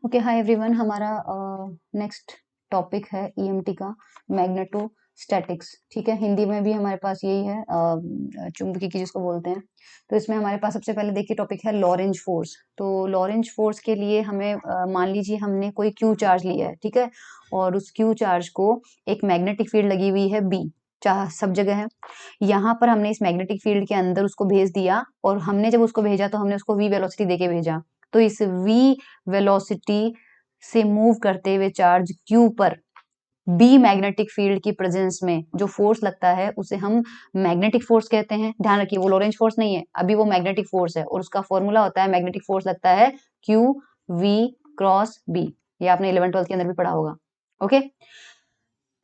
Okay, hi everyone. हमारा next topic है EMT का, मैग्नेटोस्टैटिक्स। ठीक है, हिंदी में भी हमारे पास यही है, चुंबकीय जिसको बोलते हैं। तो इसमें हमारे पास सबसे पहले देखिए टॉपिक है लॉरेंज फोर्स। तो लॉरेंज फोर्स के लिए हमें मान लीजिए हमने कोई क्यू चार्ज लिया है, ठीक है, और उस क्यू चार्ज को एक मैग्नेटिक फील्ड लगी हुई है बी, चाह सब जगह है। यहाँ पर हमने इस मैग्नेटिक फील्ड के अंदर उसको भेज दिया, और हमने जब उसको भेजा तो हमने उसको वी वेलोसिटी देके भेजा। तो इस v वेलोसिटी से मूव करते हुए चार्ज q पर b मैग्नेटिक फील्ड की प्रेजेंस में जो फोर्स लगता है उसे हम मैग्नेटिक फोर्स कहते हैं। ध्यान रखिए, वो लॉरेंज फोर्स नहीं है, अभी वो मैग्नेटिक फोर्स है, और उसका फॉर्मूला होता है मैग्नेटिक फोर्स लगता है q v क्रॉस b। ये आपने 11th-12th के अंदर भी पढ़ा होगा। ओके,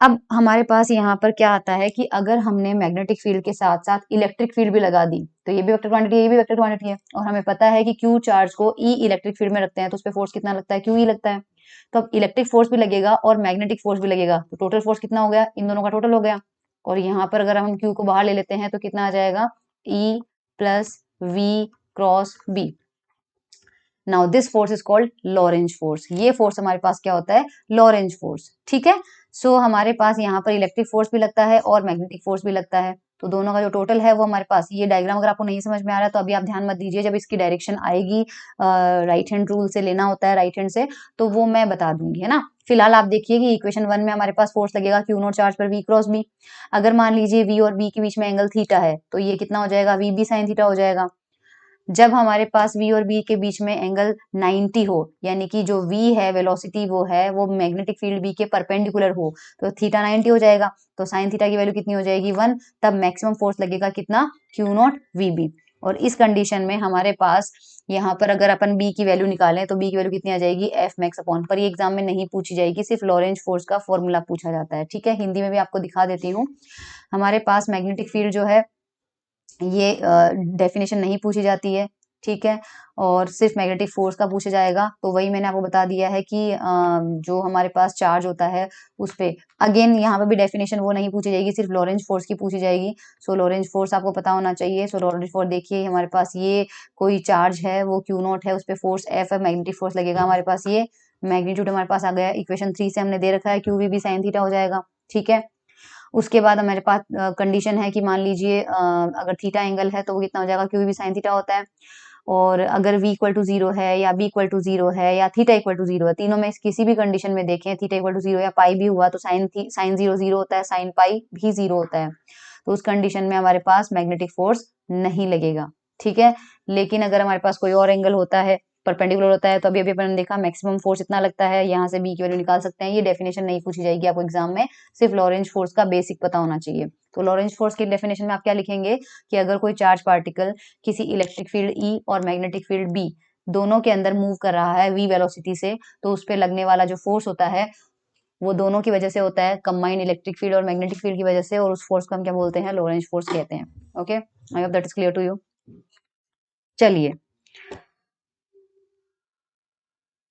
अब हमारे पास यहाँ पर क्या आता है कि अगर हमने मैग्नेटिक फील्ड के साथ साथ इलेक्ट्रिक फील्ड भी लगा दी तो ये भी वेक्टर क्वांटिटी है, ये भी वेक्टर क्वांटिटी है, और हमें पता है कि क्यू चार्ज को ई इलेक्ट्रिक फील्ड में रखते हैं तो उस पर फोर्स कितना लगता है, क्यू ई लगता है। तो अब इलेक्ट्रिक फोर्स भी लगेगा और मैग्नेटिक फोर्स भी लगेगा, तो टोटल फोर्स कितना हो गया, इन दोनों का टोटल हो गया। और यहाँ पर अगर हम क्यू को बाहर ले लेते हैं तो कितना आ जाएगा, E plus V cross B. Now this force is called Lorentz force. ये फोर्स हमारे पास क्या होता है, लॉरेंज फोर्स। ठीक है, सो हमारे पास यहाँ पर इलेक्ट्रिक फोर्स भी लगता है और मैग्नेटिक फोर्स भी लगता है, तो दोनों का जो टोटल है वो हमारे पास। ये डायग्राम अगर आपको नहीं समझ में आ रहा है तो अभी आप ध्यान मत दीजिए, जब इसकी डायरेक्शन आएगी राइट हैंड रूल से लेना होता है, राइट हैंड से, तो वो मैं बता दूंगी, है ना। फिलहाल आप देखिए कि इक्वेशन 1 में हमारे पास फोर्स लगेगा क्यू नॉट चार्ज पर वी क्रॉस बी। अगर मान लीजिए वी और बी के बीच में एंगल थीटा है तो ये कितना हो जाएगा, वी बी साइन थीटा हो जाएगा। जब हमारे पास v और b के बीच में एंगल 90 हो, यानी कि जो v है वेलोसिटी वो मैग्नेटिक फील्ड b के परपेंडिकुलर हो, तो थीटा 90 हो जाएगा, तो साइन थीटा की वैल्यू कितनी हो जाएगी, 1। तब मैक्सिमम फोर्स लगेगा कितना, q नॉट vb। और इस कंडीशन में हमारे पास यहाँ पर अगर अपन b की वैल्यू निकालें तो b की वैल्यू कितनी आ जाएगी, एफ मैक्स अपॉन, पर ये एग्जाम में नहीं पूछी जाएगी, सिर्फ लॉरेंज फोर्स का फॉर्मूला पूछा जाता है। ठीक है, हिंदी में भी आपको दिखा देती हूँ। हमारे पास मैग्नेटिक फील्ड जो है ये डेफिनेशन नहीं पूछी जाती है, ठीक है, और सिर्फ मैग्नेटिक फोर्स का पूछा जाएगा। तो वही मैंने आपको बता दिया है कि जो हमारे पास चार्ज होता है उस पे अगेन यहाँ पे भी डेफिनेशन वो नहीं पूछी जाएगी, सिर्फ लॉरेंज फोर्स की पूछी जाएगी। सो लॉरेंज फोर्स आपको पता होना चाहिए। सो लॉरेंज फोर्स देखिए, हमारे पास ये कोई चार्ज है, वो क्यू नॉट है, उस पर फोर्स एफ है, मैग्नेटिक फोर्स लगेगा हमारे पास, ये मैग्नीट्यूड हमारे पास आ गया। इक्वेशन 3 से हमने दे रखा है Q V B sine theta हो जाएगा। ठीक है, उसके बाद हमारे पास कंडीशन है कि मान लीजिए अगर थीटा एंगल है तो वो कितना हो जाएगा, क्यू भी साइन थीटा होता है। और अगर v इक्वल टू 0 है या b इक्वल टू 0 है या थीटा इक्वल टू 0 है, तीनों में किसी भी कंडीशन में देखें, थीटा इक्वल टू 0 या पाई भी हुआ तो साइन 0 0 होता है, साइन पाई भी 0 होता है। तो उस कंडीशन में हमारे पास मैग्नेटिक फोर्स नहीं लगेगा। ठीक है, लेकिन अगर हमारे पास कोई और एंगल होता है, परपेंडिकुलर होता है, तो अभी अभी अपन ने देखा मैक्सिमम फोर्स इतना लगता है, यहाँ से बी की वैल्यू निकाल सकते हैं। ये डेफिनेशन नहीं पूछी जाएगी आपको एग्जाम में, सिर्फ लॉरेंज फोर्स का बेसिक पता होना चाहिए। तो लॉरेंज फोर्स की डेफिनेशन में आप क्या लिखेंगे कि अगर कोई चार्ज पार्टिकल किसी इलेक्ट्रिक फील्ड ई और मैग्नेटिक फील्ड बी दोनों के अंदर मूव कर रहा है वी वेलोसिटी से, तो उस पर लगने वाला जो फोर्स होता है वो दोनों की वजह से होता है, कंबाइंड इलेक्ट्रिक फील्ड और मैग्नेटिक फील्ड की वजह से, और उस फोर्स को हम क्या बोलते हैं, लॉरेंज फोर्स कहते हैं। Okay, I hope that is clear to you. चलिए,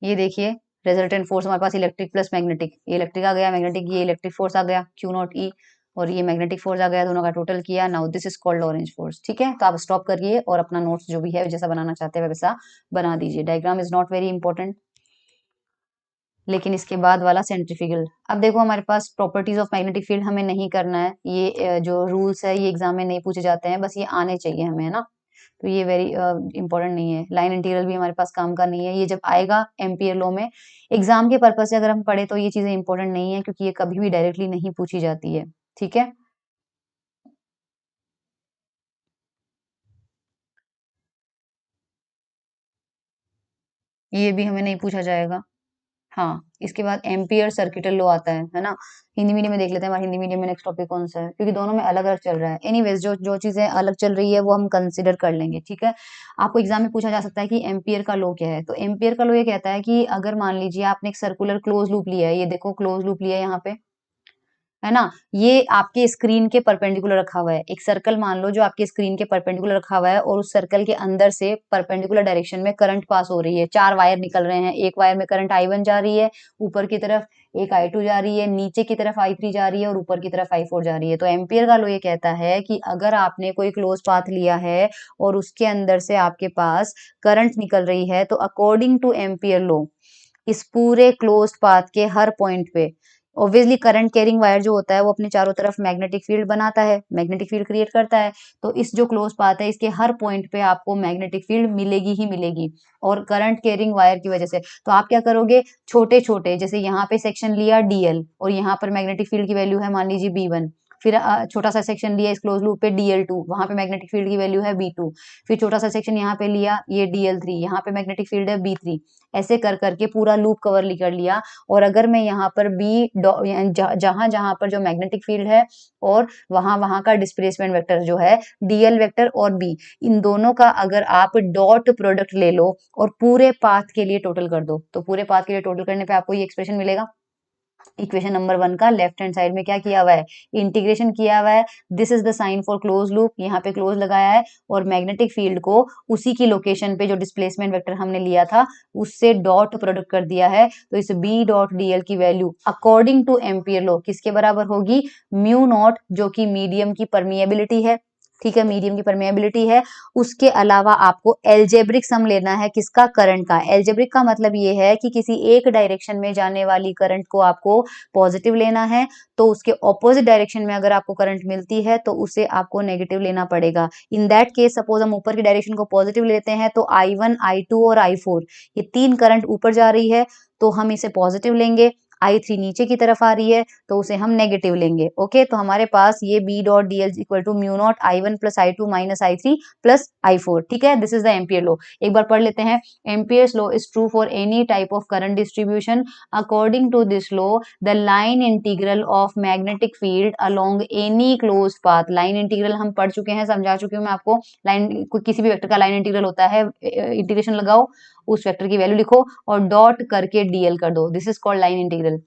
ये देखिए रिजल्टेंट फोर्स हमारे पास इलेक्ट्रिक प्लस मैग्नेटिक, ये इलेक्ट्रिक आ गया, मैग्नेटिक ये इलेक्ट्रिक फोर्स आ गया क्यू नॉट ई, और ये मैग्नेटिक फोर्स आ गया, दोनों का टोटल किया। Now this is called Lorentz force. ठीक है, तो आप स्टॉप करिए और अपना नोट्स जो भी है जैसा बनाना चाहते हैं वैसा बना दीजिए। Diagram is not very important, लेकिन इसके बाद वाला सेंट्रीफ्यूगल। अब देखो हमारे पास प्रॉपर्टीज ऑफ मैग्नेटिक फील्ड हमें नहीं करना है, ये जो रूल्स है ये एग्जाम में नहीं पूछे जाते हैं, बस ये आने चाहिए हमें, है ना। तो ये वेरी इंपॉर्टेंट नहीं है। लाइन इंटीग्रल भी हमारे पास काम का नहीं है, ये जब आएगा एम्पियर लॉ में एग्जाम के पर्पज से अगर हम पढ़े तो ये चीजें इंपॉर्टेंट नहीं है, क्योंकि ये कभी भी डायरेक्टली नहीं पूछी जाती है। ठीक है, ये भी हमें नहीं पूछा जाएगा। हाँ, इसके बाद एम्पियर सर्किटल लॉ आता है ना। हिंदी मीडियम में देख लेते हैं, हमारे हिंदी मीडियम में नेक्स्ट टॉपिक कौन सा है, क्योंकि दोनों में अलग अलग चल रहा है। एनीवेज जो जो चीजें अलग चल रही है वो हम कंसिडर कर लेंगे। ठीक है, आपको एग्जाम में पूछा जा सकता है कि एम्पियर का लॉ क्या है। तो एम्पियर का लॉ ये कहता है कि अगर मान लीजिए आपने एक सर्कुलर क्लोज लूप लिया है, ये देखो क्लोज लूप लिया है यहाँ पे, है ना, ये आपके स्क्रीन के परपेंडिकुलर रखा हुआ है। एक सर्कल मान लो जो आपके स्क्रीन के परपेंडिकुलर रखा हुआ है, और उस सर्कल के अंदर से परपेंडिकुलर डायरेक्शन में करंट पास हो रही है। 4 वायर निकल रहे हैं, एक वायर में करंट I1 जा रही है ऊपर की तरफ, एक I2 जा रही है, नीचे की तरफ I3 जा रही है, और ऊपर की तरफ I4 जा रही है। तो एम्पियर का लॉ ये कहता है कि अगर आपने कोई क्लोज पाथ लिया है और उसके अंदर से आपके पास करंट निकल रही है, तो अकॉर्डिंग टू एम्पियर लॉ इस पूरे क्लोज्ड पाथ के हर पॉइंट पे। ऑब्वियसली करंट कैरिंग वायर जो होता है वो अपने चारों तरफ मैग्नेटिक फील्ड बनाता है, मैग्नेटिक फील्ड क्रिएट करता है। तो इस जो क्लोज पाथ है इसके हर पॉइंट पे आपको मैग्नेटिक फील्ड मिलेगी ही मिलेगी, और करंट कैरिंग वायर की वजह से। तो आप क्या करोगे, छोटे छोटे, जैसे यहाँ पे सेक्शन लिया DL और यहाँ पर मैग्नेटिक फील्ड की वैल्यू है मान लीजिए B1, फिर छोटा सा सेक्शन लिया इस क्लोज लूप पे DL2, वहां पे मैग्नेटिक फील्ड की वैल्यू है B2, फिर छोटा सा सेक्शन यहाँ पे लिया ये DL3, यहाँ पे मैग्नेटिक फील्ड है B3। ऐसे कर करके पूरा लूप कवर कर लिया। और अगर मैं यहाँ पर जहां जहां पर जो मैग्नेटिक फील्ड है और वहां वहां का डिस्प्लेसमेंट वेक्टर जो है DL वेक्टर और B, इन दोनों का अगर आप डॉट प्रोडक्ट ले लो और पूरे पाथ के लिए टोटल कर दो, तो पूरे पाथ के लिए टोटल करने पे आपको ये एक्सप्रेशन मिलेगा। इक्वेशन नंबर 1 का लेफ्ट हैंड साइड में क्या किया हुआ है, इंटीग्रेशन किया हुआ है। This is the sign for close loop, यहाँ पे क्लोज लगाया है और मैग्नेटिक फील्ड को उसी की लोकेशन पे जो डिस्प्लेसमेंट वेक्टर हमने लिया था उससे डॉट प्रोडक्ट कर दिया है। तो इस B डॉट DL की value according two ampere law किसके बराबर होगी, म्यू नॉट, जो कि मीडियम की परमिएबिलिटी है। ठीक है, मीडियम की परमेबिलिटी है। उसके अलावा आपको एल्जेब्रिक सम लेना है, किसका, करंट का। एल्जेब्रिक का मतलब ये है कि किसी एक डायरेक्शन में जाने वाली करंट को आपको पॉजिटिव लेना है, तो उसके ऑपोजिट डायरेक्शन में अगर आपको करंट मिलती है तो उसे आपको नेगेटिव लेना पड़ेगा। इन दैट केस सपोज हम ऊपर की डायरेक्शन को पॉजिटिव लेते हैं तो I1, I2 और I4 ये तीन करंट ऊपर जा रही है तो हम इसे पॉजिटिव लेंगे। I3 नीचे की तरफ आ रही है तो उसे हम नेगेटिव लेंगे। ओके, तो हमारे पास ये B dot DL equal to mu naught I1 plus I2 minus I3 plus I4। ठीक है, this is the Ampere law. एक बार पढ़ लेते हैं। Ampere's law is true for any type of current distribution. According to this law the line integral of magnetic field along any close path. Line integral हम पढ़ चुके हैं, समझा चुकी हूँ मैं आपको। लाइन किसी भी वेक्टर का लाइन इंटीग्रल होता है, इंटीग्रेशन लगाओ, उस वेक्टर की वैल्यू लिखो और डॉट करके DL कर दो, this is called line integral.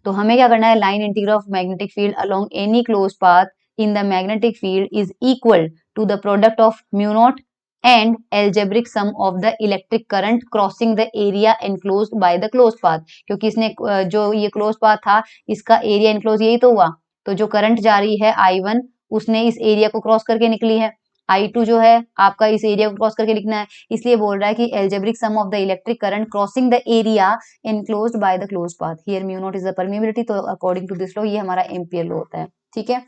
तो हमें क्या करना है, line integral of magnetic field along any close path in the magnetic field is equal to the product of mu naught and algebraic sum of the electric current crossing the area enclosed by the close path. क्योंकि इसने जो ये close path था इसका area enclose यही तो हुआ, तो जो करंट जा रही है I1 उसने इस एरिया को क्रॉस करके निकली है, I2 जो है आपका इस एरिया को क्रॉस करके लिखना है, इसलिए बोल रहा है कि algebraic sum of the electric current crossing the area enclosed by the closed path, here mu naught is the permeability। तो अकॉर्डिंग टू दिस लॉ ये हमारा एम्पियर लॉ होता है। ठीक है,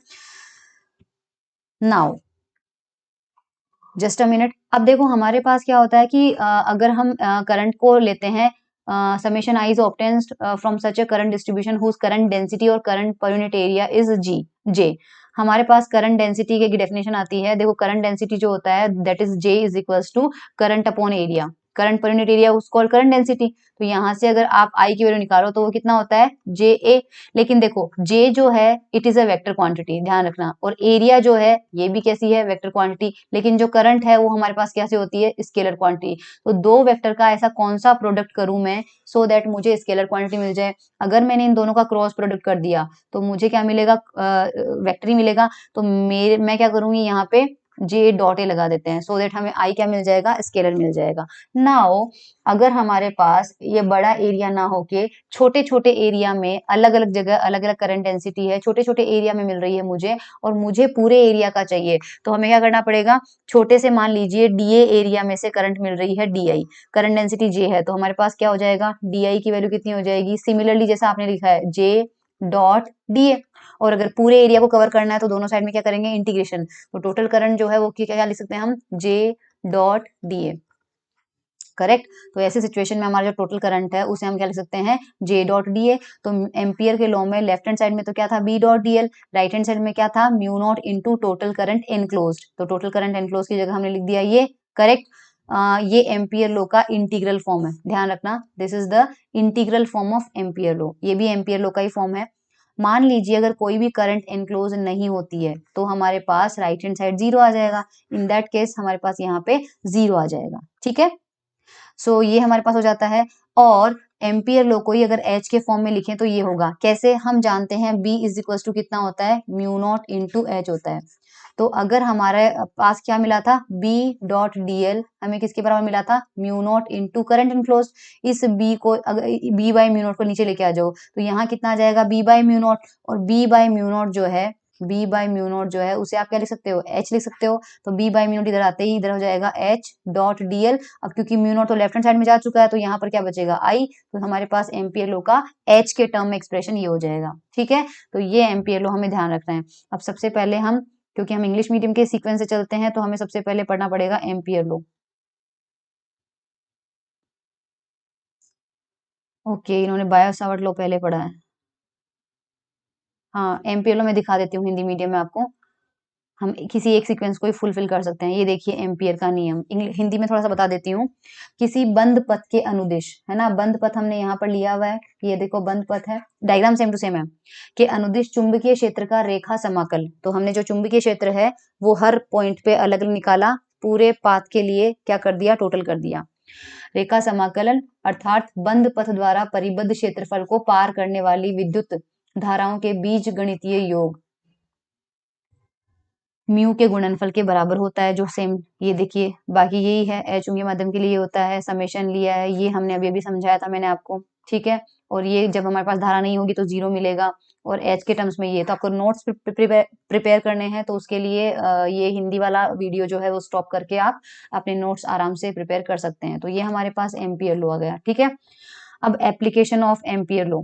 नाउ जस्ट अ मिनट। अब देखो हमारे पास क्या होता है कि अगर हम करंट को लेते हैं, summation I is obtained from such a current distribution whose current density और current per unit area is J। हमारे पास करंट डेंसिटी की डेफिनेशन आती है। देखो करंट डेंसिटी जो होता है that is J is equals to current upon area. Current per unit area उसको करंट डेंसिटी। तो यहाँ से अगर आप I की वैल्यू निकालो तो वो कितना होता है JA। लेकिन देखो J जो है it is a vector quantity, ध्यान रखना, और एरिया जो है ये भी कैसी है, वेक्टर क्वांटिटी। लेकिन जो करंट है वो हमारे पास कैसे होती है, स्केलर क्वांटिटी। तो दो वेक्टर का ऐसा कौन सा प्रोडक्ट करूं मैं सो दैट मुझे स्केलर क्वांटिटी मिल जाए। अगर मैंने इन दोनों का क्रॉस प्रोडक्ट कर दिया तो मुझे क्या मिलेगा, वेक्टर ही मिलेगा। तो मैं क्या करूंगी यहाँ पे J डॉट ए लगा देते हैं सो देट हमें I क्या मिल जाएगा, स्केलर मिल जाएगा। नाउ अगर हमारे पास ये बड़ा एरिया ना होके छोटे छोटे एरिया में अलग अलग जगह अलग अलग करंट डेंसिटी है, छोटे छोटे एरिया में मिल रही है मुझे, और मुझे पूरे एरिया का चाहिए, तो हमें क्या करना पड़ेगा, छोटे से मान लीजिए DA एरिया में से करंट मिल रही है DI, करंट डेंसिटी J है, तो हमारे पास क्या हो जाएगा, DI की वैल्यू कितनी हो जाएगी, सिमिलरली जैसा आपने लिखा है J डॉट DA। और अगर पूरे एरिया को कवर करना है तो दोनों साइड में क्या करेंगे, इंटीग्रेशन। तो टोटल करंट जो है वो क्या लिख सकते हैं हम, J डॉट DA। करेक्ट। तो ऐसे सिचुएशन में हमारा जो टोटल करंट है उसे हम क्या लिख सकते हैं, J डॉट DA। तो एम्पियर के लॉ में लेफ्ट हैंड साइड में तो क्या था, B dot DL, right hand side में क्या था, mu naught into total current enclosed. तो टोटल करंट एनक्लोज की जगह हमने लिख दिया ये, करेक्ट। ये एम्पियर लॉ का इंटीग्रल फॉर्म है, ध्यान रखना, this is the integral form of ampere law. ये भी एम्पियर लॉ का ही फॉर्म है। मान लीजिए अगर कोई भी करंट एनक्लोज नहीं होती है तो हमारे पास राइट हैंड साइड 0 आ जाएगा। इन दैट केस हमारे पास यहाँ पे 0 आ जाएगा। ठीक है, सो ये हमारे पास हो जाता है। और एम्पियर लॉ को ही अगर H के फॉर्म में लिखें तो ये होगा, कैसे, हम जानते हैं B इज इक्वल टू कितना होता है, म्यू नॉट इंटू H होता है। तो अगर हमारे पास क्या मिला था, B डॉट DL हमें किसके बराबर मिला था, mu naught into current enclose. इस B को अगर B बाई म्यू नॉट को नीचे लेके आ जाओ तो यहाँ कितना आ जाएगा, B बाई म्यू नॉट, और B बाई म्यू नॉट जो है बी बाई म्यू नॉट जो है उसे आप क्या लिख सकते हो, एच लिख सकते हो। तो बी बाई म्यू नॉट इधर आते ही इधर हो जाएगा एच डॉट डीएल। अब क्योंकि म्यू नॉट तो लेफ्ट हैंड साइड में जा चुका है तो यहाँ पर क्या बचेगा आई। तो हमारे पास एम्पियर लॉ का एच के टर्म में एक्सप्रेशन ये हो जाएगा। ठीक है, तो ये एम्पियर लॉ हमें ध्यान रखना है। अब सबसे पहले हम, क्योंकि हम इंग्लिश मीडियम के सीक्वेंस से चलते हैं, तो हमें सबसे पहले पढ़ना पड़ेगा एम्पियर लॉ। ओके, इन्होंने बायो सावर्ट लॉ पहले पढ़ा है। हाँ, एम्पियर लॉ मैं दिखा देती हूँ हिंदी मीडियम में आपको। हम किसी एक सीक्वेंस को ही फुलफिल कर सकते हैं। ये देखिए एम्पियर का नियम, हिंदी में थोड़ा सा बता देती हूँ। किसी बंद पथ के अनुदिश, है ना, बंद पथ हमने यहाँ पर लिया हुआ है, ये देखो बंद पथ है, डायग्राम सेम टू सेम है, कि अनुदिश चुंबकीय क्षेत्र का रेखा समाकल। तो हमने जो चुंबकीय क्षेत्र है वो हर पॉइंट पे अलग अलग निकाला, पूरे पाथ के लिए क्या कर दिया, टोटल कर दिया। रेखा समाकलन अर्थात बंद पथ द्वारा परिबद्ध क्षेत्रफल को पार करने वाली विद्युत धाराओं के बीज गणितीय योग म्यू के गुणनफल के बराबर होता है, जो सेम ये देखिए, बाकी यही है, एच के माध्यम के लिए होता है, समेशन लिया है, ये हमने अभी अभी समझाया था मैंने आपको। ठीक है, और ये जब हमारे पास धारा नहीं होगी तो जीरो मिलेगा, और एच के टर्म्स में ये। तो आपको नोट्स प्रिपेयर करने हैं तो उसके लिए ये हिंदी वाला वीडियो जो है वो स्टॉप करके आप अपने नोट्स आराम से प्रिपेयर कर सकते हैं। तो ये हमारे पास एम्पियर लॉ आ गया। ठीक है, अब एप्लीकेशन ऑफ एम्पियर लॉ,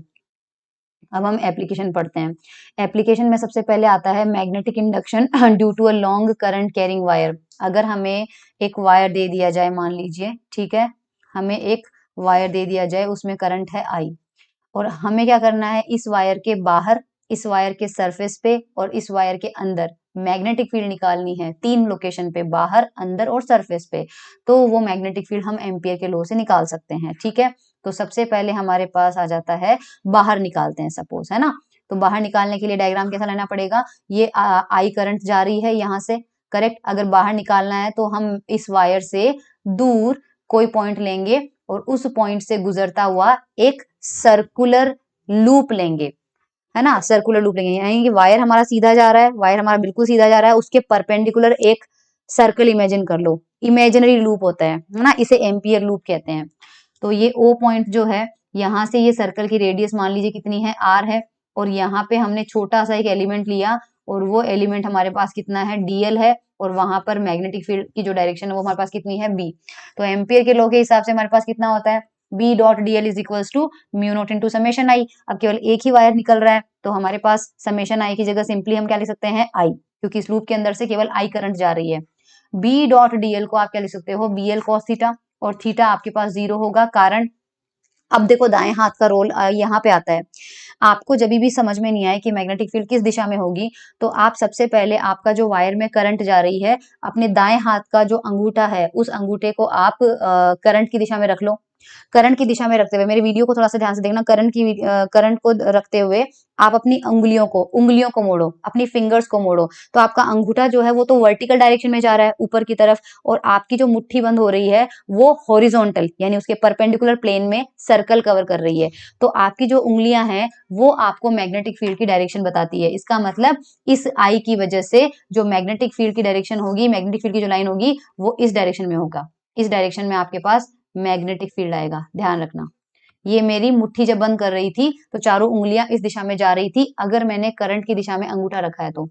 अब हम एप्लीकेशन पढ़ते हैं। एप्लीकेशन में सबसे पहले आता है magnetic induction due to a long current carrying wire. अगर हमें एक वायर दे दिया जाए, मान लीजिए, ठीक है, हमें एक वायर दे दिया जाए, उसमें करंट है आई, और हमें क्या करना है, इस वायर के बाहर, इस वायर के सरफेस पे और इस वायर के अंदर मैग्नेटिक फील्ड निकालनी है, 3 लोकेशन पे, बाहर, अंदर और सरफेस पे। तो वो मैग्नेटिक फील्ड हम एम्पियर के लॉ से निकाल सकते हैं। ठीक है, तो सबसे पहले हमारे पास आ जाता है, बाहर निकालते हैं सपोज, है ना। तो बाहर निकालने के लिए डायग्राम कैसा लेना पड़ेगा, ये आई करंट जा रही है यहाँ से, करेक्ट। अगर बाहर निकालना है तो हम इस वायर से दूर कोई पॉइंट लेंगे और उस पॉइंट से गुजरता हुआ एक सर्कुलर लूप लेंगे, है ना, सर्कुलर लूप लेंगे। यानी कि वायर हमारा सीधा जा रहा है, वायर हमारा बिल्कुल सीधा जा रहा है, उसके परपेंडिकुलर एक सर्कल इमेजिन कर लो, इमेजिनरी लूप होता है ना, इसे एम्पियर लूप कहते हैं। तो ये ओ पॉइंट जो है, यहाँ से ये सर्कल की रेडियस मान लीजिए कितनी है, आर है, और यहाँ पे हमने छोटा सा एक एलिमेंट लिया, और वो एलिमेंट हमारे पास कितना है, डीएल है, और वहां पर मैग्नेटिक फील्ड की जो डायरेक्शन है वो हमारे पास कितनी है, बी। तो एम्पियर के लॉ के हिसाब से हमारे पास कितना होता है, B dot D L is equals to mu naught into summation I. अब केवल एक ही वायर निकल रहा है तो हमारे पास समेशन आई की जगह सिंपली हम क्या लिख सकते हैं, आई, क्योंकि इस लूप के अंदर से केवल आई करंट जा रही है। बी डॉट डीएल को आप क्या लिख सकते हो, बी एल कॉस थीटा, और थीटा आपके पास 0 होगा, कारण अब देखो दाएं हाथ का रोल यहाँ पे आता है। आपको जब भी समझ में नहीं आए कि मैग्नेटिक फील्ड किस दिशा में होगी, तो आप सबसे पहले आपका जो वायर में करंट जा रही है, अपने दाएं हाथ का जो अंगूठा है, उस अंगूठे को आप करंट की दिशा में रख लो। करंट की दिशा में रखते हुए, मेरे वीडियो को थोड़ा सा ध्यान से देखना, करंट को रखते हुए आप अपनी उंगलियों को मोड़ो, अपनी फिंगर्स को मोड़ो। तो आपका अंगूठा जो है वो तो वर्टिकल डायरेक्शन में जा रहा है, ऊपर की तरफ, और आपकी जो मुट्ठी बंद हो रही है वो हॉरिजॉन्टल यानी उसके परपेंडिकुलर प्लेन में सर्कल कवर कर रही है। तो आपकी जो उंगलियां हैं वो आपको मैग्नेटिक फील्ड की डायरेक्शन बताती है। इसका मतलब इस आई की वजह से जो मैग्नेटिक फील्ड की डायरेक्शन होगी, मैग्नेटिक फील्ड की जो लाइन होगी वो इस डायरेक्शन में होगा, इस डायरेक्शन में आपके पास मैग्नेटिक फील्ड आएगा, ध्यान रखना। ये मेरी मुट्ठी जब बंद कर रही थी तो चारों उंगलियां इस दिशा में जा रही थी, अगर मैंने करंट की दिशा में अंगूठा रखा है तो।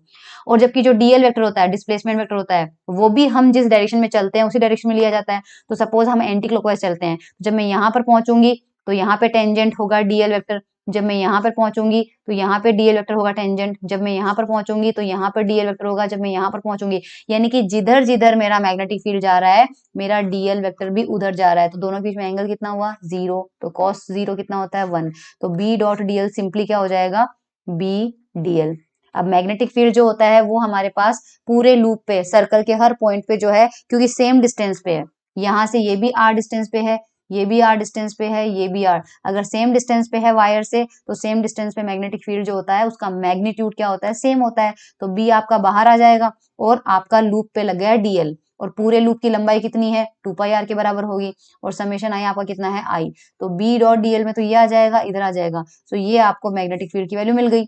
और जबकि जो डीएल वेक्टर होता है, डिस्प्लेसमेंट वेक्टर होता है, वो भी हम जिस डायरेक्शन में चलते हैं उसी डायरेक्शन में लिया जाता है। तो सपोज हम एंटी क्लॉकवाइज चलते हैं, जब मैं यहाँ पर पहुंचूंगी तो यहाँ पे टेंजेंट होगा डीएल वेक्टर, जब मैं यहाँ पर पहुंचूंगी तो यहाँ पे डीएल वेक्टर होगा टेंजेंट, जब मैं यहाँ पर पहुंचूंगी तो यहाँ पर डीएल वेक्टर होगा, जब मैं यहाँ पर पहुंचूंगी, यानी कि जिधर जिधर मेरा मैग्नेटिक फील्ड जा रहा है मेरा डीएल वेक्टर भी उधर जा रहा है। तो दोनों के बीच में एंगल कितना हुआ, 0, तो cos 0 कितना होता है, 1। तो बी डॉट डीएल सिंपली क्या हो जाएगा, बी डीएल। अब मैग्नेटिक फील्ड जो होता है वो हमारे पास पूरे लूप पे, सर्कल के हर पॉइंट पे जो है, क्योंकि सेम डिस्टेंस पे है, यहाँ से ये भी आर डिस्टेंस पे है, ये भी आर डिस्टेंस पे है, ये भी आर, अगर सेम डिस्टेंस पे है वायर से तो सेम डिस्टेंस पे मैग्नेटिक फील्ड जो होता है उसका मैग्नीट्यूड क्या होता है, सेम होता है। तो बी आपका बाहर आ जाएगा और आपका लूप पे लग गया डीएल, और पूरे लूप की लंबाई कितनी है, 2 पाई आर के बराबर होगी, और समेशन आई आपका कितना है, आई। तो बी डॉट डीएल में तो ये आ जाएगा, इधर आ जाएगा, तो ये आपको मैग्नेटिक फील्ड की वैल्यू मिल गई,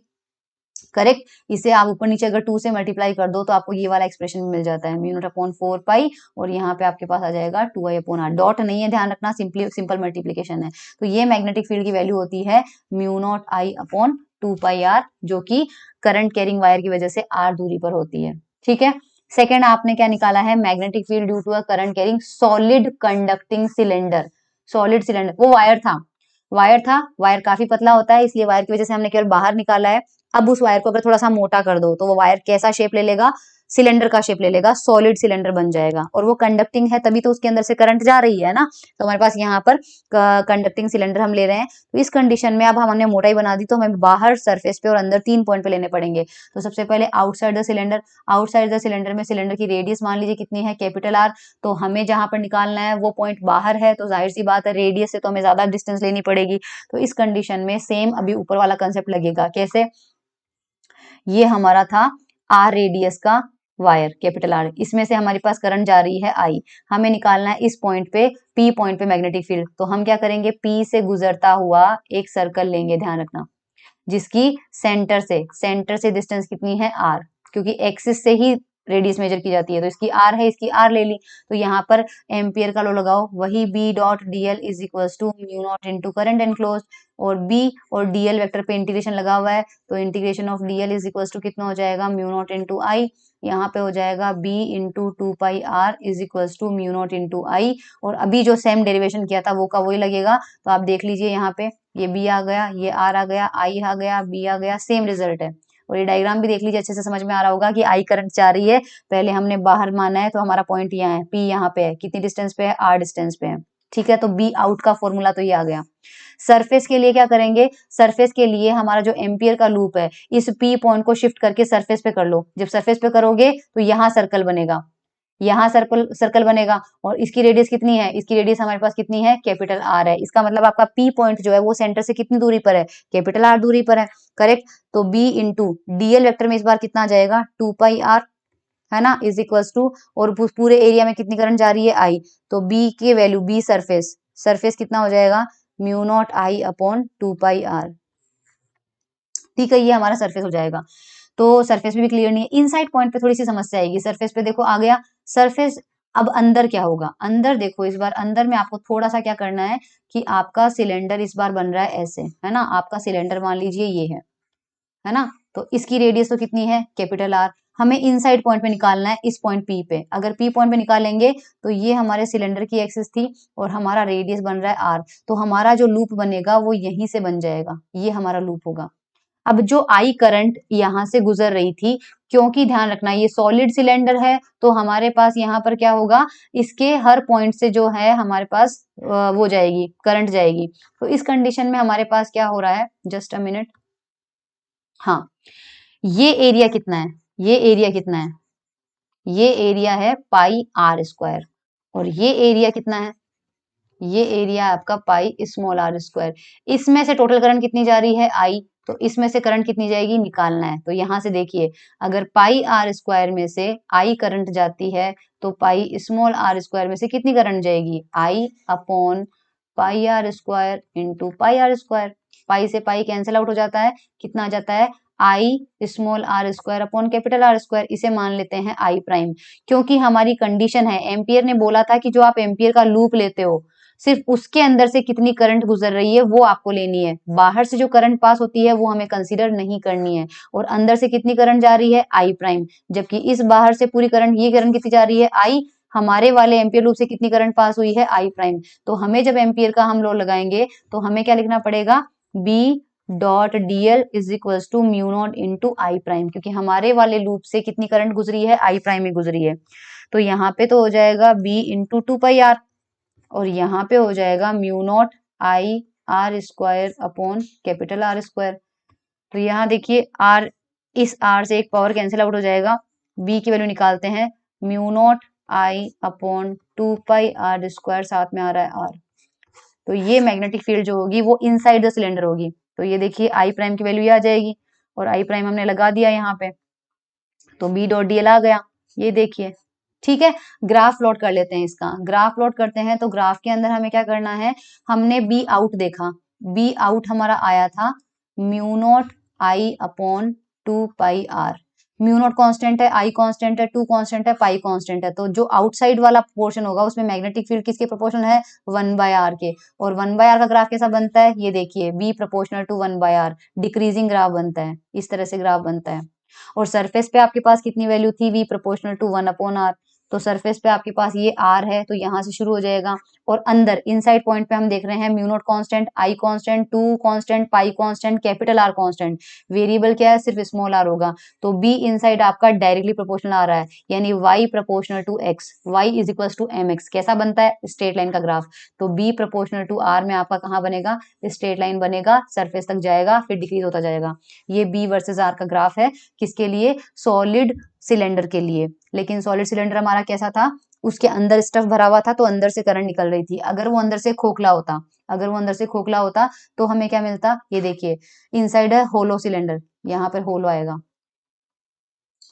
करेक्ट। इसे आप ऊपर नीचे अगर 2 से मल्टीप्लाई कर दो तो आपको ये वाला एक्सप्रेशन मिल जाता है, म्यू नॉट अपॉन 4 पाई, और यहाँ पे आपके पास आ जाएगा 2 आई अपॉन आर। डॉट नहीं है, ध्यान रखना, सिंपल मल्टीप्लीकेशन है। तो ये मैग्नेटिक फील्ड की वैल्यू होती है mu naught I upon two pi R, जो कि करंट कैरिंग वायर की वजह से आर दूरी पर होती है। ठीक है। सेकेंड आपने क्या निकाला है, magnetic field due to a current carrying solid conducting cylinder. Solid cylinder, वो वायर था, वायर काफी पतला होता है, इसलिए वायर की वजह से हमने केवल बाहर निकाला है। अब उस वायर को अगर थोड़ा सा मोटा कर दो तो वो वायर कैसा शेप ले लेगा, सिलेंडर का शेप ले लेगा, सॉलिड सिलेंडर बन जाएगा। और वो कंडक्टिंग है तभी तो उसके अंदर से करंट जा रही है ना, तो हमारे पास यहाँ पर कंडक्टिंग सिलेंडर हम ले रहे हैं। तो इस कंडीशन में अब हमने मोटाई बना दी, तो हमें बाहर सरफेस पे और अंदर 3 पॉइंट पे लेने पड़ेंगे। तो सबसे पहले outside the cylinder, outside the cylinder में सिलेंडर की रेडियस मान लीजिए कितनी है, कैपिटल आर। तो हमें जहां पर निकालना है वो पॉइंट बाहर है, तो जाहिर सी बात है रेडियस से तो हमें ज्यादा डिस्टेंस लेनी पड़ेगी। तो इस कंडीशन में सेम अभी ऊपर वाला कंसेप्ट लगेगा। कैसे, ये हमारा था आर रेडियस का वायर, कैपिटल आर, इसमें से हमारे पास करंट जा रही है आई, हमें निकालना है इस पॉइंट पे, पी पॉइंट पे मैग्नेटिक फील्ड। तो हम क्या करेंगे, पी से गुजरता हुआ एक सर्कल लेंगे, ध्यान रखना, जिसकी सेंटर से डिस्टेंस कितनी है आर, क्योंकि एक्सिस से ही रेडियस मेजर की जाती है, तो इसकी आर है, इसकी आर ले ली। तो यहाँ पर एम्पियर का लॉ लगाओ, वही B dot D L is equal to mu naught into current enclose, और बी और डीएल वेक्टर पे इंटीग्रेशन लगा हुआ है, तो integration of DL is equal to कितना हो जाएगा, म्यू नॉट इंटू आई। यहाँ पे हो जाएगा B into two pi r is equal to mu naught into I. और अभी जो सेम डेरिवेशन किया था वो का वही लगेगा। तो आप देख लीजिए यहाँ पे, ये बी आ गया, ये आर आ गया, आई आ गया, बी आ गया, सेम रिजल्ट है। और ये डायग्राम भी देख लीजिए, अच्छे से समझ में आ रहा होगा कि आई करंट जा रही है, पहले हमने बाहर माना है, तो हमारा पॉइंट यहाँ है, पी यहाँ पे है, कितनी डिस्टेंस पे है, आर डिस्टेंस पे है। ठीक है, तो बी आउट का फॉर्मूला तो ये आ गया। सरफेस के लिए क्या करेंगे, सरफेस के लिए हमारा जो एम्पियर का लूप है, इस पी पॉइंट को शिफ्ट करके सरफेस पे कर लो। जब सरफेस पे करोगे तो यहाँ सर्कल बनेगा, यहाँ सर्कल बनेगा। और इसकी रेडियस कितनी है, इसकी रेडियस हमारे पास कितनी है, कैपिटल आर है। इसका मतलब आपका पी पॉइंट जो है वो सेंटर से कितनी दूरी पर है, कैपिटल आर दूरी पर है। करेक्ट। तो बी इंटू डीएल वेक्टर में इस बार कितना जाएगा, टू पाई आर, है ना, इज इक्वल टू, और पूरे एरिया में कितनी करंट जा रही है, आई। तो बी की वैल्यू, बी सरफेस कितना हो जाएगा, mu naught I upon two pi R. ठीक है, ये हमारा सरफेस हो जाएगा। तो सरफेस में भी क्लियर नहीं है, इनसाइड पॉइंट पे थोड़ी सी समस्या आएगी। सरफेस पे देखो आ गया सरफेस, अब अंदर क्या होगा, अंदर देखो, इस बार अंदर में आपको थोड़ा सा क्या करना है कि आपका सिलेंडर इस बार बन रहा है ऐसे, है ना, आपका सिलेंडर मान लीजिए ये है ना। तो इसकी रेडियस तो कितनी है, कैपिटल आर। हमें इनसाइड पॉइंट पे निकालना है, इस पॉइंट पी पे। अगर पी पॉइंट पे निकालेंगे तो ये हमारे सिलेंडर की एक्सिस थी और हमारा रेडियस बन रहा है आर, तो हमारा जो लूप बनेगा वो यहीं से बन जाएगा, ये हमारा लूप होगा। अब जो आई करंट यहां से गुजर रही थी, क्योंकि ध्यान रखना ये सॉलिड सिलेंडर है, तो हमारे पास यहाँ पर क्या होगा, इसके हर पॉइंट से जो है हमारे पास वो जाएगी, करंट जाएगी। तो इस कंडीशन में हमारे पास क्या हो रहा है, जस्ट अ मिनट, हाँ, ये एरिया कितना है, ये एरिया कितना है, ये एरिया है पाई आर स्क्वायर, और ये एरिया कितना है, ये एरिया है आपका पाई स्मॉल आर स्क्वायर। इसमें से टोटल करंट कितनी जा रही है, आई, तो इसमें से करंट कितनी जाएगी, निकालना है। तो यहां से देखिए, अगर पाई आर स्क्वायर में से आई करंट जाती है, तो पाई स्मॉल आर स्क्वायर में से कितनी करंट जाएगी, I upon pi are square into pi are square. Pi से पाई कैंसिल आउट हो जाता है, कितना आ जाता है, I small are square upon capital R square. इसे मान लेते हैं आई प्राइम, क्योंकि हमारी कंडीशन है, एम्पियर ने बोला था कि जो आप एम्पियर का लूप लेते हो, सिर्फ उसके अंदर से कितनी करंट गुजर रही है वो आपको लेनी है, बाहर से जो करंट पास होती है वो हमें कंसीडर नहीं करनी है। और अंदर से कितनी करंट जा रही है, आई प्राइम, जबकि इस बाहर से पूरी करंट, ये करंट कितनी जा रही है, आई, हमारे वाले एम्पियर लूप से कितनी करंट पास हुई है, आई प्राइम। तो हमें जब एम्पियर का हम लॉ लगाएंगे तो हमें क्या लिखना पड़ेगा, B dot DL is equal to mu naught into I prime, क्योंकि हमारे वाले लूप से कितनी करंट गुजरी है, आई प्राइम में गुजरी है। तो यहाँ पे तो हो जाएगा B into two pi R, और यहाँ पे हो जाएगा mu naught I R square upon capital R square. तो यहाँ देखिए आर, इस आर से एक पावर कैंसिल आउट हो जाएगा, बी की वैल्यू निकालते हैं, mu naught I upon two pi are square, साथ में आ रहा है आर। तो ये मैग्नेटिक फील्ड जो होगी वो इनसाइड द सिलेंडर होगी। तो ये देखिए आई प्राइम की वैल्यू ये आ जाएगी, और आई प्राइम हमने लगा दिया यहाँ पे, तो बी डॉट डीएल आ गया, ये देखिए। ठीक है, ग्राफ प्लॉट कर लेते हैं इसका। ग्राफ प्लॉट करते हैं तो ग्राफ के अंदर हमें क्या करना है, हमने बी आउट देखा, बी आउट हमारा आया था mu naught I upon two pi R. Mu naught constant है, आई कांस्टेंट है, टू कांस्टेंट है, पाई कांस्टेंट है। तो जो आउटसाइड वाला पोर्शन होगा उसमें मैग्नेटिक फील्ड किसके प्रोपोर्शनल है, 1/r के। और 1/r का ग्राफ कैसा बनता है, ये देखिए, b proportional to 1/r, decreasing graph बनता है, इस तरह से ग्राफ बनता है। और सरफेस पे आपके पास कितनी वैल्यू थी, v प्रोपोर्शनल टू 1/r। तो सरफेस पे आपके पास ये r है, तो यहाँ से शुरू हो जाएगा। और अंदर इनसाइड पॉइंट पे हम देख रहे हैं mu naught constant, I constant, two constant, pi constant, capital R constant. Variable क्या है, सिर्फ स्मॉल r होगा। तो b इनसाइड आपका डायरेक्टली प्रोपोर्शनल आ रहा है, यानी y proportional to x, y is equal to mx। कैसा बनता है, स्ट्रेट लाइन का ग्राफ। तो b प्रोपोर्शनल टू r में आपका कहाँ बनेगा, स्ट्रेट लाइन बनेगा, सरफेस तक जाएगा, फिर डिक्रीज होता जाएगा। ये b वर्सेस r का ग्राफ है, किसके लिए, सॉलिड सिलेंडर के लिए। लेकिन सॉलिड सिलेंडर हमारा कैसा था, उसके अंदर स्टफ भरा हुआ था, तो अंदर से करंट निकल रही थी। अगर वो अंदर से खोखला होता तो हमें क्या मिलता, ये देखिए, इनसाइड है होलो सिलेंडर, यहाँ पर होलो आएगा।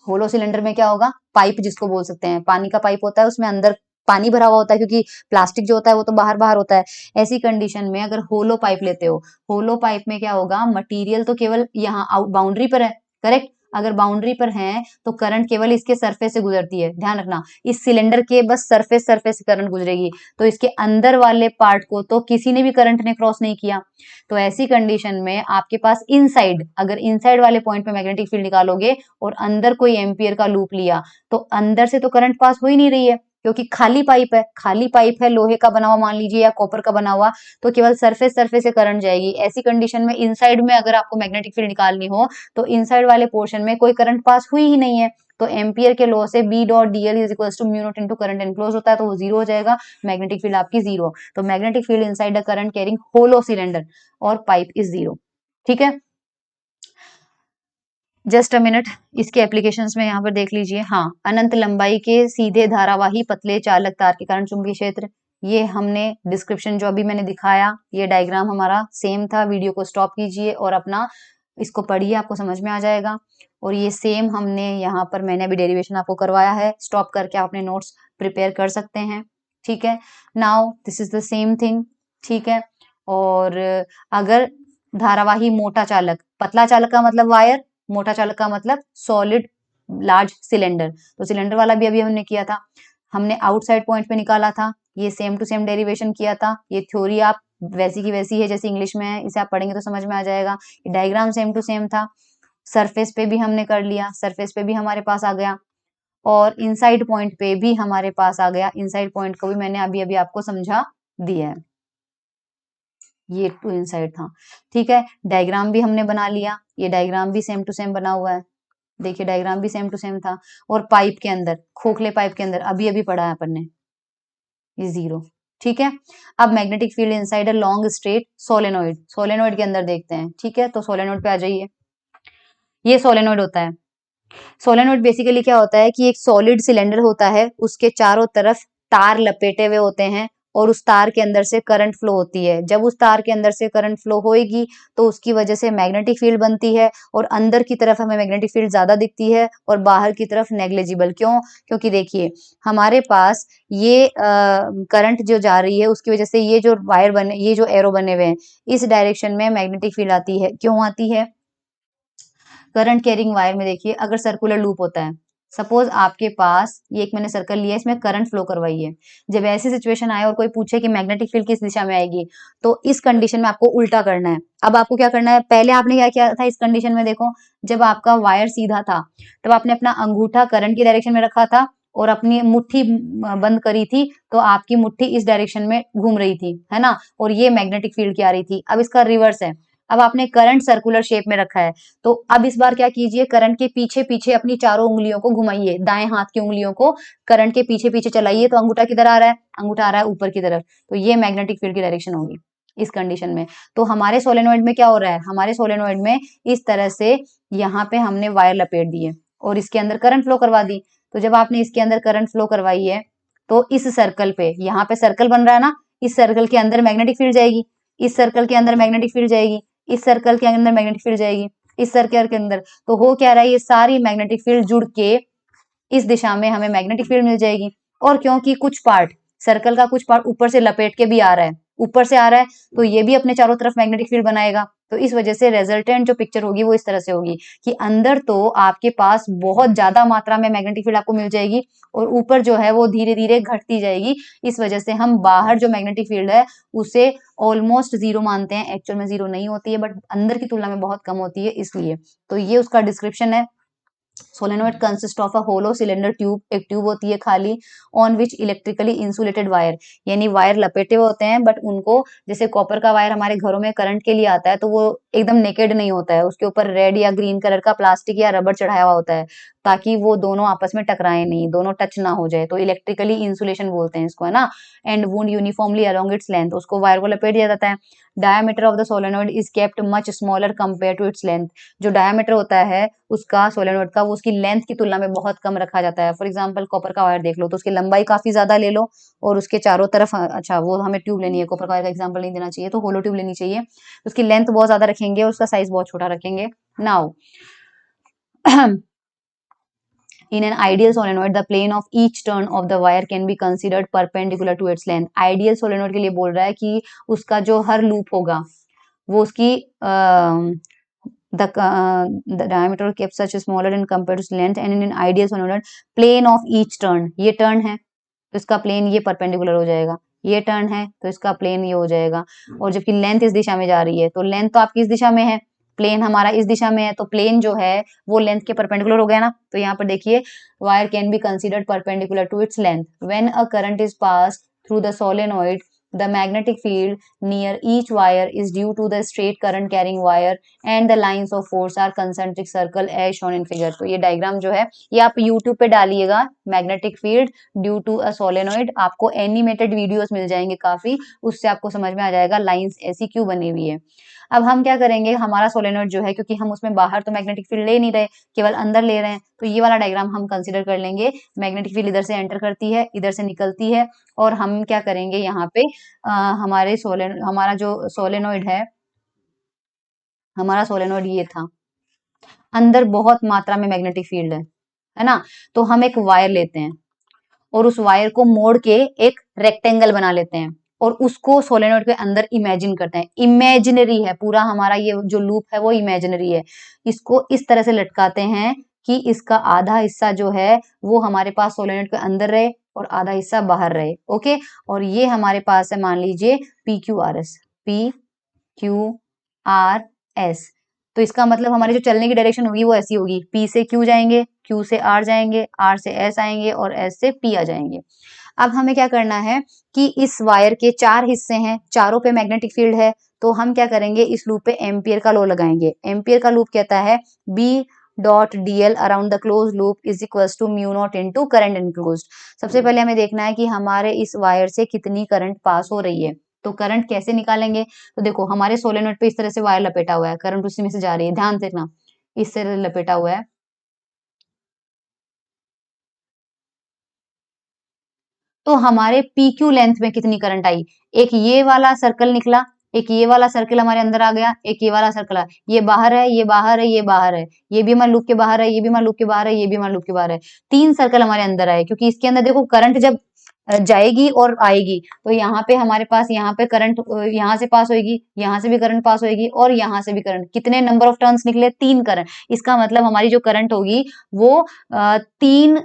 होलो सिलेंडर में क्या होगा, पाइप जिसको बोल सकते हैं, पानी का पाइप होता है, उसमें अंदर पानी भरा हुआ होता है, क्योंकि प्लास्टिक जो होता है वो तो बाहर बाहर होता है। ऐसी कंडीशन में अगर होलो पाइप लेते हो, होलो पाइप में क्या होगा, मटेरियल तो केवल यहाँ आउट बाउंड्री पर है, करेक्ट। अगर बाउंड्री पर है तो करंट केवल इसके सरफेस से गुजरती है, ध्यान रखना, इस सिलेंडर के बस सरफेस से करंट गुजरेगी। तो इसके अंदर वाले पार्ट को तो किसी ने भी करंट ने क्रॉस नहीं किया। तो ऐसी कंडीशन में आपके पास इनसाइड, अगर इनसाइड वाले पॉइंट पे मैग्नेटिक फील्ड निकालोगे और अंदर कोई एम्पियर का लूप लिया, तो अंदर से तो करंट पास हो ही नहीं रही है, क्योंकि खाली पाइप है, लोहे का बना हुआ मान लीजिए या कॉपर का बना हुआ, तो केवल सरफेस से करंट जाएगी। ऐसी कंडीशन में इनसाइड में अगर आपको मैग्नेटिक फील्ड निकालनी हो, तो इनसाइड वाले पोर्शन में कोई करंट पास हुई ही नहीं है। तो एम्पियर के लॉ से B dot dl is equal to mu naught into current enclose होता है, तो वो जीरो हो जाएगा, मैग्नेटिक फील्ड आपकी जीरो। तो magnetic field inside the current carrying hollow cylinder और पाइप इज जीरो। ठीक है, जस्ट अ मिनट, इसके एप्लीकेशंस में यहाँ पर देख लीजिए। हाँ, अनंत लंबाई के सीधे धारावाही पतले चालक तार के कारण चुंबकीय क्षेत्र, ये हमने डिस्क्रिप्शन जो अभी मैंने दिखाया, ये डायग्राम हमारा सेम था। वीडियो को स्टॉप कीजिए और अपना इसको पढ़िए, आपको समझ में आ जाएगा। और ये सेम हमने यहाँ पर, मैंने अभी डेरिवेशन आपको करवाया है, स्टॉप करके आप अपने नोट्स प्रिपेयर कर सकते हैं। ठीक है, now this is the same thing. ठीक है, और अगर धारावाही मोटा चालक, पतला चालक का मतलब वायर, मोटा चालक का मतलब सॉलिड लार्ज सिलेंडर, तो सिलेंडर वाला भी अभी हमने किया था, हमने आउटसाइड पॉइंट पे निकाला था, ये सेम टू सेम डेरिवेशन किया था। ये थ्योरी आप वैसी की वैसी है जैसे इंग्लिश में है, इसे आप पढ़ेंगे तो समझ में आ जाएगा। डायग्राम सेम टू सेम था, सरफेस पे भी हमने कर लिया, सरफेस पे भी हमारे पास आ गया, और इनसाइड पॉइंट पे भी हमारे पास आ गया। इनसाइड पॉइंट को भी मैंने अभी अभी आपको समझा दिया है, ये टू इनसाइड था। ठीक है, डायग्राम भी हमने बना लिया, ये डायग्राम भी सेम टू सेम बना हुआ है, देखिए डायग्राम भी सेम टू सेम था। और पाइप के अंदर, खोखले पाइप के अंदर अभी अभी पढ़ा है अपन ने, ये जीरो। ठीक है, अब magnetic field inside a long straight solenoid, solenoid के अंदर देखते हैं। ठीक है, तो सोलेनोइड पे आ जाइए, ये सोलेनोइड होता है। सोलेनोइड बेसिकली क्या होता है कि एक सॉलिड सिलेंडर होता है, उसके चारों तरफ तार लपेटे हुए होते हैं, और उस तार के अंदर से करंट फ्लो होती है। जब उस तार के अंदर से करंट फ्लो होएगी तो उसकी वजह से मैग्नेटिक फील्ड बनती है, और अंदर की तरफ हमें मैग्नेटिक फील्ड ज्यादा दिखती है और बाहर की तरफ नेग्लिजिबल। क्यों, क्योंकि देखिए हमारे पास ये करंट जो जा रही है उसकी वजह से ये जो वायर बने, ये जो एरो बने हुए हैं, इस डायरेक्शन में मैग्नेटिक फील्ड आती है। क्यों आती है, करंट कैरिंग वायर में देखिए, अगर सर्कुलर लूप होता है, सपोज आपके पास ये एक मैंने सर्कल लिया है, इसमें करंट फ्लो करवाई है, जब ऐसी सिचुएशन आए और कोई पूछे कि मैग्नेटिक फील्ड किस दिशा में आएगी, तो इस कंडीशन में आपको उल्टा करना है। अब आपको क्या करना है, पहले आपने क्या किया था इस कंडीशन में, देखो जब आपका वायर सीधा था तब आपने अपना अंगूठा करंट की डायरेक्शन में रखा था और अपनी मुट्ठी बंद करी थी, तो आपकी मुट्ठी इस डायरेक्शन में घूम रही थी, है ना, और ये मैग्नेटिक फील्ड की आ रही थी। अब इसका रिवर्स है, अब आपने करंट सर्कुलर शेप में रखा है, तो अब इस बार क्या कीजिए, करंट के पीछे पीछे अपनी चारों उंगलियों को घुमाइए, दाएं हाथ की उंगलियों को करंट के पीछे पीछे चलाइए, तो अंगूठा किधर आ रहा है, अंगूठा आ रहा है ऊपर की तरफ, तो ये मैग्नेटिक फील्ड की डायरेक्शन होगी इस कंडीशन में। तो हमारे सोलेनोइड में क्या हो रहा है, हमारे सोलेनोइड में इस तरह से यहाँ पे हमने वायर लपेट दिए और इसके अंदर करंट फ्लो करवा दी। तो जब आपने इसके अंदर करंट फ्लो करवाई है, तो इस सर्कल पे, यहाँ पे सर्कल बन रहा है ना, इस सर्कल के अंदर मैग्नेटिक फील्ड जाएगी, इस सर्कल के अंदर मैग्नेटिक फील्ड जाएगी, इस सर्कल के अंदर मैग्नेटिक फील्ड जाएगी, इस सर्कल के अंदर, तो हो क्या रहा है, ये सारी मैग्नेटिक फील्ड जुड़ के इस दिशा में हमें मैग्नेटिक फील्ड मिल जाएगी। और क्योंकि कुछ पार्ट, सर्कल का कुछ पार्ट ऊपर से लपेट के भी आ रहा है, ऊपर से आ रहा है, तो ये भी अपने चारों तरफ मैग्नेटिक फील्ड बनाएगा, तो इस वजह से रिजल्टेंट जो पिक्चर होगी वो इस तरह से होगी कि अंदर तो आपके पास बहुत ज्यादा मात्रा में मैग्नेटिक फील्ड आपको मिल जाएगी और ऊपर जो है वो धीरे धीरे घटती जाएगी। इस वजह से हम बाहर जो मैग्नेटिक फील्ड है उसे ऑलमोस्ट जीरो मानते हैं, एक्चुअल में जीरो नहीं होती है बट अंदर की तुलना में बहुत कम होती है इसलिए। तो ये उसका डिस्क्रिप्शन है। Solenoid consist of a hollow cylinder tube, एक ट्यूब होती है खाली, on which electrically insulated wire, यानी वायर लपेटे हुए होते हैं बट उनको, जैसे कॉपर का वायर हमारे घरों में करंट के लिए आता है तो वो एकदम नेकेड नहीं होता है, उसके ऊपर रेड या ग्रीन कलर का प्लास्टिक या रबर चढ़ाया हुआ होता है ताकि वो दोनों आपस में टकराए नहीं, दोनों टच ना हो जाए, तो इलेक्ट्रिकली इंसुलेशन बोलते हैं इसको, है ना। And wound uniformly along its length, उसको वायर को लपेट दिया जाता है। Diameter of the solenoid is kept much smaller compare to its length, जो डायमीटर होता है उसका सोलेनोइड का वो उसकी लेंथ की तुलना में बहुत कम रखा जाता है। फॉर एग्जांपल कॉपर का वायर देख लो तो उसकी लंबाई काफी ज्यादा ले लो और उसके चारों तरफ, अच्छा वो हमें ट्यूब लेनी है, कॉपर का वायर का एग्जांपल नहीं देना चाहिए, तो होलो ट्यूब लेनी चाहिए, उसकी लेंथ बहुत ज्यादा रखेंगे और उसका साइज बहुत छोटा रखेंगे। Now in an ideal solenoid the plane of each turn of the wire can be considered perpendicular to its length। ideal solenoid के लिए बोल रहा है कि उसका जो हर लूप होगा वो उसकी the diameter kept such smaller in compared to length and in an ideal solenoid plane of each turn, ये turn है तो इसका प्लेन ये परपेंडिकुलर हो जाएगा, ये टर्न है तो इसका प्लेन ये हो जाएगा, और जबकि लेंथ इस दिशा में जा रही है तो लेंथ तो आपकी इस दिशा में है, प्लेन हमारा इस दिशा में है, तो प्लेन जो है वो लेंथ के परपेंडिकुलर हो गया ना। तो यहाँ पर देखिए wire can be considered perpendicular to its length when a current is pass through the solenoid the magnetic field near each wire is due to the straight current carrying wire and the lines of force are concentric circle as shown in figure। तो ये diagram जो है ये आप YouTube पे डालिएगा, magnetic field due to a solenoid, आपको animated videos मिल जाएंगे काफी, उससे आपको समझ में आ जाएगा लाइंस ऐसी क्यों बनी हुई है। अब हम क्या करेंगे, हमारा सोलेनोइड जो है क्योंकि हम उसमें बाहर तो मैग्नेटिक फील्ड ले नहीं रहे, केवल अंदर ले रहे हैं, तो ये वाला डायग्राम हम कंसिडर कर लेंगे। मैग्नेटिक फील्ड इधर से एंटर करती है, इधर से निकलती है, और हम क्या करेंगे यहाँ पे हमारा जो सोलेनोइड है, हमारा सोलेनोइड ये था, अंदर बहुत मात्रा में मैग्नेटिक फील्ड है ना। तो हम एक वायर लेते हैं और उस वायर को मोड़ के एक रेक्टेंगल बना लेते हैं और उसको सोलेनोइड के अंदर इमेजिन करते हैं। इमेजिनरी है पूरा हमारा ये जो लूप है वो इमेजिनरी है। इसको इस तरह से लटकाते हैं कि इसका आधा हिस्सा जो है वो हमारे पास सोलेनोइड के अंदर रहे और आधा हिस्सा बाहर रहे। ओके, और ये हमारे पास है, मान लीजिए P Q R S, P Q R S. तो इसका मतलब हमारी जो चलने की डायरेक्शन होगी वो ऐसी होगी, पी से क्यू जाएंगे, क्यू से आर जाएंगे, आर से एस आएंगे और एस से पी आ जाएंगे। अब हमें क्या करना है कि इस वायर के 4 हिस्से हैं, चारों पे मैग्नेटिक फील्ड है, तो हम क्या करेंगे, इस लूप पे एम्पियर का लॉ लगाएंगे। एम्पियर का लूप कहता है B dot DL around the close loop is equal to mu naught into current enclosed. सबसे पहले हमें देखना है कि हमारे इस वायर से कितनी करंट पास हो रही है। तो करंट कैसे निकालेंगे, तो देखो हमारे सोलेनोइड पे इस तरह से वायर लपेटा हुआ है, करंट उसी में से जा रही है, ध्यान से देखना, इस तरह लपेटा हुआ है। तो हमारे PQ लेंथ में कितनी करंट आई, एक ये वाला सर्कल निकला, एक ये वाला सर्कल हमारे अंदर आ गया, एक ये वाला सर्कल, ये बाहर है, ये बाहर है, ये बाहर है, ये भी हमारे लूप के बाहर है, ये भी हमारे लूप के बाहर है, ये भी हमारे लूप के बाहर है। 3 सर्कल हमारे अंदर आए, क्योंकि इसके अंदर देखो करंट जब जाएगी और आएगी तो यहाँ पे हमारे पास, यहाँ पे करंट यहाँ से पास होगी, यहाँ से भी करंट पास होगी और यहाँ से भी करंट, कितने नंबर ऑफ टर्न्स निकले, 3 करंट। इसका मतलब हमारी जो करंट होगी वो 3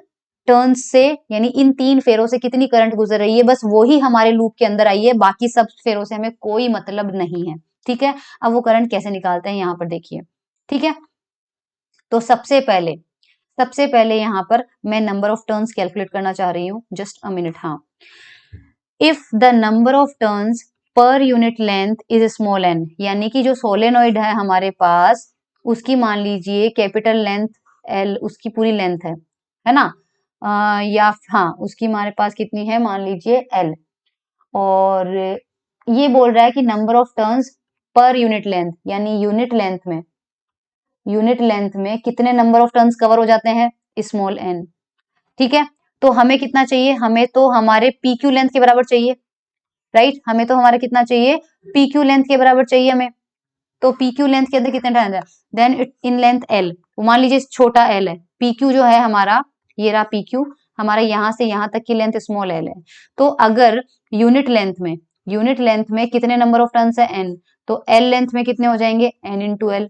टर्न्स से, यानी इन 3 फेरों से कितनी करंट गुजर रही है, बस वो ही हमारे लूप के अंदर आई है, बाकी सब फेरों से हमें कोई मतलब नहीं है। ठीक है, अब वो करंट कैसे निकालते हैं यहाँ पर देखिए। ठीक है, तो सबसे पहले यहाँ पर मैं नंबर ऑफ टर्न्स कैलकुलेट करना चाह रही हूँ, जस्ट अ मिनट। हाँ, if the number of turns per unit length is small N, यानी कि जो सोलेनोइड है हमारे पास उसकी मान लीजिए कैपिटल लेंथ एल, उसकी पूरी लेंथ है ना, या हाँ उसकी हमारे पास कितनी है, मान लीजिए एल, और ये बोल रहा है कि number of turns per unit length, यानी यूनिट लेंथ में कितने नंबर ऑफ टर्न्स कवर हो जाते हैं, स्मॉल एन। ठीक है, तो हमें कितना चाहिए, हमें तो हमारे पी क्यू लेंथ के बराबर चाहिए, राइट, हमें तो हमारा कितना चाहिए, पी क्यू लेंथ के बराबर चाहिए हमें। तो पी क्यू लेंथ के अंदर कितने टर्न है, then it in length L, मान लीजिए छोटा एल है, पी क्यू जो है हमारा, ये रहा पी क्यू, हमारा यहाँ से यहाँ तक की लेंथ स्मॉल एल है। तो अगर यूनिट लेंथ में यूनिट लेंथ में कितने नंबर ऑफ टर्न्स है n, तो L लेंथ में कितने हो जाएंगे n इंटू एल।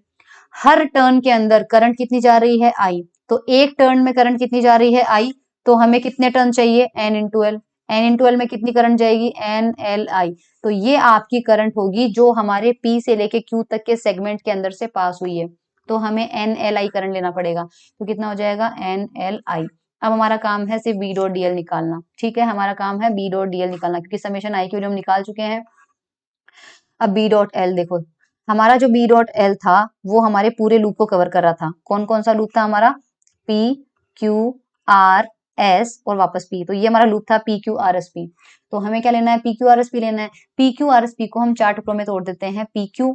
हर टर्न के अंदर करंट कितनी जा रही है I, तो एक टर्न में करंट कितनी जा रही है I, तो हमें कितने टर्न चाहिए n into L. n into L में कितनी करंट जाएगी n l I, तो ये आपकी करंट होगी जो हमारे P से लेके Q तक के सेगमेंट के अंदर से पास हुई है, तो हमें n l I करंट लेना पड़ेगा, तो कितना हो जाएगा n l I। अब हमारा काम है सिर्फ B डॉट DL निकालना, ठीक है, हमारा काम है B डॉट DL निकालना, क्योंकि समेशन I की वैल्यू हम निकाल चुके हैं। अब B डॉट L देखो, हमारा जो B डॉट L था वो हमारे पूरे लूप को कवर कर रहा था। कौन कौन सा लूप था हमारा, P Q R S और वापस P, तो ये हमारा लूप था P Q R S P। तो हमें क्या लेना है, P Q R S P लेना है। P Q R S P को हम 4 टुकड़ों में तोड़ देते हैं, P Q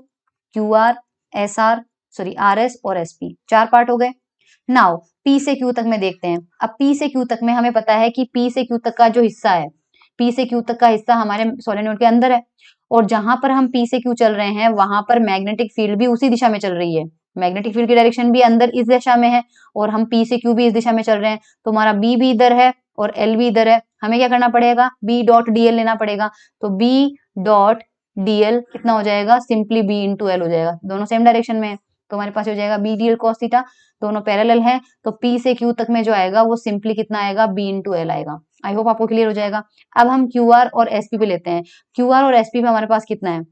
Q R S R sorry R S और S P, 4 पार्ट हो गए। नाउ P से Q तक में देखते हैं। अब P से Q तक में हमें पता है कि P से Q तक का जो हिस्सा है, P से Q तक का हिस्सा हमारे सोलेनोइड के अंदर है, और जहां पर हम P से Q चल रहे हैं वहां पर मैग्नेटिक फील्ड भी उसी दिशा में चल रही है। मैग्नेटिक फील्ड की डायरेक्शन भी अंदर इस दिशा में है, और हम P से Q भी इस दिशा में चल रहे हैं, तो हमारा B भी इधर है और L भी इधर है। हमें क्या करना पड़ेगा, B डॉट DL लेना पड़ेगा। तो B डॉट DL कितना हो जाएगा, सिंपली B इंटू एल हो जाएगा, दोनों सेम डायरेक्शन में है, तो हमारे पास हो जाएगा B DL cos थीटा, दोनों पैरेलल है, तो P से Q तक में जो आएगा वो सिंपली कितना आएगा, B इंटू एल आएगा। आई होप आपको क्लियर हो जाएगा। अब हम QR और SP पे लेते हैं। QR और SP पे हमारे पास कितना है,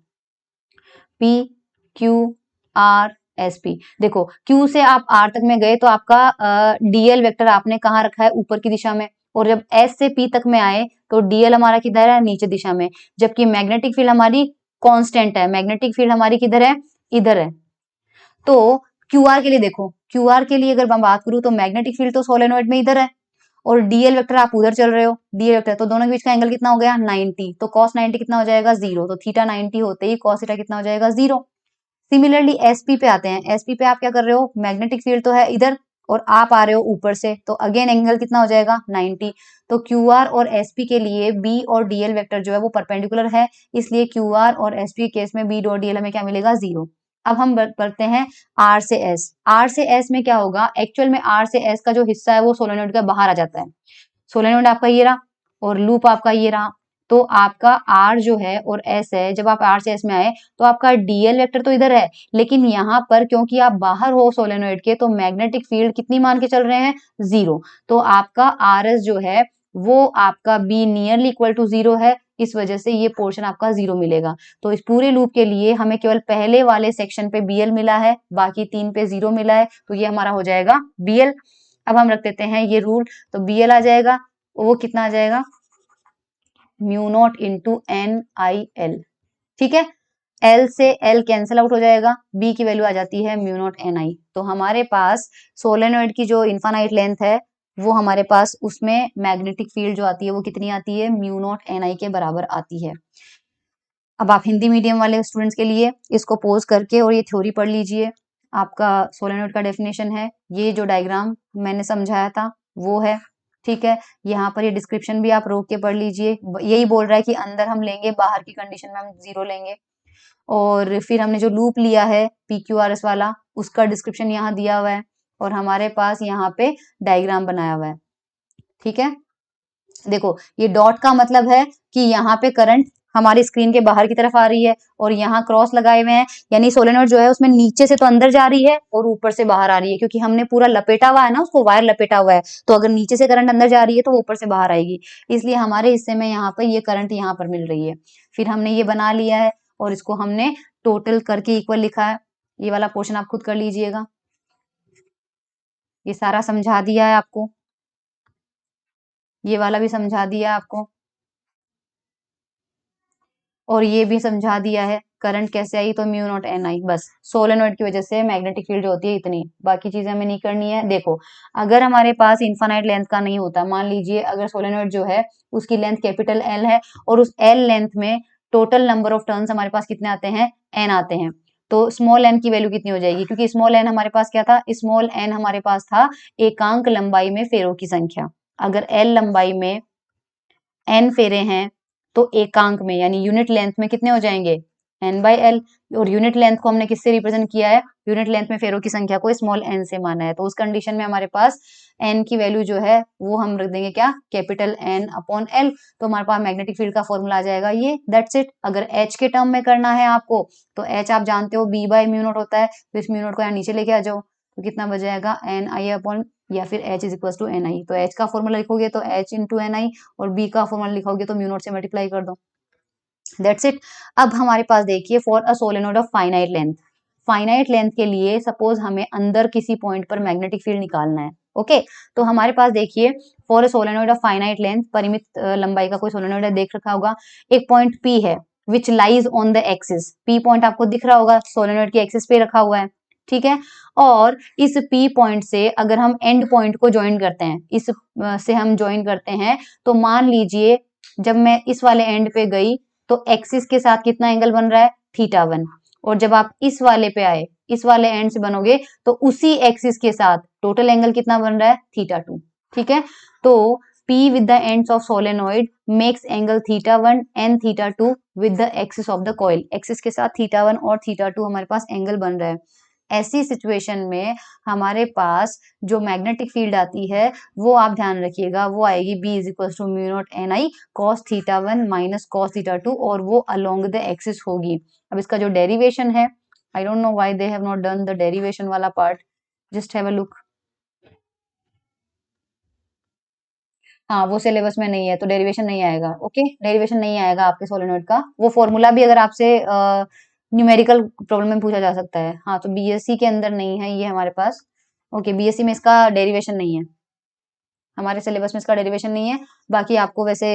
P Q R SP। देखो Q से आप R तक में गए तो आपका DL वेक्टर आपने कहाँ रखा है, ऊपर की दिशा में, और जब S से P तक में आए तो DL हमारा किधर है, नीचे दिशा में, जबकि मैग्नेटिक फील्ड हमारी कांस्टेंट है, मैग्नेटिक फील्ड हमारी किधर है, इधर है। तो QR के लिए देखो, QR के लिए अगर मैं बात करूं तो मैग्नेटिक फील्ड तो सोलेनोइड में इधर है, और डीएल वेक्टर आप उधर चल रहे हो, डीएल वेक्टर, तो दोनों के बीच का एंगल कितना हो गया 90, तो cos 90 कितना हो जाएगा 0, तो थीटा 90 होते ही cos थीटा कितना हो जाएगा 0। सिमिलरली एसपी पे आते हैं। एसपी पे आप क्या कर रहे हो, मैग्नेटिक फील्ड तो है इधर और आप आ रहे हो ऊपर से, तो अगेन एंगल कितना हो जाएगा 90। तो क्यूआर और एसपी के लिए बी और डीएल वेक्टर जो है वो परपेंडिकुलर है, इसलिए क्यूआर और एसपी के केस में बी डॉट डीएल हमें क्या मिलेगा 0। अब हम बढ़ते हैं आर से एस। आर से एस में क्या होगा, एक्चुअल में आर से एस का जो हिस्सा है वो सोलेनोइड का बाहर आ जाता है। सोलेनोइड आपका ये रहा और लूप आपका ये रहा, तो आपका आर जो है और एस है, जब आप आर से एस में आए तो आपका डीएल वेक्टर तो इधर है, लेकिन यहाँ पर क्योंकि आप बाहर हो सोलेनोइड के, तो मैग्नेटिक फील्ड कितनी मान के चल रहे हैं 0, तो आपका आर एस जो है वो आपका बी नियरली इक्वल टू 0 है, इस वजह से ये पोर्शन आपका 0 मिलेगा। तो इस पूरे लूप के लिए हमें केवल पहले वाले सेक्शन पे बीएल मिला है, बाकी 3 पे 0 मिला है, तो ये हमारा हो जाएगा बीएल। अब हम रख देते हैं ये रूल, तो बीएल आ जाएगा, वो कितना आ जाएगा mu naught into N I L, ठीक है। एल से एल कैंसिल आउट हो जाएगा, बी की वैल्यू आ जाती है म्यू नॉट एन आई। तो हमारे पास सोलेनोइड की जो इन्फानाइट लेंथ है वो हमारे पास उसमें मैग्नेटिक फील्ड जो आती है वो कितनी आती है, म्यू नॉट एन आई के बराबर आती है। अब आप हिंदी मीडियम वाले स्टूडेंट्स के लिए इसको पोज करके और ये थ्योरी पढ़ लीजिए। आपका सोलेनोइड का डेफिनेशन है, ये जो डायग्राम मैंने समझाया था वो है, ठीक है। यहाँ पर ये डिस्क्रिप्शन भी आप रोक के पढ़ लीजिए, यही बोल रहा है कि अंदर हम लेंगे, बाहर की कंडीशन में हम 0 लेंगे। और फिर हमने जो लूप लिया है PQRS वाला, उसका डिस्क्रिप्शन यहाँ दिया हुआ है, और हमारे पास यहाँ पे डायग्राम बनाया हुआ है, ठीक है। देखो ये डॉट का मतलब है कि यहाँ पे करंट हमारी स्क्रीन के बाहर की तरफ आ रही है, और यहाँ क्रॉस लगाए हुए हैं, यानी सोलेनोइड जो है उसमें नीचे से तो अंदर जा रही है और ऊपर से बाहर आ रही है, क्योंकि हमने पूरा लपेटा हुआ है ना, उसको वायर लपेटा हुआ है, तो अगर नीचे से करंट अंदर जा रही है तो वो ऊपर से बाहर आएगी, इसलिए हमारे हिस्से में यहाँ पर ये करंट यहाँ पर मिल रही है। फिर हमने ये बना लिया है और इसको हमने टोटल करके इक्वल लिखा है। ये वाला पोर्शन आप खुद कर लीजिएगा, ये सारा समझा दिया है आपको, ये वाला भी समझा दिया आपको, और ये भी समझा दिया है करंट कैसे आई, तो म्यू नॉट एन आई, बस सोलेनोइड की वजह से मैग्नेटिक फील्ड जो होती है इतनी, बाकी चीजें हमें नहीं करनी है। देखो अगर हमारे पास इनफाइनाइट लेंथ का नहीं होता, मान लीजिए अगर सोलेनोइड जो है उसकी लेंथ कैपिटल एल है, और उस एल लेंथ में टोटल नंबर ऑफ टर्न्स हमारे पास कितने आते हैं, एन आते हैं, तो स्मॉल एन की वैल्यू कितनी हो जाएगी, क्योंकि स्मॉल एन हमारे पास क्या था, स्मॉल एन हमारे पास था एकांक लंबाई में फेरों की संख्या। अगर एल लंबाई में एन फेरे हैं तो एकांक में यानी यूनिट लेंथ में कितने हो जाएंगे, n बाई एल। और यूनिट लेंथ को हमने किससे रिप्रेजेंट किया है, यूनिट लेंथ में फेरों की संख्या को स्मॉल n से माना है। तो उस कंडीशन में हमारे पास n की वैल्यू जो है वो हम रख देंगे क्या, कैपिटल N अपॉन L। तो हमारे पास मैग्नेटिक फील्ड का फॉर्मूला आ जाएगा ये, दैट्स इट। अगर H के टर्म में करना है आपको तो H आप जानते हो B बाई म्यू नॉट होता है, तो इस म्यू नॉट को यहाँ नीचे लेके आ जाओ, तो कितना बच जाएगा एन आई अपॉन, या फिर H is equal to n I. तो H का फॉर्मूला लिखोगे तो H इंटू एन आई, और B का फॉर्मूला लिखोगे तो म्यू नॉट से मल्टीप्लाई कर दो, दैट्स इट। अब हमारे पास देखिए for a solenoid of finite length, finite length के लिए सपोज हमें अंदर किसी पॉइंट पर मैग्नेटिक फील्ड निकालना है, ओके। तो हमारे पास देखिए for a solenoid of finite length, परिमित लंबाई का कोई सोलेनोइड है, देख रखा होगा, एक पॉइंट P है which lies on the axis, P point आपको दिख रहा होगा, सोलेनोइड की एक्सिस पे रखा हुआ है, ठीक है। और इस P पॉइंट से अगर हम एंड पॉइंट को ज्वाइन करते हैं, इस से हम ज्वाइन करते हैं, तो मान लीजिए जब मैं इस वाले एंड पे गई तो एक्सिस के साथ कितना एंगल बन रहा है, थीटा 1। और जब आप इस वाले पे आए, इस वाले एंड से बनोगे, तो उसी एक्सिस के साथ टोटल एंगल कितना बन रहा है, थीटा 2, ठीक है। तो P with the ends of solenoid makes angle θ1 and θ2 with the axis of the coil। Axis के साथ θ1 और θ2 हमारे पास एंगल बन रहा है। ऐसी सिचुएशन में हमारे पास जो मैग्नेटिक फील्ड आती है वो आप ध्यान रखिएगा, वो आएगी B is equal to mu naught n I cos θ1 minus cos θ2, और वो अलोंग द एक्सिस होगी। अब इसका जो डेरिवेशन है, I don't know why they have not done the derivation वाला part, just have a look. हाँ वो सिलेबस में नहीं है तो डेरिवेशन नहीं आएगा, ओके। डेरिवेशन नहीं आएगा आपके सोलेनोइड का, वो फॉर्मूला भी अगर आपसे न्यूमेरिकल प्रॉब्लम में पूछा जा सकता है। हाँ तो बीएससी के अंदर नहीं है ये हमारे पास, ओके। बीएससी में इसका डेरिवेशन नहीं है, हमारे सिलेबस में इसका डेरिवेशन नहीं है। बाकी आपको वैसे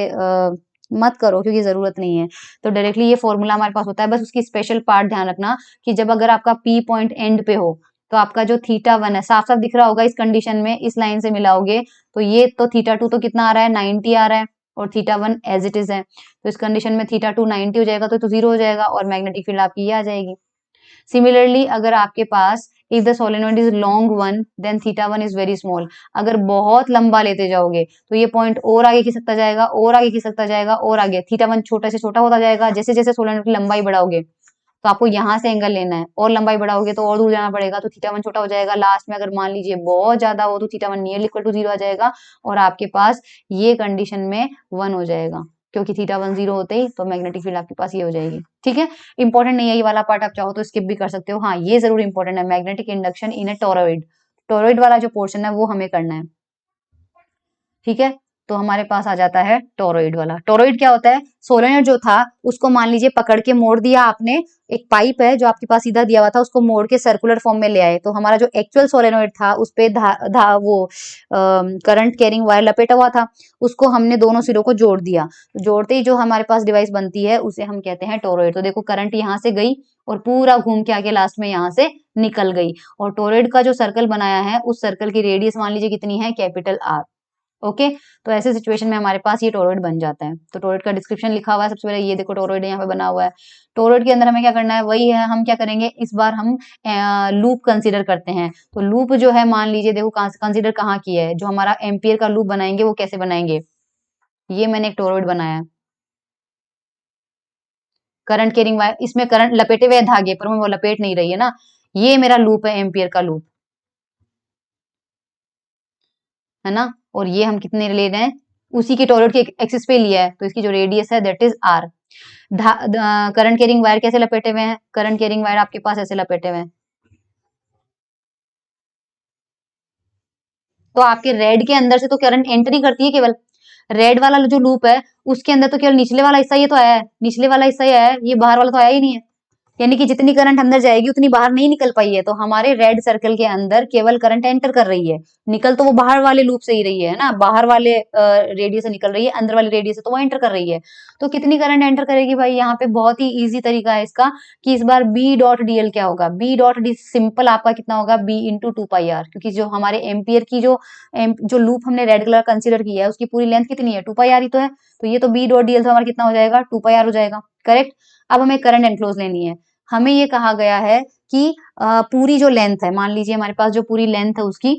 मत करो क्योंकि जरूरत नहीं है। तो डायरेक्टली ये फॉर्मूला हमारे पास होता है, बस उसकी स्पेशल पार्ट ध्यान रखना कि जब अगर आपका पी पॉइंट एंड पे हो तो आपका जो θ1 है साफ साफ दिख रहा होगा इस कंडीशन में, इस लाइन से मिलाओगे तो ये तो θ2 तो कितना आ रहा है, 90 आ रहा है, और θ1 एज इट इज है। तो इस कंडीशन में θ2 90 हो जाएगा तो 0 हो जाएगा, और मैग्नेटिक फील्ड आपकी ये आ जाएगी। सिमिलरली अगर आपके पास if the solenoid is long one then θ1 is very small, अगर बहुत लंबा लेते जाओगे तो ये पॉइंट और आगे खिसकता जाएगा, और आगे खिसकता जाएगा, और आगे θ1 छोटा से छोटा होता जाएगा। जैसे जैसे सोलेनोइड की लंबाई बढ़ाओगे तो आपको यहाँ से एंगल लेना है, और लंबाई बढ़ाओगे तो और दूर जाना पड़ेगा, तो θ1 छोटा हो जाएगा। लास्ट में अगर मान लीजिए बहुत ज्यादा हो तो θ1 नियरली इक्वल टू 0 आ जाएगा, और आपके पास ये कंडीशन में 1 हो जाएगा, क्योंकि θ1 0 होते ही तो मैग्नेटिक फील्ड आपके पास ये हो जाएगी, ठीक है। इंपॉर्टेंट नहीं है ये वाला पार्ट, आप चाहो तो स्किप भी कर सकते हो। हाँ ये जरूर इंपॉर्टेंट है, मैग्नेटिक इंडक्शन इन ए टोरॉइड, टोरॉइड वाला जो पोर्शन है वो हमें करना है, ठीक है। तो हमारे पास आ जाता है टोरॉइड वाला। टोरॉइड क्या होता है, सोलेनोइड जो था उसको मान लीजिए पकड़ के मोड़ दिया आपने, एक पाइप है जो आपके पास सीधा दिया हुआ था उसको मोड़ के सर्कुलर फॉर्म में ले आए, तो हमारा जो एक्चुअल सोलेनोइड था उस पे वो करंट कैरिंग वायर लपेटा हुआ था, उसको हमने दोनों सिरों को जोड़ दिया, तो जोड़ते ही जो हमारे पास डिवाइस बनती है उसे हम कहते हैं टोरॉइड। तो देखो करंट यहाँ से गई और पूरा घूम के आके लास्ट में यहाँ से निकल गई, और टोरॉइड का जो सर्कल बनाया है उस सर्कल की रेडियस मान लीजिए कितनी है, कैपिटल आर, ओके। तो ऐसे सिचुएशन में हमारे पास ये टोरॉइड बन जाता है। तो टोरॉइड का डिस्क्रिप्शन लिखा हुआ है सबसे पहले, ये देखो टोरॉइड यहाँ पे बना हुआ है। टोरॉइड के अंदर हमें क्या करना है, वही है, हम क्या करेंगे इस बार हम लूप कंसीडर करते हैं। तो लूप जो है मान लीजिए देखो कंसीडर कहाँ किया है, जो हमारा एम्पियर का लूप बनाएंगे वो कैसे बनाएंगे, ये मैंने एक टोरॉइड बनाया है, करंट कैरिंग वायर, इसमें करंट लपेटे हुए धागे पर मैं वो लपेट नहीं रही है ना, ये मेरा लूप है एम्पियर का लूप, है ना। और ये हम कितने ले रहे हैं, उसी के टोरॉइड के एक्सिस पे लिया है, तो इसकी जो रेडियस है that is R. Current carrying wire कैसे लपेटे हुए हैं, करंट कैरिंग वायर आपके पास ऐसे लपेटे हुए हैं, तो आपके रेड के अंदर से तो करंट एंट्री करती है केवल, रेड वाला जो लूप है उसके अंदर तो केवल निचले वाला हिस्सा ये तो आया है, निचले वाला हिस्सा ही आया है, ये बाहर वाला तो आया ही नहीं है, यानी कि जितनी करंट अंदर जाएगी उतनी बाहर नहीं निकल पाई है। तो हमारे रेड सर्कल के अंदर केवल करंट एंटर कर रही है, निकल तो वो बाहर वाले लूप से ही रही है ना, बाहर वाले रेडियस से निकल रही है, अंदर वाले रेडियस से तो वो एंटर कर रही है। तो कितनी करंट एंटर करेगी भाई, यहाँ पे बहुत ही इजी तरीका है इसका, कि इस बार बी डॉट डीएल क्या होगा, बी डॉट डी सिंपल आपका कितना होगा, बी इंटू 2 पाई आर, क्योंकि जो हमारे एम्पियर की जो लूप हमने रेड कलर कंसिडर किया है उसकी पूरी लेंथ कितनी है, 2 पाई आर ही तो है, तो ये तो बी डॉट डीएल तो हमारा कितना हो जाएगा, 2 पाई आर हो जाएगा, करेक्ट। अब हमें करंट एनक्लोज लेनी है, हमें ये कहा गया है कि पूरी जो लेंथ है, मान लीजिए हमारे पास जो पूरी लेंथ है उसकी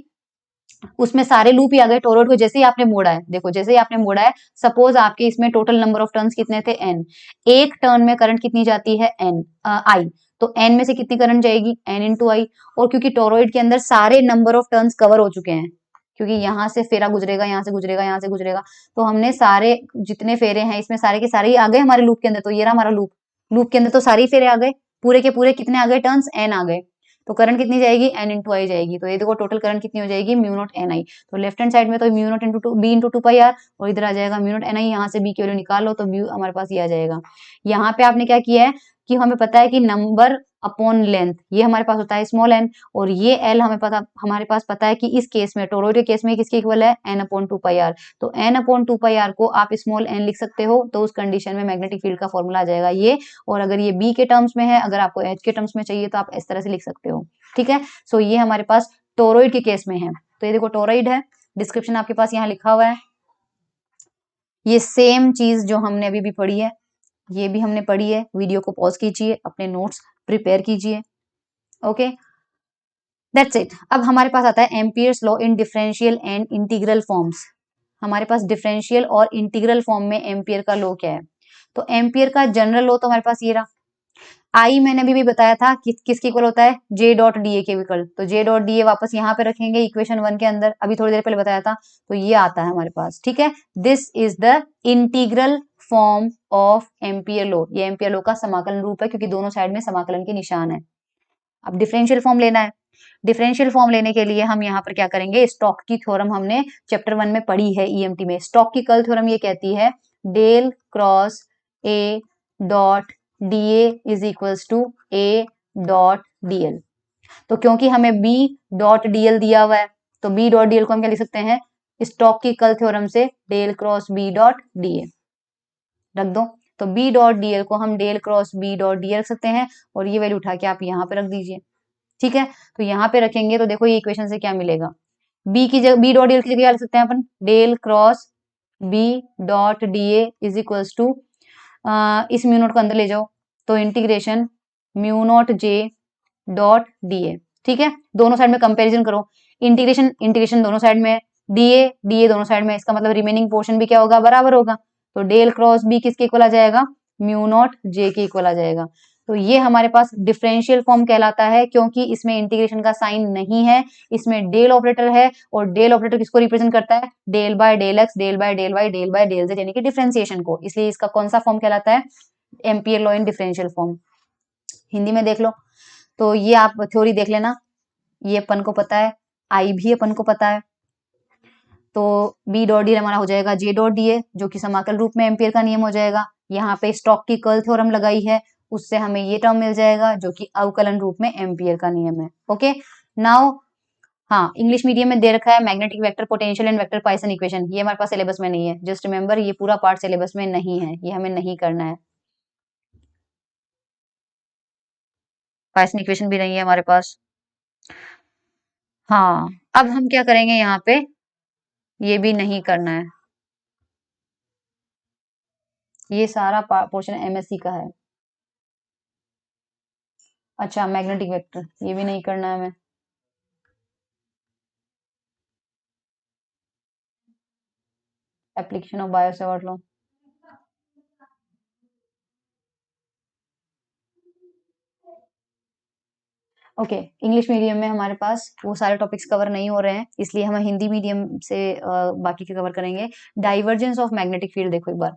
उसमें सारे लूप ही आ गए टोरॉइड को जैसे ही आपने मोड़ा है। देखो जैसे ही आपने मोड़ा है, सपोज आपके इसमें टोटल नंबर ऑफ टर्न्स कितने थे, एन। एक टर्न में करंट कितनी जाती है, एन आई। तो एन में से कितनी करंट जाएगी, एन इंटू आई। और क्योंकि टोरॉइड के अंदर सारे नंबर ऑफ टर्न्स कवर हो चुके हैं, क्योंकि यहाँ से फेरा गुजरेगा, यहाँ से गुजरेगा, यहाँ से गुजरेगा, तो हमने सारे जितने फेरे हैं इसमें सारे के सारे ही आ गए हमारे लूप के अंदर। तो ये रहा हमारा लूप, लूप के अंदर तो सारे ही फेरे आ गए, पूरे के पूरे कितने आ गए टर्न्स, एन आ गए। तो करंट कितनी जाएगी, एन इंटू आई जाएगी। तो ये देखो टोटल करंट कितनी हो जाएगी, म्यू नॉट एन आई। तो लेफ्ट हैंड साइड में तो mu naught into B into two pi R, और इधर आ जाएगा म्यू नॉट एन आई। यहाँ से बी की वैल्यू निकाल लो तो बी हमारे पास ये आ जाएगा। यहाँ पे आपने क्या किया है कि हमें पता है कि नंबर अपॉन लेंथ ये हमारे पास होता है स्मॉल एन, और ये एल हमारे पास पता है कि इस केस में टोरॉइड के केस में किसके इक्वल है, N upon two pi R. तो N upon two pi R को आप स्मॉल एन लिख सकते हो, तो उस कंडीशन में मैग्नेटिक फील्ड का फॉर्मूला आ जाएगा ये। और अगर ये बी के टर्म्स में है, अगर आपको एच के टर्म्स में चाहिए तो आप इस तरह से लिख सकते हो। ठीक है, सो ये हमारे पास टोरॉइड के केस में है। तो ये देखो टोरॉइड है, डिस्क्रिप्शन आपके पास यहाँ लिखा हुआ है। ये सेम चीज जो हमने अभी भी पढ़ी है, ये भी हमने पढ़ी है। वीडियो को पॉज कीजिए, अपने नोट्स प्रिपेयर कीजिए। Okay, that's it. अब हमारे पास आता है Ampere's law in differential and integral forms. हमारे पास डिफरेंशियल और इंटीग्रल फॉर्म में एम्पियर का लॉ क्या है। तो एम्पियर का जनरल लॉ तो हमारे पास ये रहा। आई मैंने अभी भी बताया था कि किसके इक्वल होता है, जे डॉट डी ए के इक्वल। तो जे डॉट डी ए वापस यहाँ पे रखेंगे इक्वेशन 1 के अंदर, अभी थोड़ी देर पहले बताया था। तो ये आता है हमारे पास। ठीक है, this is the integral form of ampere law. ये एम्पियर लॉ का समाकलन रूप है, क्योंकि दोनों साइड में समाकलन के निशान है। अब डिफरेंशियल फॉर्म लेना है। डिफरेंशियल फॉर्म लेने के लिए हम यहाँ पर क्या करेंगे, स्टॉक की थ्योरम हमने चैप्टर 1 में पढ़ी है ईएमटी में। स्टॉक की कर्ल थ्योरम ये कहती है del cross A dot D A is equals to A dot DL. तो क्योंकि हमें बी डॉट डीएल दिया हुआ है, तो बी डॉट डीएल को हम क्या लिख सकते हैं, स्टॉक की कर्ल थ्योरम से del cross B dot DA रख दो। तो बी डॉट डीएल को हम del cross B dot DL रख सकते हैं, और ये वैल्यू उठा के आप यहाँ पे रख दीजिए। ठीक है, तो यहाँ पे रखेंगे तो देखो ये इक्वेशन से क्या मिलेगा, बी की जगह बी डॉट डीएल की जगह क्या लिख सकते हैं अपन, del cross B dot D A is equals to, इस म्यू नोट को अंदर ले जाओ, तो integration mu naught J dot D A. ठीक है, दोनों साइड में कंपैरिजन करो, इंटीग्रेशन इंटीग्रेशन दोनों साइड में, डीए डीए दोनों साइड में, इसका मतलब रिमेनिंग पोर्शन भी क्या होगा, बराबर होगा। तो डेल क्रॉस बी किसके इक्वल आ जाएगा, म्यू नॉट जे के इक्वल आ जाएगा। तो ये हमारे पास डिफरेंशियल फॉर्म कहलाता है, क्योंकि इसमें इंटीग्रेशन का साइन नहीं है, इसमें डेल ऑपरेटर है। और डेल ऑपरेटर किसको रिप्रेजेंट करता है, del by del X, del by del Y, del by del Z, यानी कि डिफरेंशिएशन को। इसलिए इसका कौन सा फॉर्म कहलाता है, ampere law in differential form. Hindi में देख लो, तो ये आप थ्योरी देख लेना, ये अपन को पता है, आई भी अपन को पता है। तो बी डॉट डी हमारा हो जाएगा जे डॉट डी ए, जो कि समाकल रूप में एम्पियर का नियम हो जाएगा। यहाँ पे स्टॉक की कर्ल थ्योरम लगाई है, उससे हमें ये टर्म मिल जाएगा, जो कि अवकलन रूप में एम्पियर का नियम है। ओके, नाउ हाँ, इंग्लिश मीडियम में दे रखा है magnetic vector potential and vector Poisson equation. ये हमारे पास सिलेबस में नहीं है, जस्ट रिमेंबर ये पूरा पार्ट सिलेबस में नहीं है, ये हमें नहीं करना है। पॉइसन इक्वेशन भी नहीं है हमारे पास। हाँ, अब हम क्या करेंगे, यहाँ पे ये भी नहीं करना है, ये सारा पोर्शन एमएससी का है। अच्छा, मैग्नेटिक वेक्टर ये भी नहीं करना है हमें। Application of bio Savart law, okay. English medium में हमारे पास वो सारे टॉपिक्स कवर नहीं हो रहे हैं, इसलिए हम हिंदी मीडियम से बाकी के कवर करेंगे। डाइवर्जेंस ऑफ मैग्नेटिक फील्ड देखो एक बार,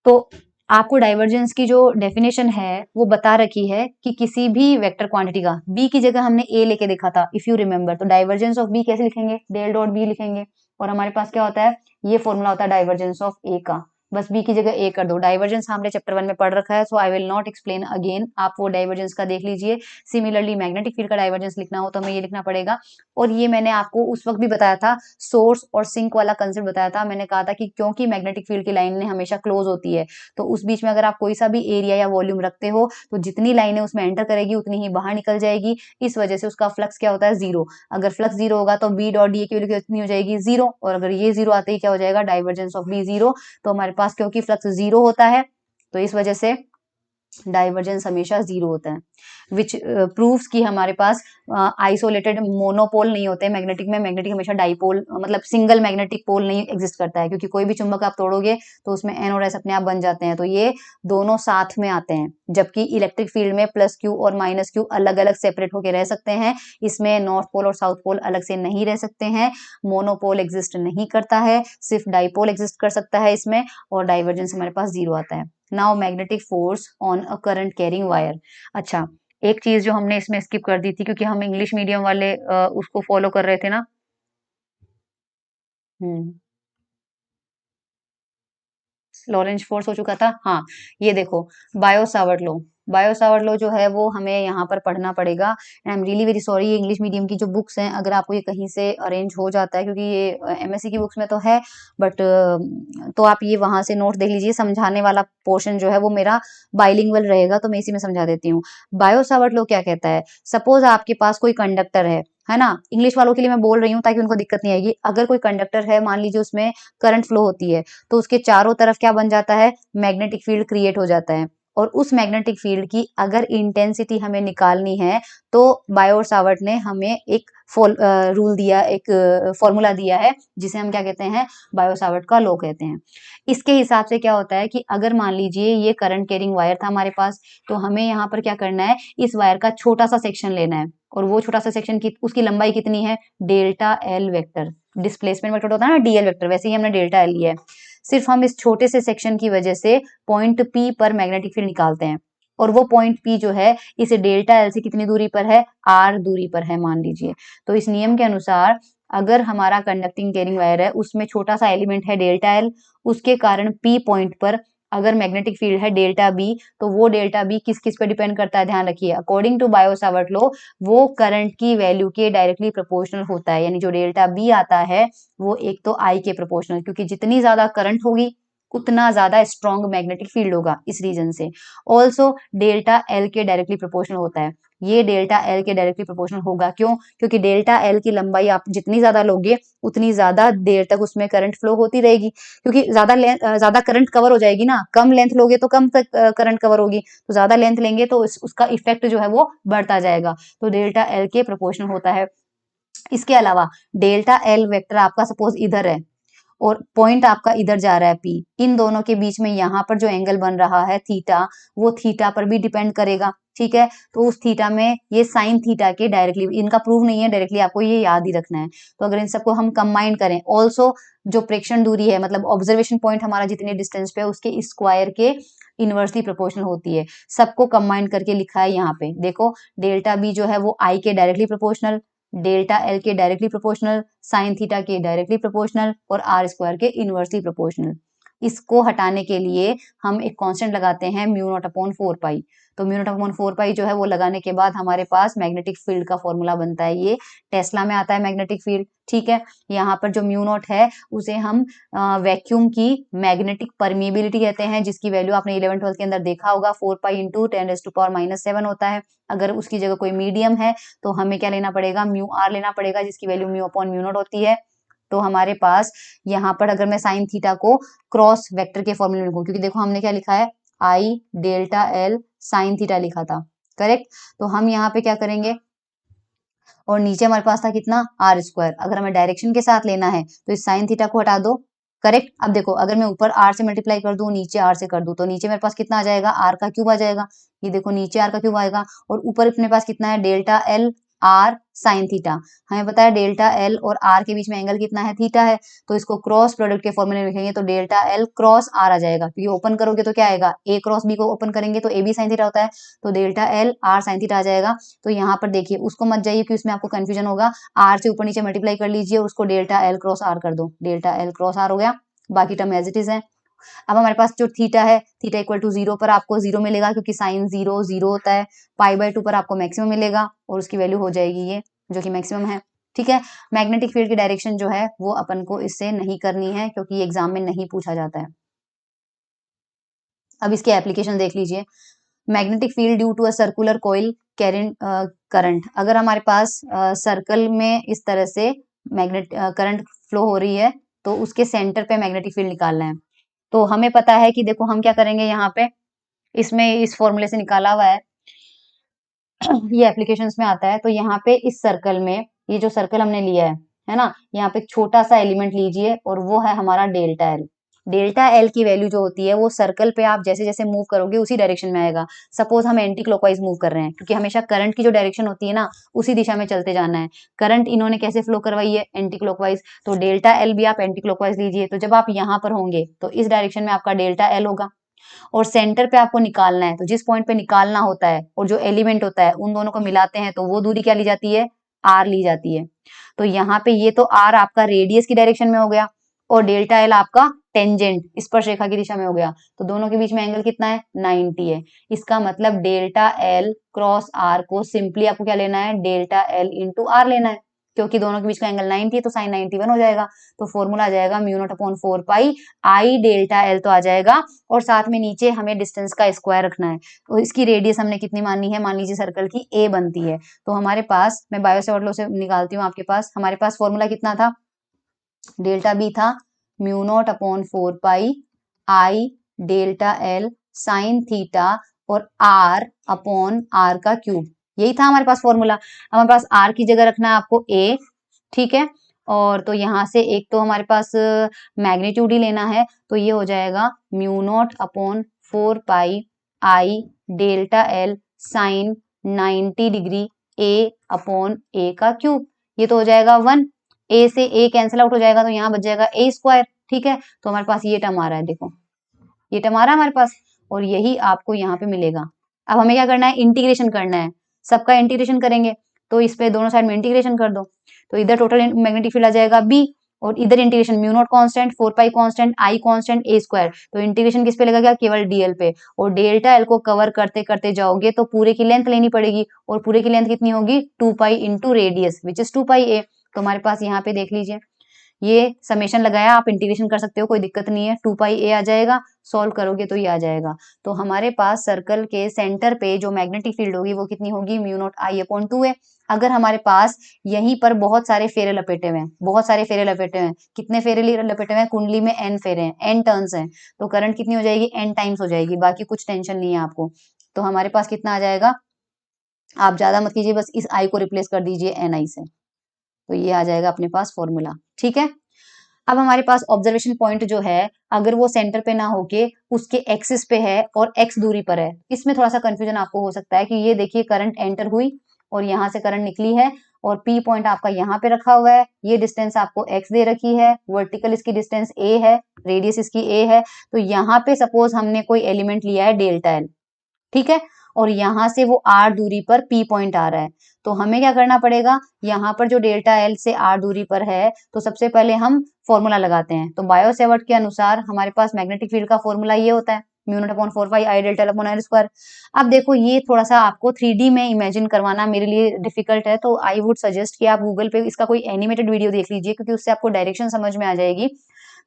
तो आपको डाइवर्जेंस की जो डेफिनेशन है वो बता रखी है कि किसी भी वेक्टर क्वांटिटी का, बी की जगह हमने ए लेके देखा था इफ यू रिमेंबर, तो डाइवर्जेंस ऑफ बी कैसे लिखेंगे, डेल डॉट बी लिखेंगे। और हमारे पास क्या होता है, ये फॉर्मूला होता है डाइवर्जेंस ऑफ ए का, बस बी की जगह ए कर दो। डाइवर्जेंस हमने चैप्टर 1 में पढ़ रखा है, so I will not explain again, आप वो डाइवर्जेंस का देख लीजिए। सिमिलरली मैग्नेटिक फील्ड का डाइवर्जेंस लिखना हो तो हमें ये लिखना पड़ेगा। और ये मैंने आपको उस वक्त भी बताया था, सोर्स और सिंक वाला कंसेप्ट बताया था। मैंने कहा था कि क्योंकि मैग्नेटिक फील्ड की लाइनें हमेशा क्लोज होती है, तो उस बीच में अगर आप कोई सा भी एरिया या वॉल्यूम रखते हो, तो जितनी लाइनें उसमें एंटर करेगी उतनी ही बाहर निकल जाएगी। इस वजह से उसका फ्लक्स क्या होता है, जीरो। अगर फ्लक्स जीरो होगा तो बी डॉट डी की वैल्यू कितनी हो जाएगी, जीरो। और अगर ये जीरो आते ही क्या हो जाएगा, डाइवर्जेंस ऑफ बी जीरो। तो हमारे पास क्योंकि फ्लक्स जीरो होता है, तो इस वजह से डाइवर्जेंस हमेशा 0 होता है, विच प्रूव्स कि हमारे पास आइसोलेटेड मोनोपोल नहीं होते मैग्नेटिक में। मैग्नेटिक हमेशा डाइपोल मतलब सिंगल मैग्नेटिक पोल नहीं एग्जिस्ट करता है, क्योंकि कोई भी चुंबक आप तोड़ोगे तो उसमें एन और एस अपने आप बन जाते हैं, तो ये दोनों साथ में आते हैं। जबकि इलेक्ट्रिक फील्ड में प्लस क्यू और माइनस क्यू अलग अलग सेपरेट होकर रह सकते हैं, इसमें नॉर्थ पोल और साउथ पोल अलग से नहीं रह सकते हैं। मोनोपोल एग्जिस्ट नहीं करता है, सिर्फ डाइपोल एग्जिस्ट कर सकता है इसमें, और डाइवर्जेंस हमारे पास 0 आता है। Now magnetic force on a current carrying wire. अच्छा, एक चीज जो हमने इसमें स्किप कर दी थी, क्योंकि हम इंग्लिश मीडियम वाले उसको फॉलो कर रहे थे ना। हम्म लॉरेंज फोर्स हो चुका था, हाँ। ये देखो, bio Savart law. Bio Savart law जो है वो हमें यहाँ पर पढ़ना पड़ेगा। I am really very sorry, ये इंग्लिश मीडियम की जो बुक्स हैं, अगर आपको ये कहीं से अरेंज हो जाता है, क्योंकि ये एमएससी की बुक्स में तो है, बट तो आप ये वहां से नोट देख लीजिए। समझाने वाला पोर्शन जो है वो मेरा बाइलिंगुअल रहेगा, तो मैं इसी में समझा देती हूँ। बायो सावर्ट लॉ क्या कहता है, सपोज आपके पास कोई कंडक्टर है ना। इंग्लिश वालों के लिए मैं बोल रही हूँ ताकि उनको दिक्कत नहीं आएगी। अगर कोई कंडक्टर है, मान लीजिए उसमें करंट फ्लो होती है, तो उसके चारों तरफ क्या बन जाता है, मैग्नेटिक फील्ड क्रिएट हो जाता है। और उस मैग्नेटिक फील्ड की अगर इंटेंसिटी हमें निकालनी है, तो बायो सावर्ट ने हमें एक रूल दिया, एक फॉर्मूला दिया है, जिसे हम क्या कहते हैं, बायो सावर्ट का लॉ कहते हैं। इसके हिसाब से क्या होता है कि अगर मान लीजिए ये करंट कैरिंग वायर था हमारे पास, तो हमें यहाँ पर क्या करना है, इस वायर का छोटा सा सेक्शन लेना है, और वो छोटा सा सेक्शन की उसकी लंबाई कितनी है, delta L vector. Displacement vector होता है ना, डीएल वेक्टर, वैसे ही हमने डेल्टा एल लिया है। सिर्फ हम इस छोटे से सेक्शन की वजह से पॉइंट पी पर मैग्नेटिक फील्ड निकालते हैं, और वो पॉइंट पी जो है इस डेल्टा एल से कितनी दूरी पर है, आर दूरी पर है मान लीजिए। तो इस नियम के अनुसार अगर हमारा कंडक्टिंग कैरिंग वायर है, उसमें छोटा सा एलिमेंट है डेल्टा एल, उसके कारण पी पॉइंट पर अगर मैग्नेटिक फील्ड है डेल्टा बी, तो वो डेल्टा बी किस किस पे डिपेंड करता है, ध्यान रखिए, according to Biot Savart law वो करंट की वैल्यू के डायरेक्टली प्रोपोर्शनल होता है। यानी जो डेल्टा बी आता है वो एक तो आई के प्रोपोर्शनल, क्योंकि जितनी ज्यादा करंट होगी उतना ज्यादा स्ट्रॉन्ग मैग्नेटिक फील्ड होगा, इस रीजन से। ऑल्सो डेल्टा एल के डायरेक्टली प्रोपोर्शनल होता है। ये डेल्टा एल के डायरेक्टली प्रोपोर्शनल होगा, क्यों, क्योंकि डेल्टा एल की लंबाई आप जितनी ज्यादा लोगे उतनी ज्यादा देर तक उसमें करंट फ्लो होती रहेगी, क्योंकि ज्यादा करंट कवर हो जाएगी ना। कम लेंथ लोगे तो कम तक करंट कवर होगी, तो ज्यादा लेंथ लेंगे तो उसका इफेक्ट जो है वो बढ़ता जाएगा। तो डेल्टा एल के प्रोपोर्शनल होता है। इसके अलावा डेल्टा एल वेक्टर आपका सपोज इधर है, और पॉइंट आपका इधर जा रहा है पी, इन दोनों के बीच में यहाँ पर जो एंगल बन रहा है थीटा, वो थीटा पर भी डिपेंड करेगा, ठीक है। तो उस थीटा में ये साइन थीटा के डायरेक्टली, इनका प्रूव नहीं है डायरेक्टली, आपको ये याद ही रखना है। तो अगर इन सबको हम कंबाइन करें, ऑल्सो जो प्रेक्षण दूरी है, मतलब ऑब्जर्वेशन पॉइंट हमारा जितने डिस्टेंस पे है उसके स्क्वायर के इनवर्सली प्रोपोर्शनल होती है। सबको कंबाइन करके लिखा है यहाँ पे, देखो डेल्टा बी जो है वो आई के डायरेक्टली प्रोपोर्शनल, डेल्टा एल के डायरेक्टली प्रोपोर्शनल, साइन थीटा के डायरेक्टली प्रोपोर्शनल, और आर स्क्वायर के इनवर्सली प्रोपोर्शनल। इसको हटाने के लिए हम एक कांस्टेंट लगाते हैं, म्यू नॉट अपॉन 4 पाई। तो म्यू नॉट अपॉन 4 पाई जो है वो लगाने के बाद हमारे पास मैग्नेटिक फील्ड का फॉर्मूला बनता है, ये टेस्ला में आता है मैग्नेटिक फील्ड, ठीक है। यहाँ पर जो म्यू नॉट है उसे हम वैक्यूम की मैग्नेटिक परमिएबिलिटी कहते हैं, जिसकी वैल्यू आपने 11 12 के अंदर देखा होगा, 4 पाई इंटू 10⁻⁻7 होता है। अगर उसकी जगह कोई मीडियम है तो हमें क्या लेना पड़ेगा, म्यू आर लेना पड़ेगा, जिसकी value mu upon mu naught होती है। तो हमारे पास यहाँ पर अगर मैं साइन थीटा को क्रॉस वेक्टर के फॉर्मूले में लिखूं, क्योंकि देखो हमने क्या लिखा है, I delta L sine theta लिखा था, करेक्ट। तो हम यहाँ पे क्या करेंगे, और नीचे हमारे पास था कितना, आर स्क्वायर। अगर हमें डायरेक्शन के साथ लेना है तो इस साइन थीटा को हटा दो, करेक्ट। अब देखो अगर मैं ऊपर आर से मल्टीप्लाई कर दूं, नीचे आर से कर दूं, तो नीचे मेरे पास कितना आ जाएगा, आर का क्यूब आ जाएगा। ये देखो नीचे आर का क्यूब आएगा, और ऊपर अपने पास कितना है, delta L R sine theta. हमें पता है डेल्टा एल और आर के बीच में एंगल कितना है, थीटा है। तो इसको क्रॉस प्रोडक्ट के फॉर्मूले में लिखेंगे, तो डेल्टा एल क्रॉस आर आ जाएगा, क्योंकि ओपन करोगे तो क्या आएगा, ए क्रॉस बी को ओपन करेंगे तो ए बी साइन थीटा होता है, तो delta L R sine theta आ जाएगा। तो यहाँ पर देखिए, उसको मत जाइए कि उसमें आपको कंफ्यूजन होगा, आर से ऊपर नीचे मल्टीप्लाई कर लीजिए और उसको डेल्टा एल क्रॉस आर कर दो, डेल्टा एल क्रॉस आर हो गया, बाकी टर्म एज इट इज है। अब हमारे पास जो थीटा है, थीटा इक्वल टू 0 पर आपको 0 मिलेगा, क्योंकि साइन 0 0 होता है। पाई बाय 2 पर आपको मैक्सिमम मिलेगा, और उसकी वैल्यू हो जाएगी ये, जो कि मैक्सिमम है, ठीक है। मैग्नेटिक फील्ड की डायरेक्शन जो है वो अपन को इससे नहीं करनी है, क्योंकि एग्जाम में नहीं पूछा जाता है। अब इसके एप्लीकेशन देख लीजिए। Magnetic field due to a circular coil carrying current, अगर हमारे पास सर्कल में इस तरह से मैग्नेट करंट फ्लो हो रही है, तो उसके सेंटर पे मैग्नेटिक फील्ड निकालना है। तो हमें पता है कि देखो हम क्या करेंगे यहाँ पे, इसमें इस फॉर्मूले से निकाला हुआ है, ये एप्लीकेशंस में आता है। तो यहाँ पे इस सर्कल में, ये जो सर्कल हमने लिया है ना, यहाँ पे एक छोटा सा एलिमेंट लीजिए और वो है हमारा डेल्टा एल। डेल्टा एल की वैल्यू जो होती है वो सर्कल पे आप जैसे जैसे मूव करोगे उसी डायरेक्शन में आएगा। सपोज हम एंटी क्लॉकवाइज मूव कर रहे हैं, क्योंकि हमेशा करंट की जो डायरेक्शन होती है ना उसी दिशा में चलते जाना है। करंट इन्होंने कैसे फ्लो करवाई है, एंटी क्लॉकवाइज, तो डेल्टा एल भी आप एंटी क्लॉकवाइज लीजिए। तो जब आप यहाँ पर होंगे तो इस डायरेक्शन में आपका डेल्टा एल होगा, और सेंटर पे आपको निकालना है। तो जिस पॉइंट पे निकालना होता है और जो एलिमेंट होता है उन दोनों को मिलाते हैं तो वो दूरी क्या ली जाती है, आर ली जाती है। तो यहाँ पे ये तो आर आपका रेडियस की डायरेक्शन में हो गया और डेल्टा एल आपका टेंजेंट स्पर्श रेखा की दिशा में हो गया। तो दोनों के बीच में एंगल कितना है, 90 है। इसका मतलब डेल्टा एल क्रॉस आर को सिंपली आपको क्या लेना है, डेल्टा एल इंटू आर लेना है, क्योंकि दोनों के बीच का एंगल 90 है तो साइन 91 हो जाएगा। तो फॉर्मूला आ जाएगा mu naught upon 4 pi I delta L तो आ जाएगा, और साथ में नीचे हमें डिस्टेंस का स्क्वायर रखना है। तो इसकी रेडियस हमने कितनी मानी है, मान लीजिए सर्कल की ए बनती है। तो हमारे पास, मैं बायो सेवर्ट लॉ से निकालती हूँ आपके पास, हमारे पास फॉर्मूला कितना था, डेल्टा बी था mu naught upon 4 pi I delta L sine theta और आर अपॉन आर का क्यूब, यही था हमारे पास फॉर्मूला। हमारे पास आर की जगह रखना है आपको ए, ठीक है। और तो यहाँ से एक तो हमारे पास मैग्नीट्यूड ही लेना है, तो ये हो जाएगा mu naught upon 4 pi I delta L sign 90 degree A upon ए का क्यूब, ये तो हो जाएगा 1। ए से ए कैंसिल आउट हो जाएगा तो यहाँ बच जाएगा ए स्क्वायर, ठीक है। तो हमारे पास ये टर्म आ रहा है, देखो ये टर्म आ रहा है हमारे पास, और यही आपको यहाँ पे मिलेगा। अब हमें क्या करना है, इंटीग्रेशन करना है, सबका इंटीग्रेशन करेंगे। तो इस पे दोनों साइड में इंटीग्रेशन कर दो, तो इधर टोटल मैग्नेटिक फील्ड आ जाएगा बी, और इधर integration mu naught constant, 4 pi constant, I constant, A square. तो इंटीग्रेशन किस पे लगेगा, केवल डीएल पे, और डेल्टा एल को कवर करते करते जाओगे तो पूरे की लेंथ लेनी पड़ेगी, और पूरे की लेंथ कितनी होगी, 2 pi into radius which is 2 पाई ए। तो हमारे पास यहाँ पे देख लीजिए, ये समेशन लगाया, आप इंटीग्रेशन कर सकते हो, कोई दिक्कत नहीं है, 2 पाई ए आ जाएगा, सॉल्व करोगे तो ये आ जाएगा। तो हमारे पास सर्कल के सेंटर पे जो मैग्नेटिक फील्ड होगी वो कितनी होगी, म्यू नॉट आई अपॉन 2 है। अगर हमारे पास यहीं पर बहुत सारे फेरे लपेटे हुए हैं, बहुत सारे फेरे लपेटे हुए हैं, कितने फेरे लपेटे हुए हैं, कुंडली में एन फेरे हैं, एन टर्न्स हैं, तो करंट कितनी हो जाएगी, एन टाइम्स हो जाएगी, बाकी कुछ टेंशन नहीं है आपको। तो हमारे पास कितना आ जाएगा, आप ज्यादा मत कीजिए, बस इस आई को रिप्लेस कर दीजिए एन आई से, तो ये आ जाएगा अपने पास फॉर्मूला, ठीक है। अब हमारे पास ऑब्जर्वेशन पॉइंट जो है, अगर वो सेंटर पे ना होके उसके एक्सिस पे है और एक्स दूरी पर है, इसमें थोड़ा सा कंफ्यूजन आपको हो सकता है कि ये देखिए करंट एंटर हुई और यहाँ से करंट निकली है, और पी पॉइंट आपका यहाँ पे रखा हुआ है, ये डिस्टेंस आपको एक्स दे रखी है, वर्टिकल इसकी डिस्टेंस ए है, रेडियस इसकी ए है। तो यहाँ पे सपोज हमने कोई एलिमेंट लिया है डेल्टा एल, ठीक है, और यहाँ से वो आर दूरी पर पी पॉइंट आ रहा है, तो हमें क्या करना पड़ेगा, यहाँ पर जो डेल्टा एल से आर दूरी पर है, तो सबसे पहले हम फॉर्मूला लगाते हैं। तो बायो सेवर्ट के अनुसार हमारे पास मैग्नेटिक फील्ड का फॉर्मूला ये होता है, mu naught upon 4 pi I delta L upon are square. अब देखो ये थोड़ा सा आपको 3D में इमेजिन करवाना मेरे लिए डिफिकल्ट है, तो आई वुड सजेस्ट कि आप गूगल पे इसका कोई एनिमेटेड वीडियो देख लीजिए, क्योंकि उससे आपको डायरेक्शन समझ में आ जाएगी।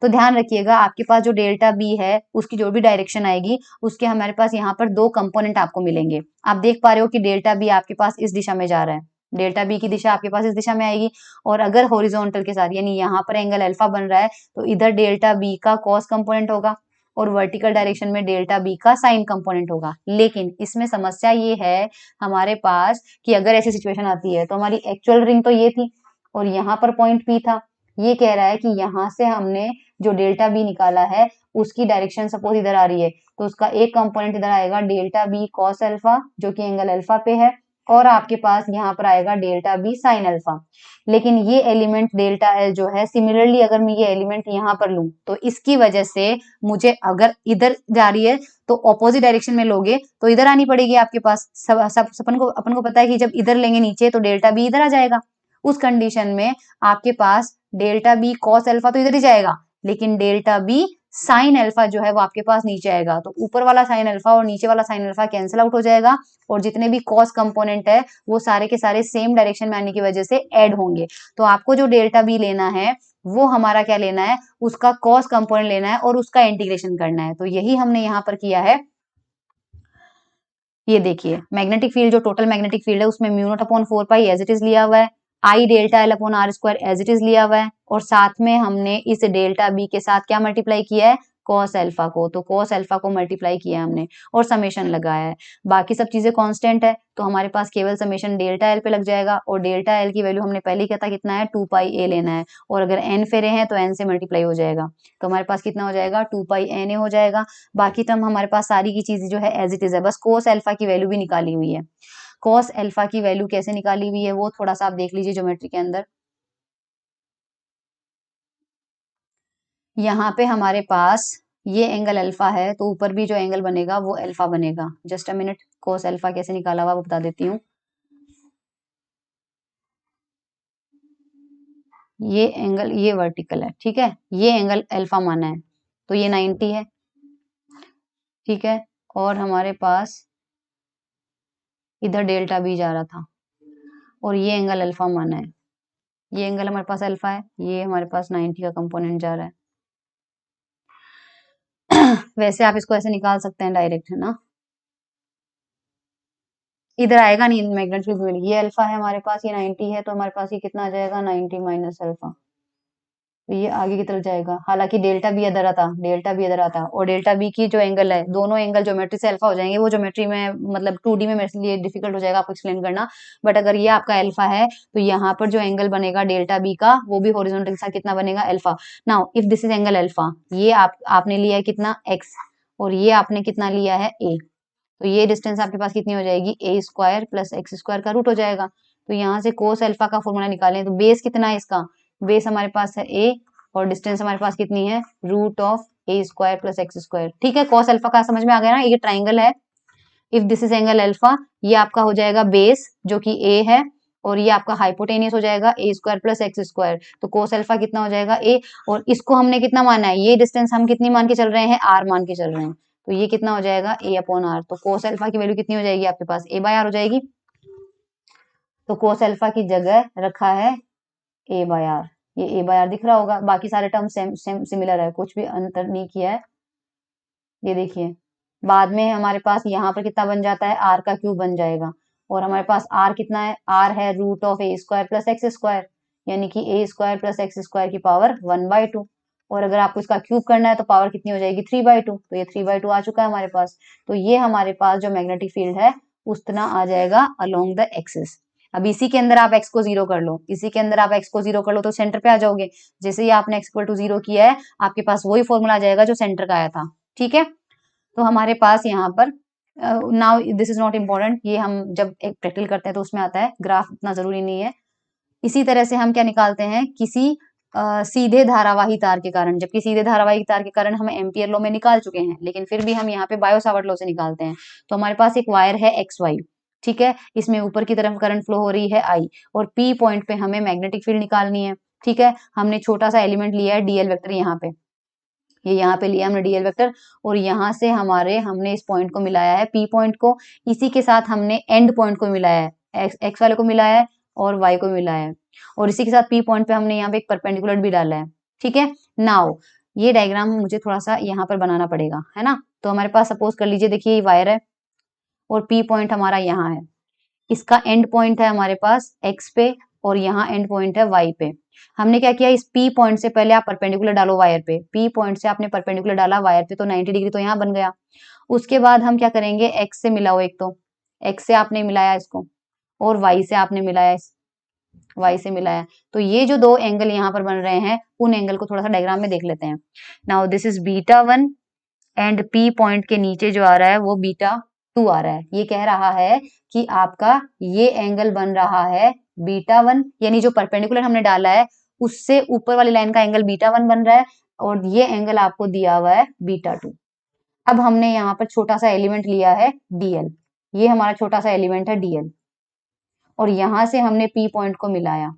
तो ध्यान रखिएगा, आपके पास जो डेल्टा बी है उसकी जो भी डायरेक्शन आएगी उसके हमारे पास यहाँ पर 2 कंपोनेंट आपको मिलेंगे। आप देख पा रहे हो कि डेल्टा बी आपके पास इस दिशा में जा रहा है, डेल्टा बी की दिशा आपके पास इस दिशा में आएगी, और अगर हॉरिजॉन्टल के साथ यानी यहाँ पर एंगल अल्फा बन रहा है तो इधर डेल्टा बी का कॉस कंपोनेंट होगा, और वर्टिकल डायरेक्शन में डेल्टा बी का साइन कंपोनेंट होगा। लेकिन इसमें समस्या ये है हमारे पास कि अगर ऐसी सिचुएशन आती है, तो हमारी एक्चुअल रिंग तो ये थी और यहाँ पर पॉइंट पी था, ये कह रहा है कि यहाँ से हमने जो डेल्टा बी निकाला है उसकी डायरेक्शन सपोज इधर आ रही है, तो उसका एक कंपोनेंट इधर आएगा डेल्टा बी कॉस अल्फा जो कि एंगल अल्फा पे है, और आपके पास यहाँ पर आएगा डेल्टा बी साइन अल्फा। लेकिन ये एलिमेंट डेल्टा एल जो है, सिमिलरली अगर मैं ये एलिमेंट यहाँ पर लूं तो इसकी वजह से मुझे अगर इधर जा रही है तो ऑपोजिट डायरेक्शन में लोगे तो इधर आनी पड़ेगी आपके पास। सब अपन को पता है कि जब इधर लेंगे नीचे तो डेल्टा बी इधर आ जाएगा। उस कंडीशन में आपके पास डेल्टा बी कॉस अल्फा तो इधर ही जाएगा, लेकिन डेल्टा बी साइन अल्फा जो है वो आपके पास नीचे आएगा। तो ऊपर वाला साइन अल्फा और नीचे वाला साइन अल्फा कैंसिल आउट हो जाएगा, और जितने भी कॉस कंपोनेंट है वो सारे के सारे सेम डायरेक्शन में आने की वजह से ऐड होंगे। तो आपको जो डेल्टा बी लेना है वो हमारा क्या लेना है, उसका कॉस कंपोनेंट लेना है और उसका इंटीग्रेशन करना है। तो यही हमने यहाँ पर किया है। ये देखिए मैग्नेटिक फील्ड, जो टोटल मैग्नेटिक फील्ड है उसमें mu naught upon 4 pi as it is लिया हुआ है, I delta L upon are square as it is लिया हुआ है, और साथ में हमने इस डेल्टा बी के साथ क्या मल्टीप्लाई किया है, कॉस अल्फा को, तो कॉस अल्फा को मल्टीप्लाई किया हमने और समेशन लगाया है। बाकी सब चीजें कांस्टेंट है, तो हमारे पास केवल समेशन डेल्टा एल पे लग जाएगा, और डेल्टा एल की वैल्यू हमने पहले ही कहता कितना है 2 पाई ए लेना है, और अगर एन फेरे हैं तो एन से मल्टीप्लाई हो जाएगा, तो हमारे पास कितना हो जाएगा 2 पाई एन ए हो जाएगा। बाकी टर्म हमारे पास सारी की चीजें जो है एज इट इज है, बस कोस अल्फा की वैल्यू भी निकाली हुई है। कॉस अल्फा की वैल्यू कैसे निकाली हुई है वो थोड़ा सा आप देख लीजिए ज्योमेट्री के अंदर। यहाँ पे हमारे पास ये एंगल अल्फा है, तो ऊपर भी जो एंगल बनेगा वो अल्फा बनेगा। Just a minute, cos alpha कैसे निकाला हुआ वो बता देती हूँ। ये एंगल ये वर्टिकल है, ठीक है, ये एंगल अल्फा माना है, तो ये 90 है, ठीक है। और हमारे पास इधर डेल्टा बी जा रहा था, और ये एंगल अल्फा माना है, ये एंगल हमारे पास अल्फा है, ये हमारे पास 90 का कंपोनेंट जा रहा है। वैसे आप इसको ऐसे निकाल सकते हैं डायरेक्ट, है ना, इधर आएगा नहीं मैग्नेटिक फील्ड, ये अल्फा है हमारे पास, ये 90 है, तो हमारे पास ये कितना आ जाएगा 90 माइनस अल्फा, तो ये आगे की तरफ जाएगा। हालांकि डेल्टा बी इधर आता, डेल्टा बी इधर आता, और डेल्टा बी की जो एंगल है, दोनों एंगल ज्योमेट्री से अल्फा हो जाएंगे, वो ज्योमेट्री में मतलब 2D में मेरे लिए डिफिकल्ट हो जाएगा आपको एक्सप्लेन करना। बट अगर ये आपका अल्फा है तो यहाँ पर जो एंगल बनेगा डेल्टा बी का वो भी हॉरिजॉन्टल के साथ कितना बनेगा alpha. Now if this is angle alpha, ये आपने लिया है कितना एक्स, और ये आपने कितना लिया है ए, तो ये डिस्टेंस आपके पास कितनी हो जाएगी ए स्क्वायर प्लस एक्स स्क्वायर का रूट हो जाएगा। तो यहाँ से कोस अल्फा का फॉर्मूला निकालें तो बेस कितना है इसका, बेस हमारे पास है ए, और डिस्टेंस हमारे पास कितनी है root of A square plus X square, ठीक है। कॉस अल्फा का समझ में आ गया ना, ये ट्राइंगल है, if this is angle alpha, ये आपका हो जाएगा बेस जो कि ए है, और ये आपका हाइपोटेनियस हो जाएगा ए स्क्वायर प्लस एक्स स्क्वायर, तो कोस अल्फा कितना हो जाएगा ए, और इसको हमने कितना माना है, ये डिस्टेंस हम कितनी मान के चल रहे हैं आर मान के चल रहे हैं, तो ये कितना हो जाएगा ए अपॉन आर, तो कोस अल्फा की वैल्यू कितनी हो जाएगी आपके पास ए बाय आर हो जाएगी, तो कोस अल्फा की जगह रखा है ए बाय आर, ये ए बाय आर दिख रहा होगा, बाकी सारे टर्म सेम सेम सिमिलर है, कुछ भी अंतर नहीं किया है। ये देखिए बाद में हमारे पास यहाँ पर कितना बन जाता है आर का क्यूब बन जाएगा, और हमारे पास आर कितना है, आर है root of A square plus X square, यानी कि A square plus X square की पावर 1/2, और अगर आपको इसका क्यूब करना है तो पावर कितनी हो जाएगी 3/2, तो ये 3/2 आ चुका है हमारे पास। तो ये हमारे पास जो मैग्नेटिक फील्ड है उतना आ जाएगा अलोंग द एक्सिस। अब इसी के अंदर आप x को 0 कर लो, इसी के अंदर आप x को 0 कर लो तो सेंटर पे आ जाओगे, जैसे ही आपने x इक्वल टू 0 किया है आपके पास वही फॉर्मूला आ जाएगा जो सेंटर का आया था, ठीक है। तो हमारे पास यहाँ पर now this is not important, ये हम जब एक प्रैक्टिकल करते हैं तो उसमें आता है, ग्राफ इतना जरूरी नहीं है। इसी तरह से हम क्या निकालते हैं किसी सीधे धारावाही तार के कारण, जबकि सीधे धारावाही तार के कारण हम एम्पियर लॉ में निकाल चुके हैं, लेकिन फिर भी हम यहाँ पे बायो सावर्ट लॉ से निकालते हैं। तो हमारे पास एक वायर है एक्स वाई, ठीक है, इसमें ऊपर की तरफ करंट फ्लो हो रही है आई, और पी पॉइंट पे हमें मैग्नेटिक फील्ड निकालनी है, ठीक है। हमने छोटा सा एलिमेंट लिया है डीएल वेक्टर, यहाँ पे ये यहाँ पे लिया हमने डीएल वेक्टर, और यहाँ से हमने इस पॉइंट को मिलाया है पी पॉइंट को, इसी के साथ हमने एंड पॉइंट को मिलाया है, एक्स वाले को मिलाया है और वाई को मिलाया है, और इसी के साथ पी पॉइंट पे हमने यहाँ पे एक परपेंडिकुलर भी डाला है, ठीक है। नाउ ये डायग्राम मुझे थोड़ा सा यहाँ पर बनाना पड़ेगा, है ना। तो हमारे पास सपोज कर लीजिए, देखिए ये वायर है और पी पॉइंट हमारा यहाँ है, इसका एंड पॉइंट है हमारे पास एक्स पे, और यहाँ एंड पॉइंट है वाई पे। हमने क्या किया, इस पी पॉइंट से पहले आप परपेंडिकुलर डालो वायर पे, पी पॉइंट से आपने परपेंडिकुलर डाला वायर पे तो 90 डिग्री तो यहाँ बन गया। उसके बाद हम क्या करेंगे, एक्स से मिलाओ, एक तो एक्स से आपने मिलाया इसको, और वाई से आपने मिलाया, वाई से मिलाया, तो ये जो दो एंगल यहाँ पर बन रहे हैं उन एंगल को थोड़ा सा डायग्राम में देख लेते हैं। Now this is β1, and P point के नीचे जो आ रहा है वो β2 आ रहा है। ये कह रहा है कि आपका ये एंगल बन रहा है β1, यानी जो परपेंडिकुलर हमने डाला है उससे ऊपर वाली लाइन का एंगल β1 बन रहा है, और ये एंगल आपको दिया हुआ है β2। अब हमने यहाँ पर छोटा सा एलिमेंट लिया है dl, ये हमारा छोटा सा एलिमेंट है dl, और यहां से हमने पी पॉइंट को मिलाया,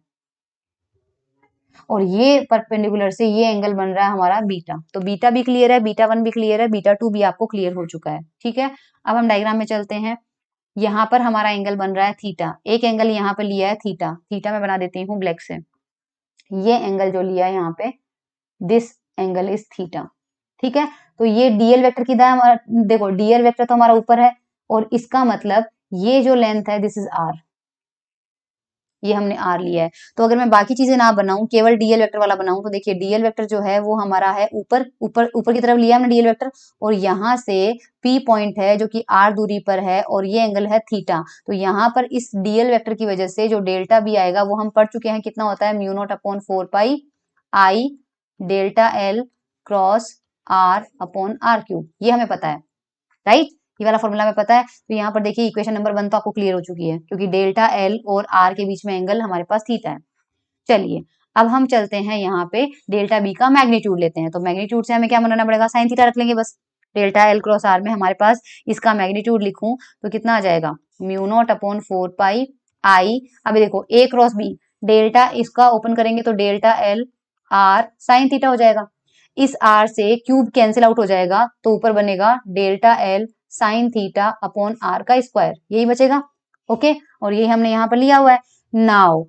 और ये परपेंडिकुलर से ये एंगल बन रहा है हमारा बीटा, तो बीटा भी क्लियर है, β1 भी क्लियर है, β2 भी आपको क्लियर हो चुका है, ठीक है। अब हम डायग्राम में चलते हैं, यहाँ पर हमारा एंगल बन रहा है थीटा, एक एंगल यहाँ पे लिया है थीटा, थीटा मैं बना देती हूँ ब्लैक से, ये एंगल जो लिया है यहाँ पे दिस एंगल इज थीटा, ठीक है। तो ये डीएल वेक्टर की देखो डीएल वेक्टर तो हमारा ऊपर है, और इसका मतलब ये जो लेंथ है दिस इज आर, ये हमने आर लिया है। तो अगर मैं बाकी चीजें ना बनाऊं, केवल डीएल वेक्टर वाला बनाऊं, तो देखिए डीएल वेक्टर जो है वो हमारा है ऊपर ऊपर ऊपर की तरफ लिया हमने डीएल वेक्टर, और यहाँ से पी पॉइंट है जो कि आर दूरी पर है और ये एंगल है थीटा। तो यहाँ पर इस डीएल वेक्टर की वजह से जो डेल्टा बी आएगा वो हम पढ़ चुके हैं, कितना होता है, mu naught upon 4 pi I delta L cross R upon R cube, ये हमें पता है, राइट। ये वाला फॉर्मूला में पता है। तो यहाँ पर देखिए इक्वेशन नंबर 1 तो आपको क्लियर हो चुकी है, क्योंकि डेल्टा एल और आर के बीच में एंगल हमारे पास थीटा है। चलिए अब हम चलते हैं यहाँ पे डेल्टा बी का मैग्नीट्यूड लेते हैं। तो मैग्नीट्यूड से हमें क्या बनाना पड़ेगा, साइन थीटा रख लेंगे बस। डेल्टा एल क्रॉस आर में हमारे पास इसका मैग्नीट्यूड लिखूं तो कितना आ जाएगा, म्यू नॉट अपॉन 4 पाई आई, अभी देखो ए क्रॉस बी, डेल्टा इसका ओपन करेंगे तो delta L R sine theta हो जाएगा। इस आर से क्यूब कैंसिल आउट हो जाएगा, तो ऊपर बनेगा delta L sine theta upon R का स्क्वायर, यही बचेगा। ओके, और यही हमने यहाँ पर लिया हुआ है। नाउ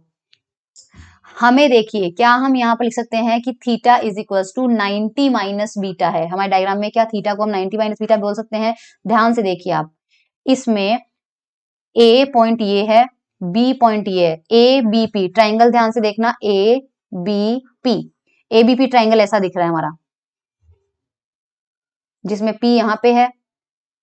हमें देखिए क्या हम यहाँ पर लिख सकते हैं कि theta is equal to 90 minus beta है। हमारे डायग्राम में क्या थीटा को हम 90 माइनस बीटा बोल सकते हैं। ध्यान से देखिए आप, इसमें ए पॉइंट ये है, बी पॉइंट ये है, ए बी पी ट्राइंगल, ध्यान से देखना, A B P, A B P triangle ऐसा दिख रहा है हमारा, जिसमें पी यहाँ पे है,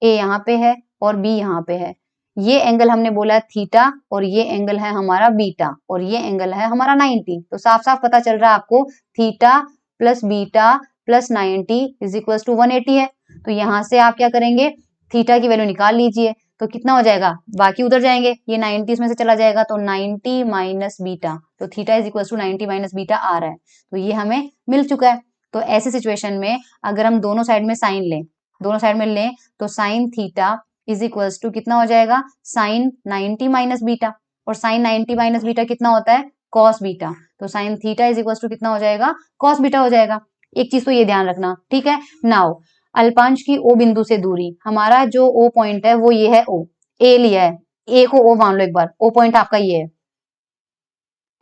ए यहाँ पे है और बी यहाँ पे है। ये एंगल हमने बोला थीटा और ये एंगल है हमारा बीटा और ये एंगल है हमारा 90। तो साफ साफ पता चल रहा है आपको theta plus beta plus 90 is equal to 180 है। तो यहाँ से आप क्या करेंगे, थीटा की वैल्यू निकाल लीजिए, तो कितना हो जाएगा, बाकी उधर जाएंगे, ये 90 इसमें से चला जाएगा, तो 90 माइनस बीटा, तो theta is equal to 90 minus beta आ रहा है। तो ये हमें मिल चुका है। तो ऐसे सिचुएशन में अगर हम दोनों साइड में साइन लें, दोनों साइड में लें तो sine theta is equals to कितना हो जाएगा, साइन 90 माइनस बीटा, और साइन 90 माइनस बीटा कितना होता है, कॉस बीटा। तो sine theta is equals to कितना हो जाएगा, कॉस बीटा हो जाएगा। एक चीज तो ये ध्यान रखना, ठीक है। नाउ अल्पांश की ओ बिंदु से दूरी, हमारा जो ओ पॉइंट है वो ये है, ओ ए लिया है, ए को ओ मान लो एक बार, ओ पॉइंट आपका ये है,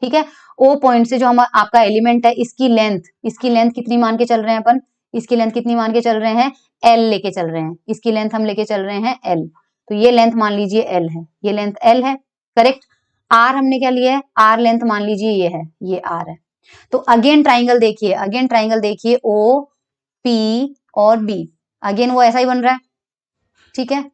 ठीक है। ओ पॉइंट से जो हम आपका एलिमेंट है, इसकी लेंथ कितनी मान के चल रहे हैं अपन, इसकी लेंथ कितनी मान के चल रहे हैं, एल लेके चल रहे हैं, इसकी लेंथ हम लेके चल रहे हैं एल। तो ये लेंथ मान लीजिए एल है, ये लेंथ एल है, करेक्ट। आर हमने क्या लिया है, आर लेंथ मान लीजिए ये है, ये आर है। तो अगेन ट्राइंगल देखिए, अगेन ट्राइंगल देखिए, ओ पी और बी, अगेन वो ऐसा ही बन रहा है, ठीक है,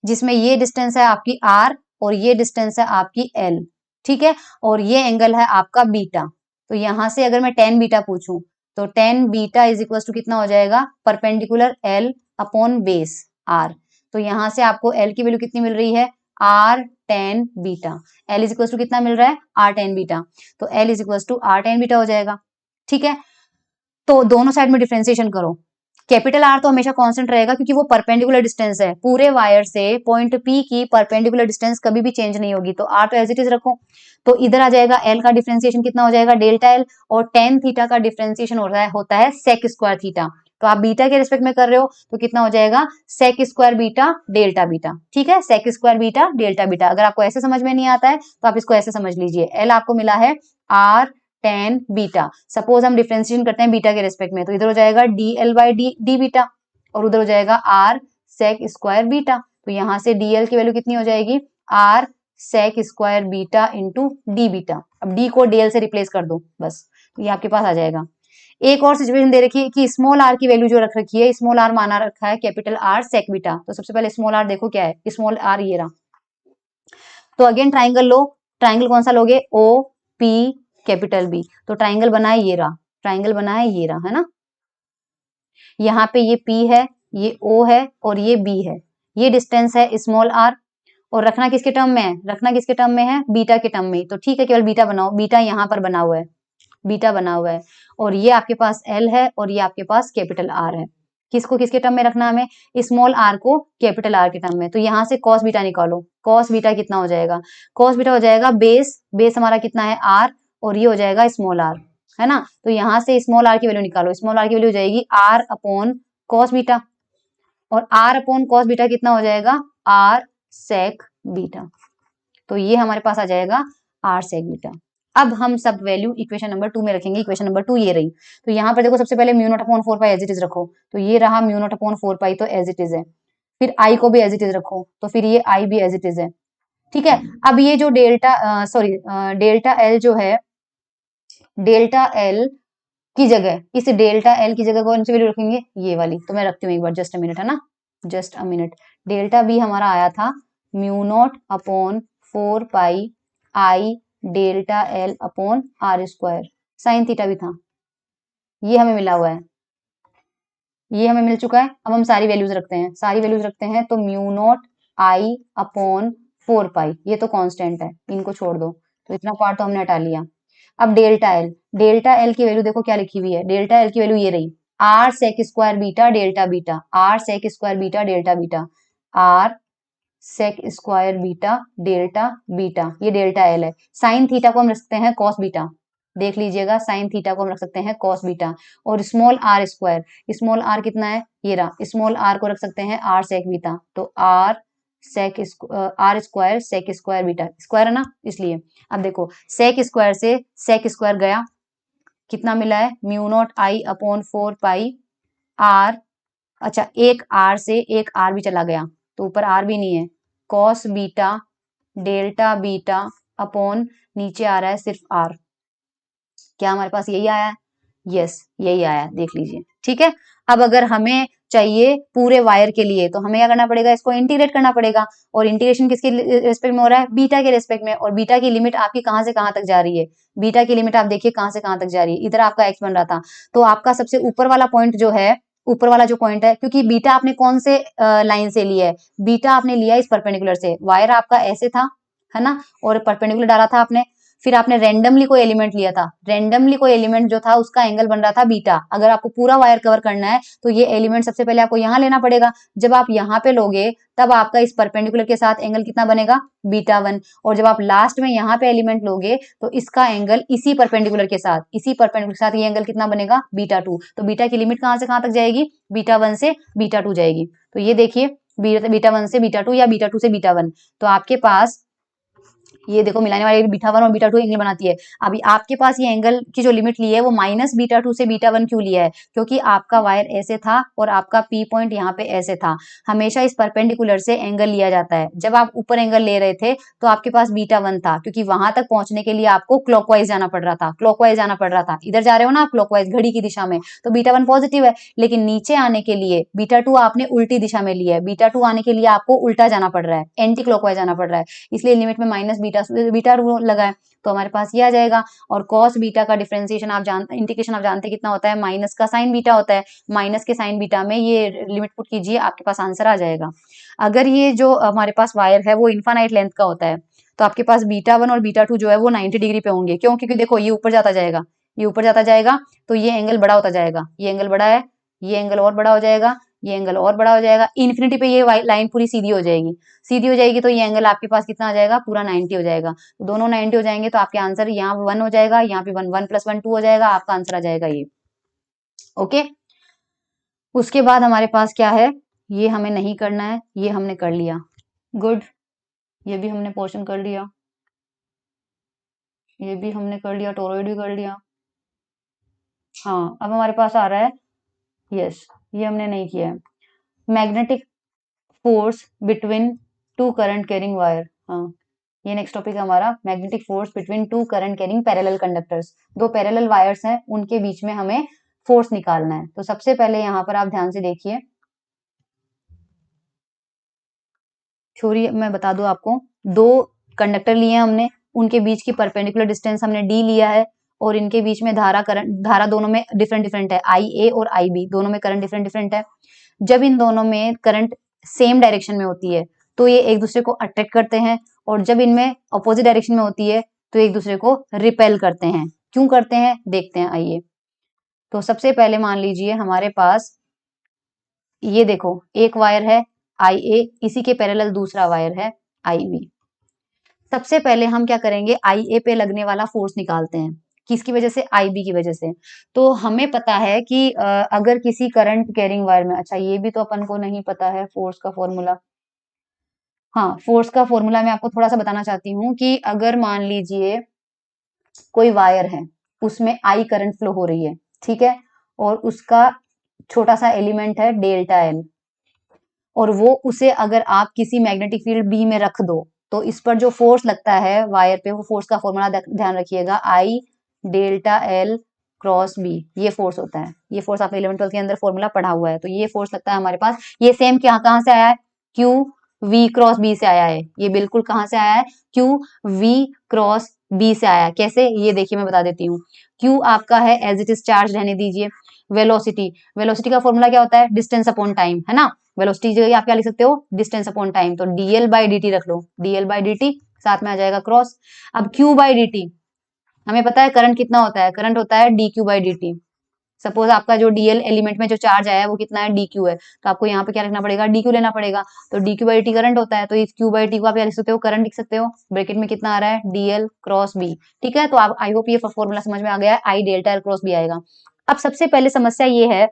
जिसमें ये डिस्टेंस है आपकी आर और ये डिस्टेंस है आपकी एल, ठीक है, और ये एंगल है आपका बीटा। तो यहां से अगर मैं टेन बीटा पूछूं तो tan beta is equal to कितना हो जाएगा, perpendicular L upon base R. तो यहां से आपको एल की वैल्यू कितनी मिल रही है, R tan beta, L is equal to कितना मिल रहा है, आर टेन बीटा। तो L is equal to R tan beta हो जाएगा, ठीक है। तो दोनों साइड में डिफ्रेंसिएशन करो, कैपिटल आर तो हमेशा कांस्टेंट रहेगा क्योंकि वो परपेंडिकुलर डिस्टेंस है, पूरे वायर से पॉइंट पी की परपेंडिकुलर डिस्टेंस कभी भी चेंज नहीं होगी, तो आर तो एज इट इज रखो। तो इधर आ जाएगा एल का डिफ्रेंसिएशन कितना हो जाएगा, डेल्टा एल, और टेन थीटा का डिफ्रेंसिएशन होता है सेक स्क्वायर थीटा। तो आप बीटा के रिस्पेक्ट में कर रहे हो तो कितना हो जाएगा, sec square beta delta beta, ठीक है, sec square beta delta beta. अगर आपको ऐसे समझ में नहीं आता है तो आप इसको ऐसे समझ लीजिए, एल आपको मिला है आर टेन बीटा। सपोज हम डिफ्रेंशिएशन करते हैं बीटा के रेस्पेक्ट में, तो इधर हो जाएगा D L by D beta और उधर हो जाएगा आर सेक स्क्वायर बीटा। तो यहां से डी एल की वैल्यू कितनी हो जाएगी, r sec square beta into d beta. अब डी को डी एल से रिप्लेस कर दो बस, तो ये आपके पास आ जाएगा। एक और सिचुएशन दे रखी है कि स्मॉल आर की वैल्यू जो रख रखी है, स्मॉल आर माना रखा है कैपिटल आर सेक बीटा। तो सबसे पहले स्मॉल आर देखो क्या है, स्मॉल आर ये रहा। तो अगेन ट्राइंगल लो, ट्राइंगल कौन सा लोगे, ओ पी कैपिटल बी। तो ट्राइंगल बना है ये रहा, ट्राइंगल बना है ये रहा, है ना। यहाँ पे ये P है, ये O है और ये B है, ये डिस्टेंस है स्मॉल r। और रखना किसके टर्म में है, रखना किसके टर्म में है, बीटा के टर्म में। तो ठीक है, केवल बीटा बनाओ, बीटा यहाँ पर बना हुआ है, बीटा बना हुआ है, और ये आपके पास L है और ये आपके पास कैपिटल R है। किसको किसके टर्म में रखना हमें, स्मॉल r को कैपिटल R के टर्म में। तो यहाँ से कॉस बीटा निकालो, कॉस बीटा कितना हो जाएगा, कॉस बीटा हो जाएगा बेस, बेस हमारा कितना है r, और ये हो जाएगा स्मॉल r, है ना। तो यहाँ से स्मॉल r की वैल्यू निकालो, स्मॉल r की वैल्यू हो जाएगी r अपॉन कॉस बीटा, और r अपॉन कॉस बीटा कितना हो जाएगा, r सेक बीटा। तो ये हमारे पास आ जाएगा r सेक बीटा। अब हम सब वैल्यू इक्वेशन नंबर 2 में रखेंगे, इक्वेशन नंबर 2 ये रही। तो यहाँ पर देखो सबसे पहले mu naught upon 4 pi as it is रखो, तो ये रहा म्यू नॉट अपॉन 4 पाई, तो एज इट इज है। फिर आई को भी एज इट इज रखो, तो फिर ये आई भी एज इट इज है। ठीक है। अब ये जो डेल्टा एल जो है, डेल्टा एल की जगह, इस डेल्टा एल की जगह कौन सी वैल्यू रखेंगे, ये वाली। तो मैं रखती हूँ एक बार, जस्ट अ मिनट, है ना, just a minute. Delta b हमारा आया था mu naught upon 4 pi I delta L upon are square, sine theta भी था, ये हमें मिला हुआ है, ये हमें मिल चुका है। अब हम सारी वैल्यूज रखते हैं, सारी वैल्यूज रखते हैं, तो म्यू नॉट आई अपॉन 4 पाई, ये तो कांस्टेंट है, इनको छोड़ दो, तो इतना पार्ट तो हमने हटा लिया। अब डेल्टा एल, डेल्टा एल की वैल्यू देखो क्या लिखी हुई है, डेल्टा एल की वैल्यू ये रही, r sec square beta delta beta, r sec square beta delta beta, r sec square beta delta beta, ये डेल्टा एल है। साइन थीटा को हम रख सकते हैं कॉस बीटा, देख लीजिएगा, साइन थीटा को हम रख सकते हैं कॉस बीटा। और small are square, small r कितना है, ये रहा, स्मॉल आर को रख सकते हैं आर सेक बीटा, तो r sec r square sec square beta, square है ना इसलिए। अब देखो सेक स्क्वायर से सेक स्क्वायर गया, कितना मिला है, mu naught I upon 4 pi r, अच्छा एक आर से एक आर भी चला गया, तो ऊपर आर भी नहीं है, cos beta delta beta upon नीचे आ रहा है सिर्फ आर। क्या हमारे पास यही आया है, यस यही आया, देख लीजिए, ठीक है। अब अगर हमें चाहिए पूरे वायर के लिए, तो हमें क्या करना पड़ेगा, इसको इंटीग्रेट करना पड़ेगा, और इंटीग्रेशन किसके रेस्पेक्ट में हो रहा है, बीटा के रेस्पेक्ट में, और बीटा की लिमिट आपकी कहां से कहां तक जा रही है, बीटा की लिमिट आप देखिए कहां से कहां तक जा रही है, इधर आपका एक्स बन रहा था, तो आपका सबसे ऊपर वाला पॉइंट जो है, ऊपर वाला जो पॉइंट है, क्योंकि बीटा आपने कौन से लाइन से लिया है, बीटा आपने लिया इस परपेंडिकुलर से, वायर आपका ऐसे था, है ना, और परपेंडिकुलर डाला था आपने, फिर आपने रेंडमली कोई एलिमेंट लिया था, रेंडमली कोई एलिमेंट जो था उसका एंगल बन रहा था बीटा। अगर आपको पूरा वायर कवर करना है तो ये एलिमेंट सबसे पहले आपको यहाँ लेना पड़ेगा, जब आप यहाँ पे लोगे तब आपका इस परपेंडिकुलर के साथ एंगल कितना बनेगा, बीटा 1, और जब आप लास्ट में यहाँ पे एलिमेंट लोगे तो इसका एंगल इसी परपेंडिकुलर के साथ, इसी परपेंडिकुलर के साथ ये एंगल कितना बनेगा, बीटा 2। तो बीटा की लिमिट कहां से कहां तक जाएगी, बीटा 1 से बीटा 2 जाएगी। तो ये देखिए बीटा 1 से बीटा 2 या बीटा 2 से बीटा 1, तो आपके पास ये देखो मिलाने वाले बीटा 1 और बीटा 2 एंगल बनाती है। अभी आपके पास ये एंगल की जो लिमिट ली है वो माइनस बीटा 2 से बीटा 1 क्यों लिया है, क्योंकि आपका वायर ऐसे था और आपका पी पॉइंट यहाँ पे ऐसे था। हमेशा इस परपेंडिकुलर से एंगल लिया जाता है। जब आप ऊपर एंगल ले रहे थे तो आपके पास बीटा 1 था, क्योंकि वहां तक पहुंचने के लिए आपको क्लॉकवाइज जाना पड़ रहा था, क्लॉकवाइज जाना पड़ रहा था, इधर जा रहे हो ना आप क्लॉकवाइज घड़ी की दिशा में, तो बीटा 1 पॉजिटिव है। लेकिन नीचे आने के लिए बीटा 2 आपने उल्टी दिशा में लिया है, बीटा 2 आने के लिए आपको उल्टा जाना पड़ रहा है, एंटी क्लॉकवाइज जाना पड़ रहा है, इसलिए लिमिट में माइनस बीटा बीटा लगाए, तो हमारे पास ये आ जाएगा। और कॉस बीटा का डिफरेंशिएशन आप जानते, इंटीग्रेशन आप जानते कितना होता है, माइनस का साइन बीटा होता है, माइनस के साइन बीटा में ये लिमिट पुट कीजिए, आपके पास आंसर आ जाएगा। अगर ये जो हमारे पास वायर है वो इनफाइनाइट लेंथ का होता है, तो आपके पास बीटा 1 और बीटा 2 जो है वो 90 डिग्री पे होंगे, क्यों, क्योंकि देखो ये ऊपर जाता जाएगा, ये ऊपर जाता जाएगा, तो ये एंगल बड़ा होता जाएगा, ये एंगल बड़ा है, ये एंगल और बड़ा हो जाएगा, ये एंगल और बड़ा हो जाएगा, इन्फिनिटी पे ये लाइन पूरी सीधी हो जाएगी, सीधी हो जाएगी, तो ये एंगल आपके पास कितना आ जाएगा, पूरा 90 हो जाएगा। तो दोनों 90 हो जाएंगे, तो आपके आंसर यहाँ 1 हो जाएगा, यहाँ पे 1 1 प्लस 1 2 हो जाएगा, आपका आंसर आ जाएगा ये। ओके, उसके बाद हमारे पास क्या है, ये हमें नहीं करना है, ये हमने कर लिया, गुड, ये भी हमने पोर्शन कर लिया, ये भी हमने कर लिया, टोरॉइड भी कर लिया। हाँ, अब हमारे पास आ रहा है, यस, ये हमने नहीं किया है, magnetic force between two current carrying wire. हाँ, ये नेक्स्ट टॉपिक है हमारा, magnetic force between two current carrying parallel conductors. दो पैरेलल वायर्स हैं, उनके बीच में हमें फोर्स निकालना है। तो सबसे पहले यहाँ पर आप ध्यान से देखिए, थ्योरी मैं बता दूं आपको, दो कंडक्टर लिए हैं हमने, उनके बीच की परपेंडिकुलर डिस्टेंस हमने डी लिया है, और इनके बीच में धारा करंट, धारा दोनों में डिफरेंट डिफरेंट है, आई ए और आई बी, दोनों में करंट डिफरेंट डिफरेंट है। जब इन दोनों में करंट सेम डायरेक्शन में होती है तो ये एक दूसरे को अट्रैक्ट करते हैं, और जब इनमें अपोजिट डायरेक्शन में होती है तो एक दूसरे को रिपेल करते हैं। क्यों करते हैं देखते हैं, आइए। तो सबसे पहले मान लीजिए हमारे पास ये देखो एक वायर है आई ए, इसी के पैरेलल दूसरा वायर है आई बी। सबसे पहले हम क्या करेंगे, आई ए पे लगने वाला फोर्स निकालते हैं, किसकी वजह से, आई बी की वजह से। तो हमें पता है कि अगर किसी करंट कैरिंग वायर में, अच्छा ये भी तो अपन को नहीं पता है फोर्स का फॉर्मूला। हाँ, फोर्स का फॉर्मूला मैं आपको थोड़ा सा बताना चाहती हूँ कि अगर मान लीजिए कोई वायर है, उसमें आई करंट फ्लो हो रही है, ठीक है, और उसका छोटा सा एलिमेंट है डेल्टा एल, और वो उसे अगर आप किसी मैग्नेटिक फील्ड बी में रख दो, तो इस पर जो फोर्स लगता है वायर पे, वो फोर्स का फॉर्मूला ध्यान रखिएगा, आई डेल्टा एल क्रॉस बी, ये फोर्स होता है। ये फोर्स आपने 11th-12th के अंदर फॉर्मूला पढ़ा हुआ है। तो ये फोर्स लगता है हमारे पास, ये सेम कहाँ से आया है, क्यू वी क्रॉस बी से आया है। ये बिल्कुल कहाँ से आया है, क्यू वी क्रॉस बी से आया है। कैसे, ये देखिए मैं बता देती हूँ। क्यू आपका है एज इट इज चार्ज रहने दीजिए। वेलोसिटी, वेलोसिटी का फॉर्मूला क्या होता है, डिस्टेंस अपॉन टाइम, है ना। वेलोसिटी जगह आप क्या लिख सकते हो, डिस्टेंस अपॉन टाइम, तो डीएल बाई डी रख लो, डीएल बाई डी साथ में आ जाएगा क्रॉस। अब क्यू बाई डी, हमें पता है करंट कितना होता है, करंट होता है D Q by D. Suppose आपका जो डीएल एलिमेंट में जो चार्ज आया है वो कितना है, डी क्यू है, तो आपको यहाँ पे क्या लिखना पड़ेगा, डी क्यू लेना पड़ेगा। तो D Q by T current होता है, तो इस क्यू बाई टी को आप क्या लिख सकते हो, करंट लिख सकते हो। ब्रैकेट में कितना आ रहा है, डीएल क्रॉस बी। ठीक है, तो आप आई होप ये फॉर्मूला समझ में आ गया है, I delta L cross B आएगा। अब सबसे पहले समस्या ये है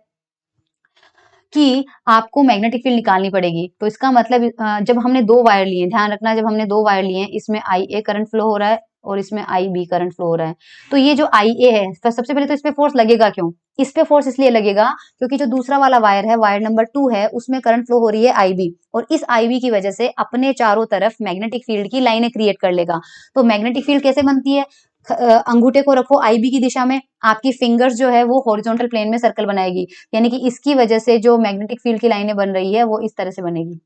कि आपको मैग्नेटिक फील्ड निकालनी पड़ेगी। तो इसका मतलब जब हमने दो वायर लिए, ध्यान रखना, जब हमने दो वायर लिए, इसमें आई ए करंट फ्लो हो रहा है और इसमें आई बी करंट फ्लो हो रहा है। तो ये जो आई ए है, तो सबसे पहले तो इस पे फोर्स लगेगा क्यों, इस पे फोर्स इसलिए लगेगा क्योंकि जो दूसरा वाला वायर है, वायर नंबर 2 है, उसमें करंट फ्लो हो रही है आई बी, और इस आई बी की वजह से अपने चारों तरफ मैग्नेटिक फील्ड की लाइनें क्रिएट कर लेगा। तो मैग्नेटिक फील्ड कैसे बनती है, अंगूठे को रखो आईबी की दिशा में, आपकी फिंगर्स जो है वो हॉरिजॉन्टल प्लेन में सर्कल बनाएगी, यानी कि इसकी वजह से जो मैग्नेटिक फील्ड की लाइनें बन रही है वो इस तरह से बनेगी।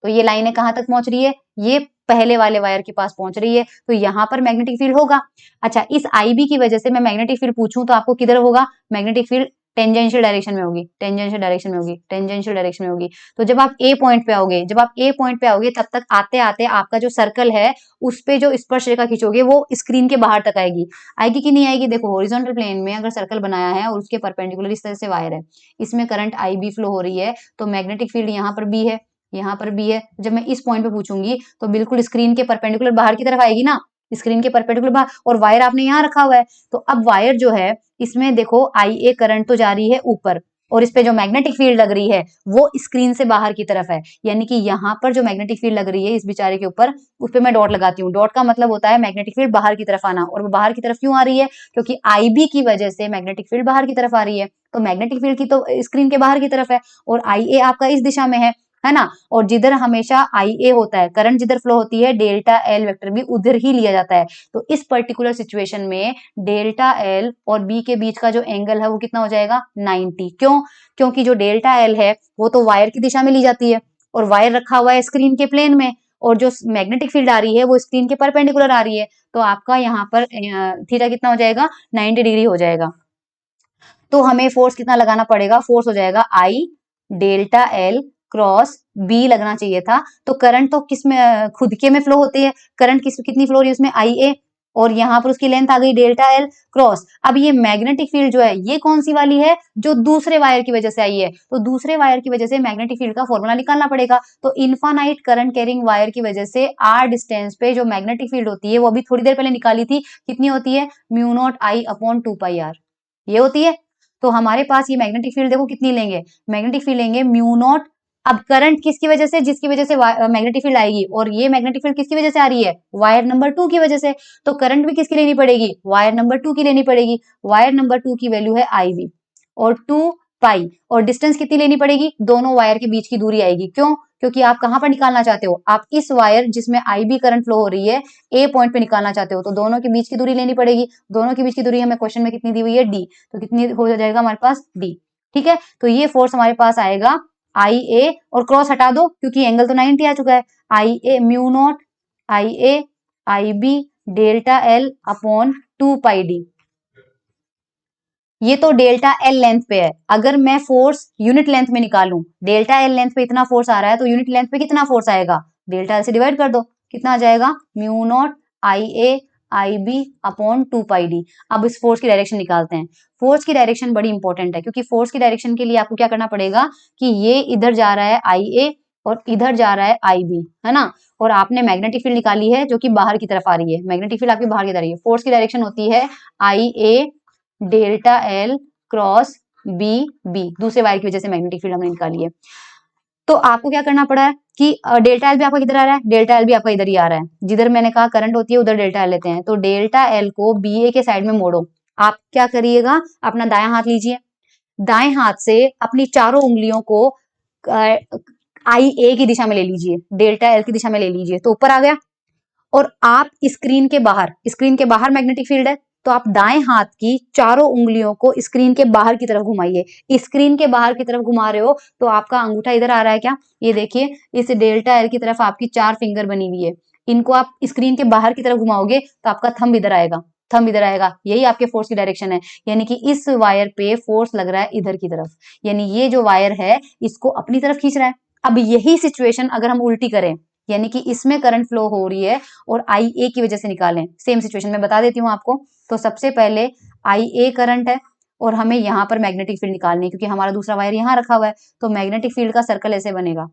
तो ये लाइनें कहां तक पहुंच रही है, ये पहले वाले वायर के पास पहुंच रही है, तो यहां पर मैग्नेटिक फील्ड होगा। अच्छा, इस आईबी की वजह से मैं मैग्नेटिक फील्ड पूछूं तो आपको किधर होगा, मैग्नेटिक फील्ड टेंजेंशियल डायरेक्शन में होगी, टेंजेंशियल डायरेक्शन में होगी, टेंजेंशियल डायरेक्शन में होगी। तो जब आप ए पॉइंट पे आओगे, जब आप ए पॉइंट पे आओगे, तब तक आते आते आपका जो सर्कल है उस पे जो स्पर्श रेखा खींचोगे वो स्क्रीन के बाहर तक आएगी। आएगी कि नहीं आएगी, देखो हॉरिजॉन्टल प्लेन में अगर सर्कल बनाया है और उसके परपेंडिकुलर इस तरह से वायर है, इसमें करंट आई बी फ्लो हो रही है, तो मैग्नेटिक फील्ड यहाँ पर बी है, यहाँ पर भी है। जब मैं इस पॉइंट पे पूछूंगी तो बिल्कुल स्क्रीन के परपेंडिकुलर बाहर की तरफ आएगी ना, स्क्रीन के परपेंडिकुलर बाहर, और वायर आपने यहाँ रखा हुआ है। तो अब वायर जो है इसमें देखो आई ए करंट तो जा रही है ऊपर, और इस पे जो मैग्नेटिक फील्ड लग रही है वो स्क्रीन से बाहर की तरफ है, यानी कि यहाँ पर जो मैग्नेटिक फील्ड लग रही है इस बेचारे के ऊपर, उस पे मैं डॉट लगाती हूँ। डॉट का मतलब होता है मैग्नेटिक फील्ड बाहर की तरफ आना, और वो बाहर की तरफ क्यों आ रही है, क्योंकि आईबी की वजह से मैग्नेटिक फील्ड बाहर की तरफ आ रही है। तो मैग्नेटिक फील्ड की तो स्क्रीन के बाहर की तरफ है, और आई ए आपका इस दिशा में है ना। और जिधर हमेशा आई ए होता है, करंट जिधर फ्लो होती है, डेल्टा एल वेक्टर भी उधर ही लिया जाता है। तो इस पर्टिकुलर सिचुएशन में डेल्टा एल और बी के बीच का जो एंगल है वो कितना हो जाएगा, 90। क्यों, क्योंकि जो डेल्टा एल है वो तो वायर की दिशा में ली जाती है, और वायर रखा हुआ है स्क्रीन के प्लेन में, और जो मैग्नेटिक फील्ड आ रही है वो स्क्रीन के परपेंडिकुलर आ रही है। तो आपका यहाँ पर थीटा कितना हो जाएगा, 90 डिग्री हो जाएगा। तो हमें फोर्स कितना लगाना पड़ेगा, फोर्स हो जाएगा आई डेल्टा एल क्रॉस बी लगना चाहिए था। तो करंट तो किस में, खुद के में फ्लो होती है, करंट कितनी फ्लो हो रही है उसमें, आई ए, और यहाँ पर उसकी लेंथ आ गई डेल्टा एल क्रॉस। अब ये मैग्नेटिक फील्ड जो है ये कौन सी वाली है, जो दूसरे वायर की वजह से आई है, तो दूसरे वायर की वजह से मैग्नेटिक फील्ड का फॉर्मूला निकालना पड़ेगा। तो इन्फानाइट करंट कैरिंग वायर की वजह से आर डिस्टेंस पे जो मैग्नेटिक फील्ड होती है वो अभी थोड़ी देर पहले निकाली थी, कितनी होती है, mu naught I upon 2 pi r, ये होती है। तो हमारे पास ये मैग्नेटिक फील्ड देखो कितनी लेंगे, मैग्नेटिक फील्ड लेंगे म्यू नॉट। अब करंट किसकी वजह से, जिसकी वजह से मैग्नेटिक फील्ड आएगी, और ये मैग्नेटिक फील्ड किसकी वजह से आ रही है, वायर नंबर 2 की वजह से। तो करंट भी किसकी लेनी पड़ेगी, वायर नंबर 2 की लेनी पड़ेगी। वायर नंबर 2 की वैल्यू है आई बी, और 2 पाई, और डिस्टेंस कितनी लेनी पड़ेगी, दोनों वायर के बीच की दूरी आएगी। क्यों, क्योंकि आप कहां पर निकालना चाहते हो, आप इस वायर जिसमें आई बी करंट फ्लो हो रही है ए पॉइंट पे निकालना चाहते हो, तो दोनों के बीच की दूरी लेनी पड़ेगी। दोनों के बीच की दूरी हमें क्वेश्चन में कितनी दी हुई है, डी, तो कितनी हो जाएगा हमारे पास, डी। ठीक है, तो ये फोर्स हमारे पास आएगा आई ए, और क्रॉस हटा दो क्योंकि एंगल तो 90 आ चुका है, I A mu naught I A I B delta L upon 2 pi D. ये तो डेल्टा एल लेंथ पे है, अगर मैं फोर्स यूनिट लेंथ में निकालूं, डेल्टा एल लेंथ पे इतना फोर्स आ रहा है, तो यूनिट लेंथ पे कितना फोर्स आएगा, डेल्टा एल से डिवाइड कर दो, कितना आ जाएगा, म्यू नॉट आई ए आई बी अपॉन 2 पाई डी। अब इस फोर्स की डायरेक्शन निकालते हैं। फोर्स की डायरेक्शन बड़ी इंपॉर्टेंट है, क्योंकि फोर्स की डायरेक्शन के लिए आपको क्या करना पड़ेगा कि ये इधर जा रहा है आई ए और इधर जा रहा है आई बी, है ना। और आपने मैग्नेटिक फील्ड निकाली है जो कि बाहर की तरफ आ रही है, मैग्नेटिक फील्ड आपकी बाहर की तरफ आ रही है। फोर्स की डायरेक्शन होती है I A delta L cross B B, दूसरे वायर की वजह से मैग्नेटिक फील्ड हमने निकाली है। तो आपको क्या करना पड़ा है कि डेल्टा एल भी आपका किधर आ रहा है, डेल्टा एल भी आपका इधर ही आ रहा है, जिधर मैंने कहा करंट होती है उधर डेल्टा एल लेते हैं। तो डेल्टा एल को बी ए के साइड में मोड़ो। आप क्या करिएगा, अपना दायां हाथ लीजिए, दाएं हाथ से अपनी चारों उंगलियों को आई ए की दिशा में ले लीजिए, डेल्टा एल की दिशा में ले लीजिए, तो ऊपर आ गया। और आप स्क्रीन के बाहर मैग्नेटिक फील्ड है, तो आप दाएं हाथ की चारों उंगलियों को स्क्रीन के बाहर की तरफ घुमाइए। स्क्रीन के बाहर की तरफ घुमा रहे हो तो आपका अंगूठा इधर आ रहा है क्या? ये देखिए, इस डेल्टा एल की तरफ आपकी 4 फिंगर बनी हुई है। इनको आप स्क्रीन के बाहर की तरफ घुमाओगे तो आपका थंब इधर आएगा, यही आपके फोर्स की डायरेक्शन है। यानी कि इस वायर पे फोर्स लग रहा है इधर की तरफ, यानी ये जो वायर है इसको अपनी तरफ खींच रहा है। अब यही सिचुएशन अगर हम उल्टी करें, यानी कि इसमें करंट फ्लो हो रही है और आई ए की वजह से निकालें, सेम सिचुएशन में बता देती हूँ आपको। तो सबसे पहले आई ए करंट है और हमें यहाँ पर मैग्नेटिक फील्ड निकालनी है, क्योंकि हमारा दूसरा वायर यहाँ रखा हुआ है। तो मैग्नेटिक फील्ड का सर्कल ऐसे बनेगा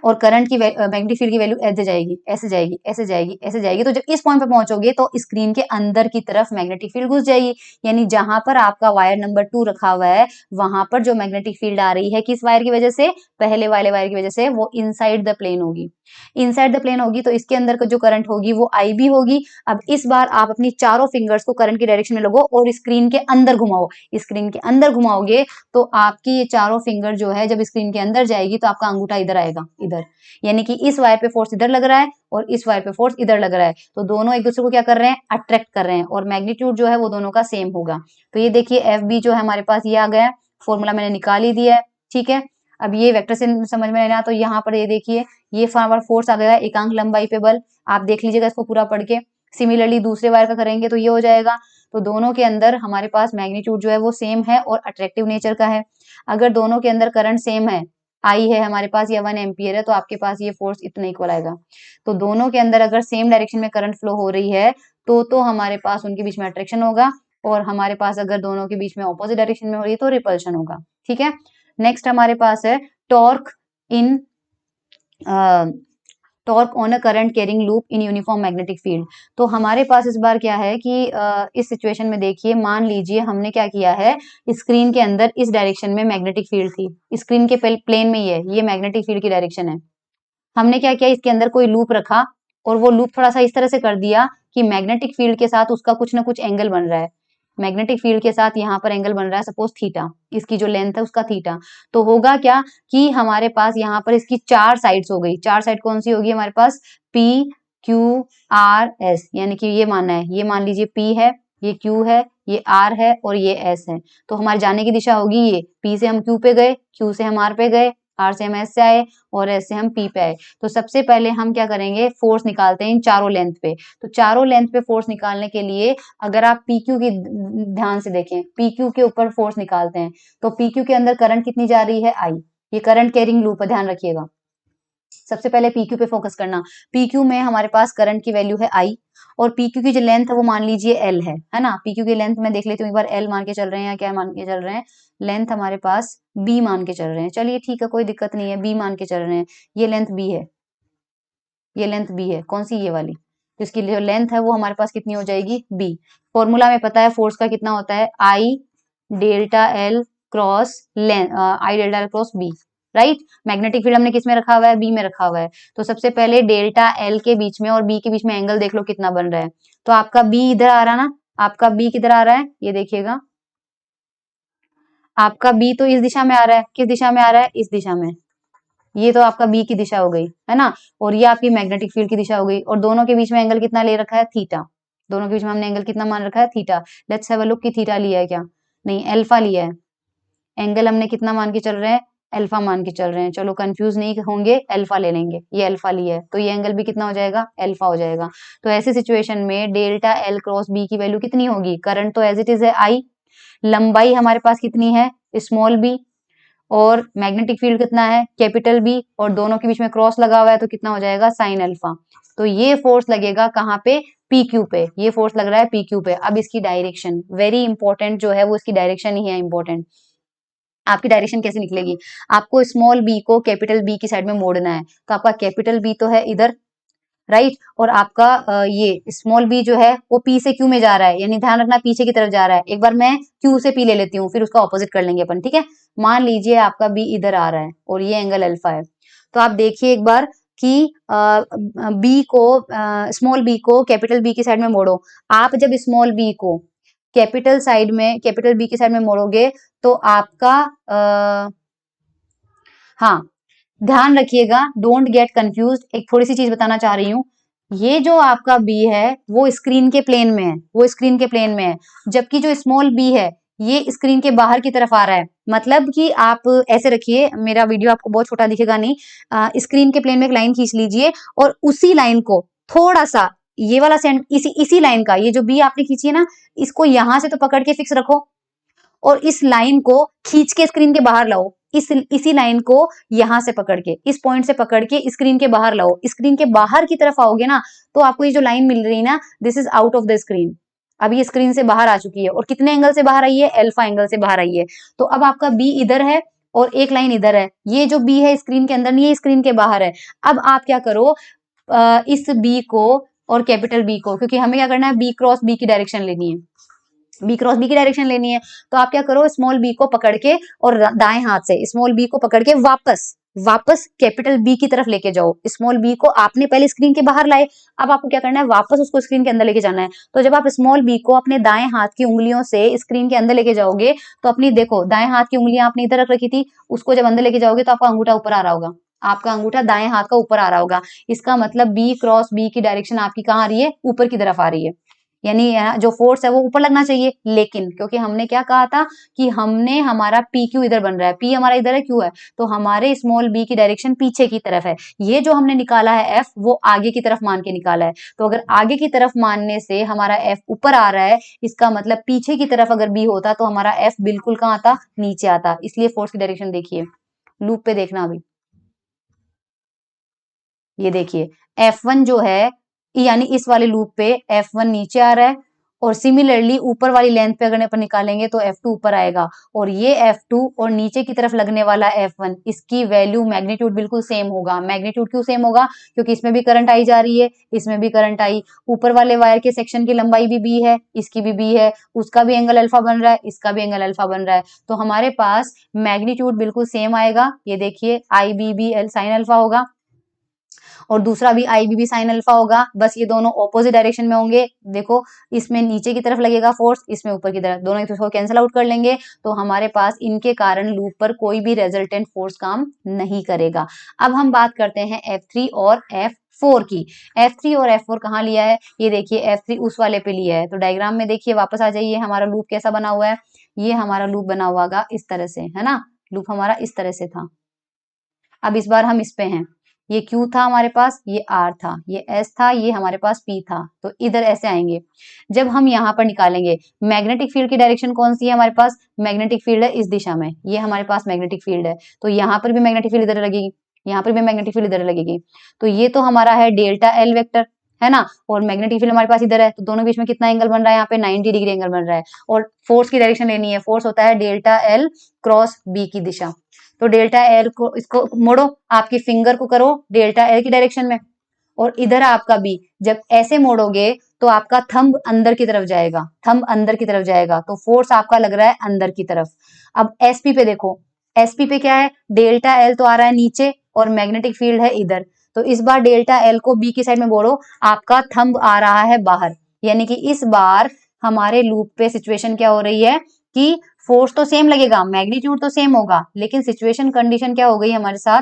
और करंट की मैग्नेटिक फील्ड की वैल्यू ऐसे जाएगी, ऐसे जाएगी, ऐसे जाएगी, ऐसे जाएगी। तो जब इस पॉइंट पे पहुंचोगे तो स्क्रीन के अंदर की तरफ मैग्नेटिक फील्ड घुस जाएगी। यानी जहां पर आपका वायर नंबर 2 रखा हुआ है वहां पर जो मैग्नेटिक फील्ड आ रही है किस वायर की वजह से? पहले वाले वायर की वजह से, वो इनसाइड द प्लेन होगी। इनसाइड द प्लेन होगी तो इसके अंदर का जो करंट होगी वो आई बी होगी। अब इस बार आप अपनी चारों फिंगर्स को करंट की डायरेक्शन में लगो और स्क्रीन के अंदर घुमाओ। स्क्रीन के अंदर घुमाओगे तो आपकी ये चारों फिंगर जो है जब स्क्रीन के अंदर जाएगी तो आपका अंगूठा इधर आएगा, इधर। यानी कि इस वायर पे फोर्स इधर लग रहा है और इस वायर पे फोर्स इधर लग रहा है, तो दोनों एक दूसरे को क्या कर रहे हैं? अट्रैक्ट कर रहे हैं, और मैग्नीट्यूड जो है वो दोनों का सेम होगा। तो ये देखिए एफ बी जो है हमारे पास ये आ गया, फॉर्मूला मैंने निकाल ही दिया है, ठीक है। अब ये वेक्टर से समझ में आना, तो यहाँ पर ये देखिए ये फोर्स आ गया एकांक लंबाई पे बल। आप देख लीजिएगा इसको पूरा पढ़ के। सिमिलरली दूसरे वायर का करेंगे तो ये हो जाएगा। तो दोनों के अंदर हमारे पास मैग्नीट्यूड जो है वो सेम है और अट्रैक्टिव नेचर का है। अगर दोनों के अंदर करंट सेम है, आई है हमारे पास या 1 एम्पियर है, तो आपके पास ये फोर्स इतना इक्वल आएगा। तो दोनों के अंदर अगर सेम डायरेक्शन में करंट फ्लो हो रही है तो हमारे पास उनके बीच में अट्रैक्शन होगा, और हमारे पास अगर दोनों के बीच में ऑपोजिट डायरेक्शन में हो रही है तो रिपल्शन होगा, ठीक है। नेक्स्ट हमारे पास है torque in torque on a current carrying loop in uniform magnetic field. तो हमारे पास इस बार क्या है कि इस सिचुएशन में देखिए, मान लीजिए हमने क्या किया है, स्क्रीन के अंदर इस डायरेक्शन में मैग्नेटिक फील्ड थी, स्क्रीन के प्लेन में ही है, ये मैग्नेटिक फील्ड की डायरेक्शन है। हमने क्या किया, इसके अंदर कोई लूप रखा और वो लूप थोड़ा सा इस तरह से कर दिया कि मैग्नेटिक फील्ड के साथ उसका कुछ ना कुछ एंगल बन रहा है। मैग्नेटिक फील्ड के साथ यहाँ पर एंगल बन रहा है, सपोज थीटा, इसकी जो लेंथ है उसका थीटा। तो होगा क्या कि हमारे पास यहाँ पर इसकी 4 साइड्स हो गई। 4 साइड कौन सी होगी हमारे पास? P Q R S, यानी कि ये मानना है, ये मान लीजिए P है, ये Q है, ये R है और ये S है। तो हमारे जाने की दिशा होगी ये, P से हम Q पे गए, Q से हम R पे गए, R से हम S से आए और S से हम P पे आए। तो सबसे पहले हम क्या करेंगे, फोर्स निकालते हैं इन चारों लेंथ पे। तो चारों लेंथ पे फोर्स निकालने के लिए अगर आप PQ की ध्यान से देखें, PQ के ऊपर फोर्स निकालते हैं तो PQ के अंदर करंट कितनी जा रही है? I। ये करंट कैरिंग लूप है, ध्यान रखिएगा। सबसे पहले PQ पे फोकस करना। PQ में हमारे पास करंट की वैल्यू है I, और PQ की जो लेंथ है वो मान लीजिए L है ना। PQ की लेंथ मैं देख लेती हूँ एक बार, L मान के चल रहे हैं या क्या मान के चल रहे हैं? लेंथ हमारे पास B मान के चल रहे हैं। चलिए ठीक है, कोई दिक्कत नहीं है, B मान के चल रहे हैं। ये लेंथ B है, ये लेंथ B है, कौन सी? ये वाली। तो इसकी जो लेंथ है वो हमारे पास कितनी हो जाएगी? B। फॉर्मूला में पता है फोर्स का कितना होता है? I delta L cross length, I delta L cross B, right. Magnetic field हमने किस में रखा हुआ है? B में रखा हुआ है। तो सबसे पहले डेल्टा L के बीच में और B के बीच में एंगल देख लो कितना बन रहा है। तो आपका B इधर आ रहा ना, आपका B किधर आ रहा है? ये देखिएगा, आपका B तो इस दिशा में आ रहा है। किस दिशा में आ रहा है? इस दिशा में। ये तो आपका B की दिशा हो गई है ना, और ये आपकी मैग्नेटिक फील्ड की दिशा हो गई, और दोनों के बीच में एंगल कितना ले रखा है? थीटा। दोनों के बीच में हमने एंगल कितना मान रखा है? Theta. Let's have a look कि थीटा लिया है क्या? नहीं, अल्फा लिया है। एंगल हमने कितना मान के चल रहे हैं? अल्फा मान के चल रहे हैं। चलो कंफ्यूज नहीं होंगे, अल्फा ले लेंगे। ये अल्फा लिया है तो ये एंगल भी कितना हो जाएगा? अल्फा हो जाएगा। तो ऐसी सिचुएशन में डेल्टा L क्रॉस B की वैल्यू कितनी होगी? करंट तो एज इट इज है I, लंबाई हमारे पास कितनी है? स्मॉल b, और मैग्नेटिक फील्ड कितना है? कैपिटल B, और दोनों के बीच में क्रॉस लगा हुआ है तो कितना हो जाएगा? Sine alpha. तो ये फोर्स लगेगा कहाँ पे? PQ पे। ये फोर्स लग रहा है PQ पे। अब इसकी डायरेक्शन वेरी इंपॉर्टेंट जो है वो इसकी डायरेक्शन ही है इंपॉर्टेंट। आपकी डायरेक्शन कैसे निकलेगी? आपको स्मॉल b को कैपिटल B की साइड में मोड़ना है, तो आपका कैपिटल B तो है इधर, राइट। और आपका ये स्मॉल b जो है वो P से Q में जा रहा है, यानी ध्यान रखना पीछे की तरफ जा रहा है। एक बार मैं Q से P ले लेती हूँ, फिर उसका ऑपोजिट कर लेंगे अपन, ठीक है। मान लीजिए आपका B इधर आ रहा है और ये एंगल अल्फा है। तो आप देखिए एक बार कि B को स्मॉल b को कैपिटल B की साइड में मोड़ो। आप जब स्मॉल b को कैपिटल B की साइड में मोड़ोगे तो आपका हाँ, ध्यान रखिएगा, डोंट गेट कंफ्यूज। एक थोड़ी सी चीज बताना चाह रही हूँ, ये जो आपका बी है वो स्क्रीन के प्लेन में है, वो स्क्रीन के प्लेन में है, जबकि जो स्मॉल बी है ये स्क्रीन के बाहर की तरफ आ रहा है। मतलब कि आप ऐसे रखिए, मेरा वीडियो आपको बहुत छोटा दिखेगा नहीं, स्क्रीन के प्लेन में एक लाइन खींच लीजिए और उसी लाइन को थोड़ा सा, ये वाला सेंट, इसी लाइन का, ये जो बी आपने खींची है ना, इसको यहां से तो पकड़ के फिक्स रखो और इस लाइन को खींच के स्क्रीन के बाहर लाओ। इसी लाइन को यहां से पकड़ के, इस पॉइंट से पकड़ के स्क्रीन के बाहर लाओ। स्क्रीन के बाहर की तरफ आओगे ना तो आपको ये जो लाइन मिल रही है ना, this is out of the screen. अब ये स्क्रीन से बाहर आ चुकी है और कितने एंगल से बाहर आई है, अल्फा एंगल से बाहर आई है। तो अब आपका बी इधर है और एक लाइन इधर है, ये जो बी है स्क्रीन के अंदर नहीं है, स्क्रीन के बाहर है। अब आप क्या करो, इस बी को और कैपिटल बी को, क्योंकि हमें क्या करना है, बी क्रॉस बी की डायरेक्शन लेनी है, बी क्रॉस बी की डायरेक्शन लेनी है। तो आप क्या करो, स्मॉल बी को पकड़ के और दाएं हाथ से स्मॉल बी को पकड़ के वापस वापस कैपिटल बी की तरफ लेके जाओ। स्मॉल बी को आपने पहले स्क्रीन के बाहर लाए, अब आपको क्या करना है, वापस उसको स्क्रीन के अंदर लेके जाना है। तो जब आप स्मॉल बी को अपने दाएं हाथ की उंगलियों से स्क्रीन के अंदर लेके जाओगे, तो अपनी देखो दाएं हाथ की उंगलियां आपने इधर रख रखी थी, उसको जब अंदर लेके जाओगे तो आपका अंगूठा ऊपर आ रहा होगा, आपका अंगूठा दाएं हाथ का ऊपर आ रहा होगा। इसका मतलब बी क्रॉस बी की डायरेक्शन आपकी कहाँ आ रही है, ऊपर की तरफ आ रही है। यानी जो फोर्स है वो ऊपर लगना चाहिए, लेकिन क्योंकि हमने क्या कहा था कि हमने, हमारा पी क्यू इधर बन रहा है, पी हमारा इधर है, क्यू है, तो हमारे स्मॉल बी की डायरेक्शन पीछे की तरफ है। ये जो हमने निकाला है एफ, वो आगे की तरफ मान के निकाला है। तो अगर आगे की तरफ मानने से हमारा एफ ऊपर आ रहा है, इसका मतलब पीछे की तरफ अगर बी होता तो हमारा एफ बिल्कुल कहाँ आता, नीचे आता। इसलिए फोर्स की डायरेक्शन देखिए, लूप पे देखना अभी, ये देखिए F1 जो है, यानी इस वाले लूप पे F1 नीचे आ रहा है, और सिमिलरली ऊपर वाली लेंथ पे अगर अपन निकालेंगे तो F2 ऊपर आएगा, और ये F2 और नीचे की तरफ लगने वाला F1, इसकी वैल्यू मैग्नीट्यूड बिल्कुल सेम होगा। मैग्नीट्यूड क्यों सेम होगा, क्योंकि इसमें भी करंट आई जा रही है, इसमें भी करंट आई, ऊपर वाले वायर के सेक्शन की लंबाई भी b है, इसकी भी b है, उसका भी एंगल अल्फा बन रहा है, इसका भी एंगल अल्फा बन रहा है। तो हमारे पास मैग्नीट्यूड बिल्कुल सेम आएगा। ये देखिए I B B L sine alpha होगा और दूसरा भी आई बी भी साइन अल्फा होगा, बस ये दोनों ऑपोजिट डायरेक्शन में होंगे। देखो इसमें नीचे की तरफ लगेगा फोर्स, इसमें ऊपर की तरफ, दोनों एक दूसरे को कैंसिल आउट कर लेंगे, तो हमारे पास इनके कारण लूप पर कोई भी रेजल्टेंट फोर्स काम नहीं करेगा। अब हम बात करते हैं F3 और F4 की। F3 और F4 कहाँ लिया है, ये देखिए F3 उस वाले पे लिया है। तो डायग्राम में देखिए, वापस आ जाइए, हमारा लूप कैसा बना हुआ है, ये हमारा लूप बना हुआ होगा इस तरह से, है ना, लूप हमारा इस तरह से था। अब इस बार हम इस पे हैं, ये Q था हमारे पास, ये R था, ये S था, ये हमारे पास P था, तो इधर ऐसे आएंगे। जब हम यहाँ पर निकालेंगे मैग्नेटिक फील्ड की डायरेक्शन कौन सी है हमारे पास, मैग्नेटिक फील्ड है इस दिशा में, ये हमारे पास मैग्नेटिक फील्ड है, तो यहाँ पर भी मैग्नेटिक फील्ड इधर लगेगी, यहाँ पर भी मैग्नेटिक फील्ड इधर लगेगी। तो ये तो हमारा है डेल्टा एल वेक्टर, है ना, और मैग्नेटिक फील्ड हमारे पास इधर है, तो दोनों बीच में कितना एंगल बन रहा है, यहाँ पे 90 डिग्री एंगल बन रहा है। और फोर्स की डायरेक्शन लेनी है, फोर्स होता है डेल्टा एल क्रॉस बी की दिशा। तो डेल्टा एल को, इसको मोड़ो, आपकी फिंगर को करो डेल्टा एल की डायरेक्शन में, और इधर आपका बी, जब ऐसे मोड़ोगे तो आपका थंब अंदर की तरफ जाएगा, थंब अंदर की तरफ जाएगा, तो फोर्स आपका लग रहा है अंदर की तरफ। अब एसपी पे देखो, एसपी पे क्या है, डेल्टा एल तो आ रहा है नीचे और मैग्नेटिक फील्ड है इधर, तो इस बार डेल्टा एल को बी की साइड में मोड़ो, आपका थंब आ रहा है बाहर। यानी कि इस बार हमारे लूप पे सिचुएशन क्या हो रही है कि फोर्स तो सेम लगेगा, मैग्नीट्यूड तो सेम होगा, लेकिन सिचुएशन कंडीशन क्या हो गई हमारे साथ,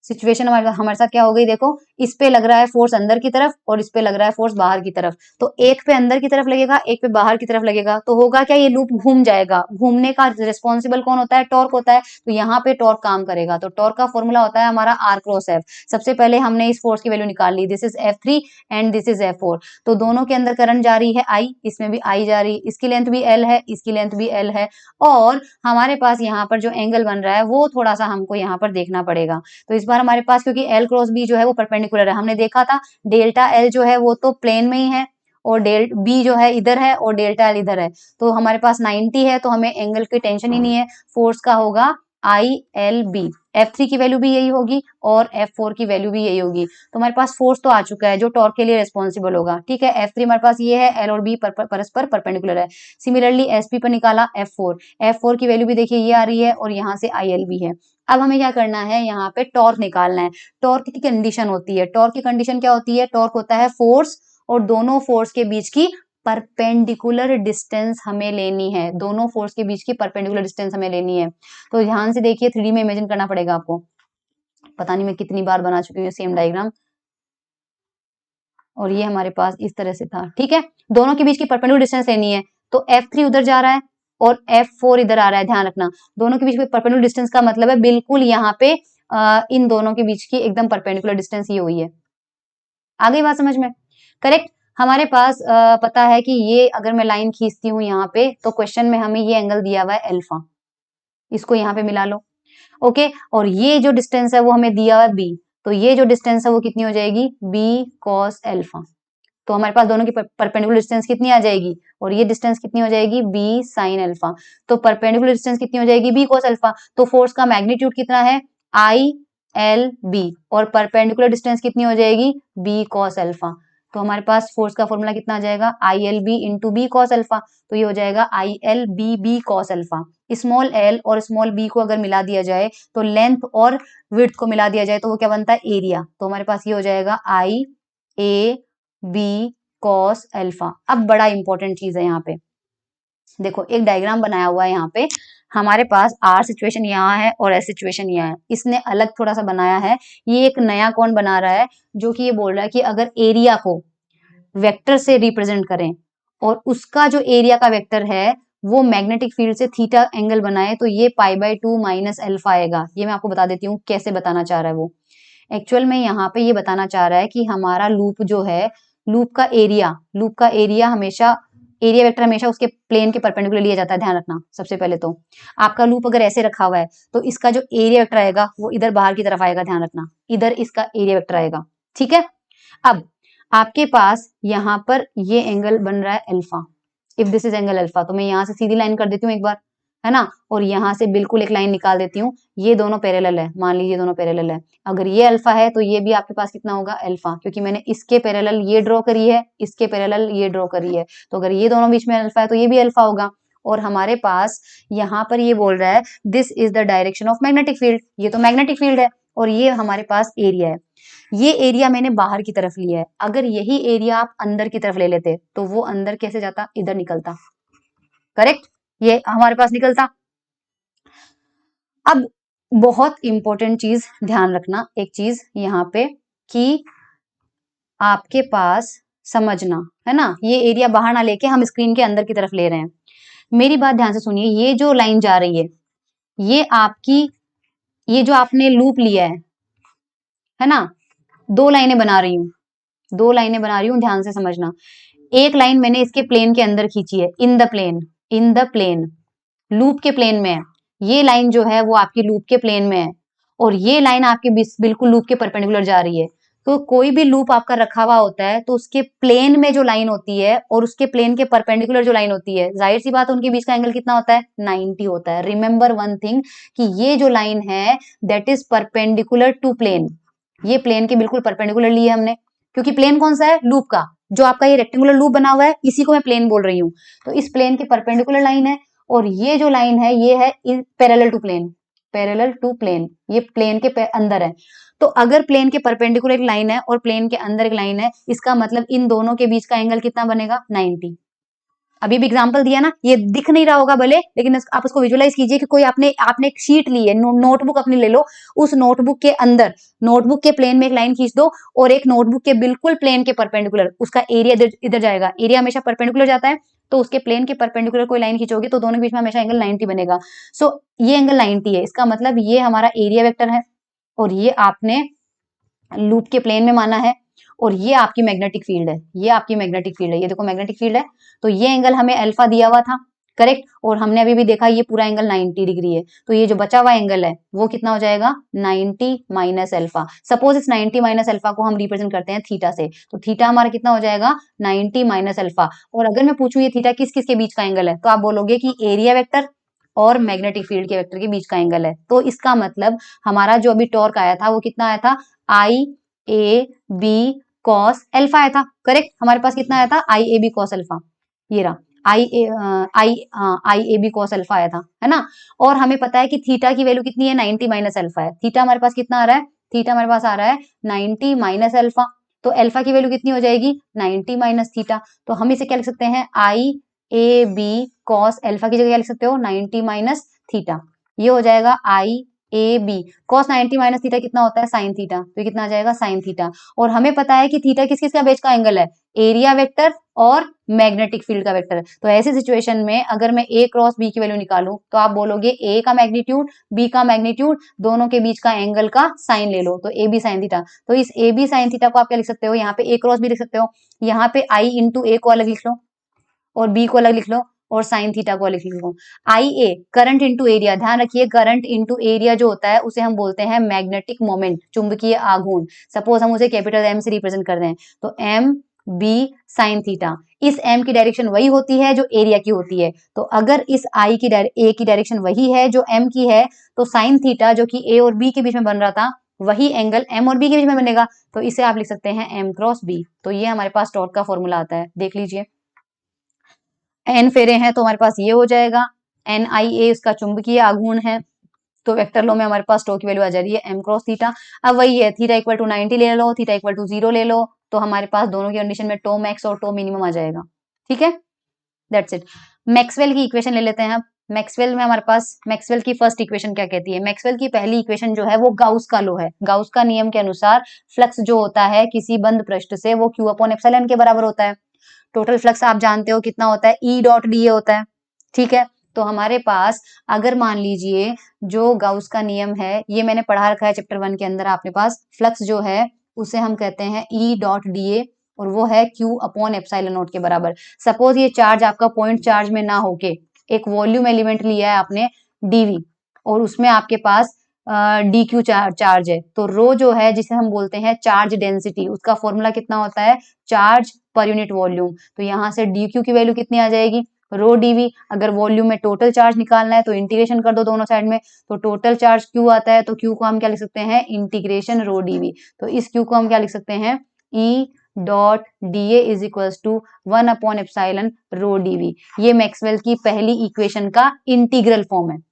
सिचुएशन हमारे साथ क्या हो गई, देखो इस पे लग रहा है फोर्स अंदर की तरफ और इस पे लग रहा है फोर्स बाहर की तरफ, तो एक पे अंदर की तरफ लगेगा, एक पे बाहर की तरफ लगेगा, तो होगा क्या, ये लूप घूम जाएगा। घूमने का रिस्पॉन्सिबल कौन होता है, टॉर्क होता है, तो यहाँ पे टॉर्क काम करेगा। तो टॉर्क का फॉर्मूला होता है हमारा आर क्रॉस एफ। सबसे पहले हमने इस फोर्स की वैल्यू निकाल ली, this is F3 and this is F4। तो दोनों के अंदर करंट जा रही है आई, इसमें भी आई जा रही, इसकी लेंथ भी एल है, इसकी लेंथ भी एल है, और हमारे पास यहाँ पर जो एंगल बन रहा है वो थोड़ा सा हमको यहाँ पर देखना पड़ेगा। तो इस बार हमारे पास, क्योंकि एल क्रॉस बी जो है वो परपेंडिकुलर है, हमने देखा था डेल्टा एल जो है वो तो प्लेन में ही है, और डेल बी जो है इधर है और डेल्टा एल इधर है, तो हमारे पास 90 है, तो हमें एंगल की टेंशन ही नहीं है। फोर्स का होगा आई एल बी, F3 की वैल्यू भी यही होगी और F4 की वैल्यू भी यही होगी। तो हमारे पास फोर्स तो आ चुका है जो टॉर्क के लिए रिस्पॉन्सिबल होगा, ठीक है। F3 हमारे पास ये है, एल और बी परस्पर परपेंडिकुलर है। सिमिलरली एसपी पर निकाला F4 की वैल्यू भी देखिए ये आ रही है, और यहाँ से आई एल भी है। अब हमें क्या करना है, यहाँ पे टॉर्क निकालना है। टॉर्क की कंडीशन होती है, टॉर्क की कंडीशन क्या होती है, टॉर्क होता है फोर्स और दोनों फोर्स के बीच की परपेंडिकुलर डिस्टेंस हमें लेनी है, दोनों फोर्स के बीच की परपेंडिकुलर डिस्टेंस हमें लेनी है। तो ध्यान से देखिए, 3D में इमेजिन करना पड़ेगा आपको। पता नहीं मैं कितनी बार बना चुकी हूँ सेम डायग्राम। और ये हमारे पास इस तरह से था, ठीक है। दोनों के बीच की परपेंडिकुलर डिस्टेंस लेनी है, तो F3 उधर जा रहा है और F4 इधर आ रहा है, ध्यान रखना। दोनों के बीच की परपेंडिकुलर डिस्टेंस का मतलब है बिल्कुल यहाँ पे इन दोनों के बीच की एकदम परपेंडिकुलर डिस्टेंस ये हुई है। आ गई बात समझ में? करेक्ट। हमारे पास पता है कि ये अगर मैं लाइन खींचती हूँ यहाँ पे, तो क्वेश्चन में हमें ये एंगल दिया हुआ है अल्फा, इसको यहाँ पे मिला लो, ओके। और ये जो डिस्टेंस है वो हमें दिया हुआ है बी, तो ये जो डिस्टेंस है वो कितनी हो जाएगी, बी कॉस अल्फा। तो हमारे पास दोनों की परपेंडिकुलर डिस्टेंस कितनी आ जाएगी, और ये डिस्टेंस कितनी हो जाएगी, बी साइन अल्फा। तो परपेंडिकुलर डिस्टेंस कितनी हो जाएगी, बी कॉस अल्फा। तो फोर्स का मैग्नीट्यूड कितना है, आई एल बी, और परपेंडिकुलर डिस्टेंस कितनी हो जाएगी, बी कॉस अल्फा। तो हमारे पास फोर्स का फॉर्मूला कितना आ जाएगा, I l b into b cos alpha. तो ये हो जाएगा I l b b cos alpha. Small l और स्मॉल बी को अगर मिला दिया जाए, तो लेंथ और विड्थ को मिला दिया जाए, तो वो क्या बनता है, एरिया। तो हमारे पास ये हो जाएगा I A B cos alpha. अब बड़ा इंपॉर्टेंट चीज है यहाँ पे, देखो एक डायग्राम बनाया हुआ है यहाँ पे। हमारे पास आर सिचुएशन यहाँ है और एस सिचुएशन यहाँ है, इसने अलग थोड़ा सा बनाया है। ये एक नया कौन बना रहा है, जो कि ये बोल रहा है कि अगर एरिया को वेक्टर से रिप्रेजेंट करें और उसका जो एरिया का वेक्टर है वो मैग्नेटिक फील्ड से थीटा एंगल बनाए, तो ये पाई/2 माइनस अल्फा आएगा। ये मैं आपको बता देती हूँ कैसे बताना चाह रहा है वो। एक्चुअल में यहाँ पे ये बताना चाह रहा है कि हमारा लूप जो है, लूप का एरिया हमेशा, एरिया वेक्टर हमेशा उसके प्लेन के परपेंडिकुलर लिया जाता है, ध्यान रखना। सबसे पहले तो आपका लूप अगर ऐसे रखा हुआ है, तो इसका जो एरिया वेक्टर आएगा वो इधर बाहर की तरफ आएगा, ध्यान रखना, इधर इसका एरिया वेक्टर आएगा, ठीक है। अब आपके पास यहाँ पर ये एंगल बन रहा है alpha, if this is angle alpha, तो मैं यहाँ से सीधी लाइन कर देती हूँ एक बार, है ना, और यहाँ से बिल्कुल एक लाइन निकाल देती हूँ। ये दोनों पैरेलल है, मान लीजिए दोनों पैरेलल है। अगर ये अल्फा है तो ये भी आपके पास कितना होगा, अल्फा, क्योंकि मैंने इसके पैरेलल ये ड्रॉ करी है, इसके पैरेलल ये ड्रॉ करी है। तो अगर ये दोनों बीच में अल्फा है तो ये भी अल्फा होगा। और हमारे पास यहाँ पर ये बोल रहा है this is the direction of magnetic field, ये तो मैग्नेटिक फील्ड है, और ये हमारे पास एरिया है। ये एरिया मैंने बाहर की तरफ लिया है, अगर यही एरिया आप अंदर की तरफ ले लेते तो वो अंदर कैसे जाता, इधर निकलता, करेक्ट, ये हमारे पास निकलता। अब बहुत इंपॉर्टेंट चीज ध्यान रखना, एक चीज यहाँ पे कि आपके पास समझना है ना, ये एरिया बाहर ना लेके हम स्क्रीन के अंदर की तरफ ले रहे हैं। मेरी बात ध्यान से सुनिए, ये जो लाइन जा रही है, ये आपकी, ये जो आपने लूप लिया है ना, दो लाइनें बना रही हूँ, दो लाइनें बना रही हूँ, ध्यान से समझना। एक लाइन मैंने इसके प्लेन के अंदर खींची है, in the plane, in the plane, loop के प्लेन में है। ये लाइन जो है वो आपकी लूप के प्लेन में है, और ये लाइन आपके बिल्कुल लूप के परपेंडिकुलर जा रही है। तो कोई भी लूप आपका रखा हुआ होता है, तो उसके प्लेन में जो लाइन होती है और उसके प्लेन के परपेंडिकुलर जो लाइन होती है, जाहिर सी बात है उनके बीच का एंगल कितना होता है, 90 होता है। रिमेंबर वन थिंग कि ये जो लाइन है that is perpendicular to plane, ये प्लेन के बिल्कुल परपेंडिकुलर लिए हमने, क्योंकि प्लेन कौन सा है, लूप का। जो आपका ये रेक्टेंगुलर लूप बना हुआ है इसी को मैं प्लेन बोल रही हूँ। तो इस प्लेन के परपेंडिकुलर लाइन है, और ये जो लाइन है ये है parallel to plane, parallel to plane, ये प्लेन के अंदर है। तो अगर प्लेन के परपेंडिकुलर एक लाइन है और प्लेन के अंदर एक लाइन है, इसका मतलब इन दोनों के बीच का एंगल कितना बनेगा, 90। अभी भी एग्जांपल दिया ना, ये दिख नहीं रहा होगा भले, लेकिन आप उसको विजुअलाइज कीजिए कि कोई आपने एक शीट ली है, नोटबुक अपनी ले लो, उस नोटबुक के अंदर, नोटबुक के प्लेन में एक लाइन खींच दो, और एक नोटबुक के बिल्कुल प्लेन के परपेंडिकुलर उसका एरिया इधर जाएगा, एरिया हमेशा परपेंडिकुलर जाता है, तो उसके प्लेन के परपेंडिकुलर कोई लाइन खींचोगे तो दोनों के बीच में हमेशा एंगल 90 बनेगा। सो ये एंगल 90 है, इसका मतलब ये हमारा एरिया वेक्टर है, और ये आपने लूप के प्लेन में माना है, और ये आपकी मैग्नेटिक फील्ड है, ये आपकी मैग्नेटिक फील्ड है, ये देखो मैग्नेटिक फील्ड है। तो ये एंगल हमें अल्फा दिया हुआ था, करेक्ट, और हमने अभी भी देखा ये पूरा एंगल 90 डिग्री है। तो ये जो बचा हुआ एंगल है वो कितना हो जाएगा, 90 माइनस अल्फा। सपोज इस 90 माइनस अल्फा को हम रिप्रेजेंट करते हैं थीटा से, तो थीटा हमारा कितना हो जाएगा, 90 माइनस अल्फा। और अगर मैं पूछूं ये थीटा किस किस के बीच का एंगल है, तो आप बोलोगे कि एरिया वेक्टर और मैग्नेटिक फील्ड के वेक्टर के बीच का एंगल है। तो इसका मतलब हमारा जो अभी टॉर्क आया था वो कितना आया था, आई ए बी कॉस अल्फा आया था, करेक्ट। हमारे पास कितना आया था, आई ए बी कॉस अल्फा, ये रहा आई ए बी कॉस अल्फा आया था, है ना। और हमें पता है कि थीटा की वैल्यू कितनी है, 90 माइनस अल्फा है। थीटा हमारे पास कितना आ रहा है, थीटा हमारे पास आ रहा है 90 माइनस अल्फा। तो अल्फा की वैल्यू कितनी हो जाएगी 90 माइनस थीटा। तो हम इसे क्या लिख सकते हैं आई ए बी कॉस अल्फा की जगह क्या लिख सकते हो 90 माइनस थीटा। ये हो जाएगा I A B cos 90 minus theta कितना होता है साइन थीटा, तो ये कितना आ जाएगा साइन थीटा। और हमें पता है कि थीटा किस किस का बीच का एंगल है, एरिया वेक्टर और मैग्नेटिक फील्ड का वेक्टर। तो ऐसी सिचुएशन में अगर मैं ए क्रॉस बी की वैल्यू निकालूं तो आप बोलोगे ए का मैग्नीट्यूड बी का मैग्नीट्यूड दोनों के बीच का एंगल का साइन ले लो, तो ए बी साइन थीटा। तो इस ए बी साइन थीटा को आप क्या लिख सकते हो, यहाँ पे ए क्रॉस बी लिख सकते हो, यहाँ पे आई इंटू ए को अलग लिख लो और बी को अलग लिख लो और साइन थीटा को अलग लिख लो। आई ए करंट इंटू एरिया, ध्यान रखिए करंट इंटू एरिया जो होता है उसे हम बोलते हैं मैग्नेटिक मोमेंट, चुंबकीय आघूर्ण। सपोज हम उसे कैपिटल एम से रिप्रेजेंट कर दें तो एम बी साइन थीटा, इस एम की डायरेक्शन वही होती है जो एरिया की होती है। तो अगर इस आई की ए की डायरेक्शन वही है जो एम की है तो साइन थीटा जो कि ए और बी के बीच में बन रहा था वही एंगल एम और बी के बीच में बनेगा। तो इसे आप लिख सकते हैं एम क्रॉस बी। तो ये हमारे पास टॉर्क का फॉर्मूला आता है, देख लीजिए। एन फेरे हैं तो हमारे पास ये हो जाएगा एन आई ए इसका चुंबकीय आघूर्ण है। तो वेक्टर लॉ में हमारे पास टॉर्क की वैल्यू आ जा रही है एम क्रॉस थीटा। अब वही है थीटा इक्वल टू 90 ले लो, थीटा इक्वल टू 0 ले लो, तो हमारे पास दोनों की कंडीशन में टो मैक्स और टो मिनिमम आ जाएगा। ठीक है, दैट्स इट। मैक्सवेल की इक्वेशन ले लेते हैं अब। मैक्सवेल में हमारे पास मैक्सवेल की फर्स्ट इक्वेशन क्या कहती है, मैक्सवेल की पहली इक्वेशन जो है वो गाउस का लॉ है। गाउस का नियम के अनुसार फ्लक्स जो होता है किसी बंद पृष्ठ से वो क्यू अपॉन एप्सिलॉन के बराबर होता है। टोटल फ्लक्स आप जानते हो कितना होता है, ई डॉट डी ए होता है। ठीक है, तो हमारे पास अगर मान लीजिए जो गाउस का नियम है ये मैंने पढ़ा रखा है चैप्टर 1 के अंदर, आपके पास फ्लक्स जो है उसे हम कहते हैं ई डॉट डी ए और वो है क्यू अपॉन एप्सिलॉन नॉट के बराबर। सपोज ये चार्ज आपका पॉइंट चार्ज में ना होके एक वॉल्यूम एलिमेंट लिया है आपने डीवी और उसमें आपके पास डी क्यू चार्ज है, तो रो जो है जिसे हम बोलते हैं चार्ज डेंसिटी, उसका फॉर्मूला कितना होता है चार्ज पर यूनिट वॉल्यूम। तो यहाँ से डी क्यू की वैल्यू कितनी आ जाएगी रो डीवी। अगर वॉल्यूम में टोटल चार्ज निकालना है तो इंटीग्रेशन कर दो दोनों साइड में, तो टोटल चार्ज क्यू आता है, तो क्यू को हम क्या लिख सकते हैं इंटीग्रेशन रो डीवी। तो इस क्यू को हम क्या लिख सकते हैं E dot D A is equal to 1 upon epsilon rho dv. ये मैक्सवेल की पहली इक्वेशन का इंटीग्रल फॉर्म है।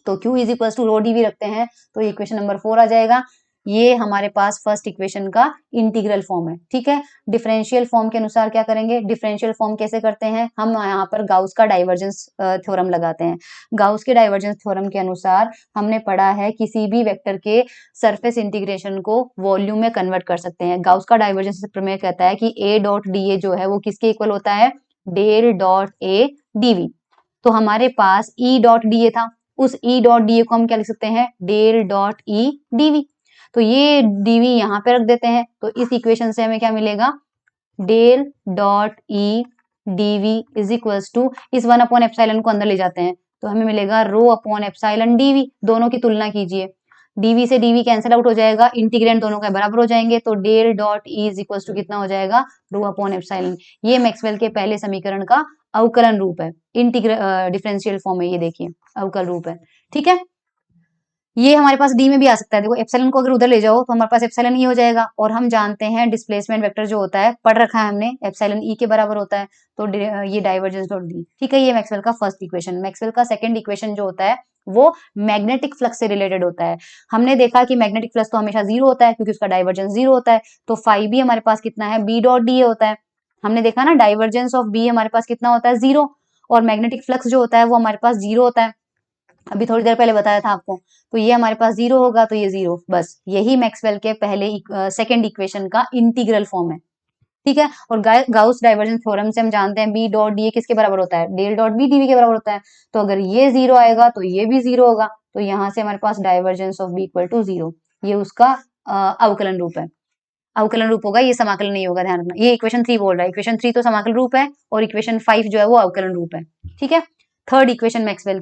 तो Q is equal to rho dv रखते हैं तो इक्वेशन नंबर 4 आ जाएगा। ये हमारे पास फर्स्ट इक्वेशन का इंटीग्रल फॉर्म है। ठीक है, डिफरेंशियल फॉर्म के अनुसार क्या करेंगे, डिफरेंशियल फॉर्म कैसे करते हैं, हम यहाँ पर गाउस का डाइवर्जेंस थ्योरम लगाते हैं। गाउस के डाइवर्जेंस थ्योरम के अनुसार हमने पढ़ा है किसी भी वेक्टर के सरफेस इंटीग्रेशन को वॉल्यूम में कन्वर्ट कर सकते हैं। गाउस का डाइवर्जेंस प्रमेय कहता है कि ए डॉट डी ए जो है वो किसके इक्वल होता है डेल डॉट ए डीवी। तो हमारे पास ई डॉट डी ए था, उस ई डॉट डी ए को हम क्या लिख सकते हैं डेल डॉट ई डीवी। तो ये डीवी यहाँ पे रख देते हैं, तो इस इक्वेशन से हमें क्या मिलेगा del dot E dv is equals to इस 1 अपॉन एप्सिलॉन को अंदर ले जाते हैं तो हमें मिलेगा रो अपॉन एप्सिलॉन डीवी। दोनों की तुलना कीजिए, डीवी से डीवी कैंसिल आउट हो जाएगा, इंटीग्रेंड दोनों के बराबर हो जाएंगे, तो del dot E is equals to कितना हो जाएगा रो अपॉन एप्सिलॉन। ये मैक्सवेल के पहले समीकरण का अवकलन रूप है, डिफरेंशियल फॉर्म है, ये देखिए अवकल रूप है। ठीक है, ये हमारे पास डी में भी आ सकता है। देखो एप्सिलॉन को अगर उधर ले जाओ तो हमारे पास एप्सिलॉन ई हो जाएगा, और हम जानते हैं डिस्प्लेसमेंट वेक्टर जो होता है पढ़ रखा है हमने एप्सिलॉन ई के बराबर होता है, तो ये डाइवर्जेंस डॉट डी। ठीक है, ये मैक्सवेल का फर्स्ट इक्वेशन। मैक्सवेल का सेकंड इक्वेशन जो होता है वो मैग्नेटिक फ्लक्स से रिलेटेड होता है। हमने देखा कि मैग्नेटिक फ्लक्स तो हमेशा जीरो होता है क्योंकि उसका डाइवर्जेंस जीरो होता है, तो फाई भी हमारे पास कितना है बी डॉट डी होता है। हमने देखा ना डाइवर्जेंस ऑफ बी हमारे पास कितना होता है जीरो, और मैग्नेटिक फ्लक्स जो होता है वो हमारे पास जीरो होता है, अभी थोड़ी देर पहले बताया था आपको। तो ये हमारे पास जीरो होगा तो ये जीरो, बस यही मैक्सवेल के पहले सेकंड इक्वेशन का इंटीग्रल फॉर्म है। ठीक है, और गाउस डाइवर्जेंस थ्योरम से हम जानते हैं बी डॉट डी किसके बराबर होता है डेल डॉट बी डीवी के बराबर होता है। तो अगर ये जीरो आएगा तो ये भी जीरो होगा, तो यहाँ से हमारे पास divergence of B equal to zero, ये उसका अवकलन रूप है। अवकलन रूप होगा, ये समाकलन नहीं होगा, ध्यान रखना। ये इक्वेशन 3 बोल रहा है, इक्वेशन 3 तो समाकलन रूप है और इक्वेशन 5 जो है वो अवकलन रूप है। ठीक है, थर्ड इक्वेशन मैक्सवेल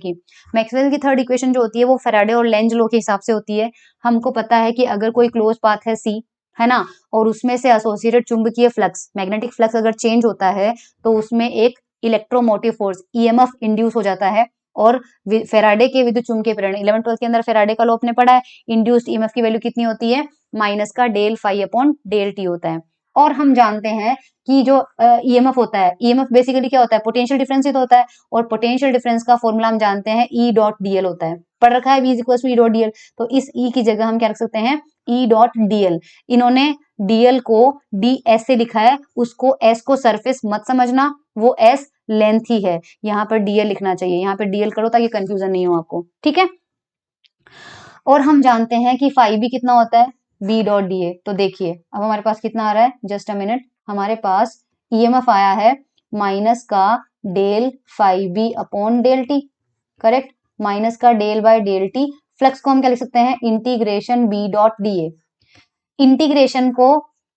की थर्ड इक्वेशन जो होती है वो फैराडे और लेंज लॉ के हिसाब से होती है। हमको पता है कि अगर कोई क्लोज पाथ है सी, है ना, और उसमें से एसोसिएटेड चुंबकीय फ्लक्स मैग्नेटिक फ्लक्स अगर चेंज होता है तो उसमें एक इलेक्ट्रोमोटिव फोर्स ईएमएफ इंड्यूस हो जाता है, और फैराडे के विद्युत चुंबकीय प्रेरण 11th 12th के अंदर फैराडे का लॉ आपने पढ़ा है, इंड्यूस्ड ईएमएफ की वैल्यू कितनी होती है माइनस का del phi upon del t होता है। और हम जानते हैं कि जो ईएमएफ होता है, ईएमएफ बेसिकली क्या होता है पोटेंशियल डिफरेंस ही तो होता है, और पोटेंशियल डिफरेंस का फॉर्मूला हम जानते हैं ई डॉट डीएल होता है, पढ़ रखा है v equal to E dot DL. तो इस ई की जगह हम क्या रख सकते हैं ई डॉट डीएल। इन्होंने डीएल को डी एस से लिखा है, उसको एस को सरफेस मत समझना, वो एस लेंथ ही है, यहाँ पर डीएल लिखना चाहिए, यहाँ पे डीएल करो ताकि कंफ्यूजन नहीं हो आपको, ठीक है। और हम जानते हैं कि फाई बी कितना होता है, बी डॉट डी ए। तो देखिए अब हमारे पास कितना आ रहा है, जस्ट अ मिनट, हमारे पास ईएमएफ आया है माइनस का del phi B upon del T, correct, minus का del by del T, flux को हम क्या लिख सकते हैं, integration B dot D A. Integration को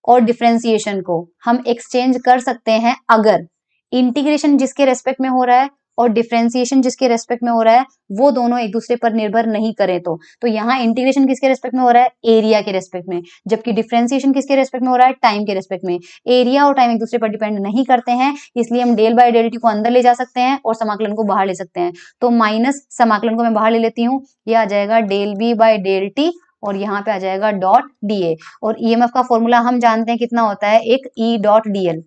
और डिफरेंशिएशन को हम एक्सचेंज कर सकते हैं अगर इंटीग्रेशन जिसके रेस्पेक्ट में हो रहा है और डिफरेंशिएशन जिसके रेस्पेक्ट में हो रहा है वो दोनों एक दूसरे पर निर्भर नहीं करें तो यहाँ इंटीग्रेशन किसके रेस्पेक्ट में हो रहा है, एरिया के रेस्पेक्ट में, जबकि डिफरेंशिएशन किसके रेस्पेक्ट में हो रहा है, टाइम के रेस्पेक्ट में। एरिया और टाइम एक दूसरे पर डिपेंड नहीं करते हैं, इसलिए हम डेल बाय डेल टी को अंदर ले जा सकते हैं और समाकलन को बाहर ले सकते हैं। तो माइनस समाकलन को मैं बाहर ले लेती हूँ, ये आ जाएगा del B by del t और यहाँ पे आ जाएगा डॉट डी ए। और ईएमएफ का फॉर्मूला हम जानते हैं कितना होता है, एक ई डॉट डीएल।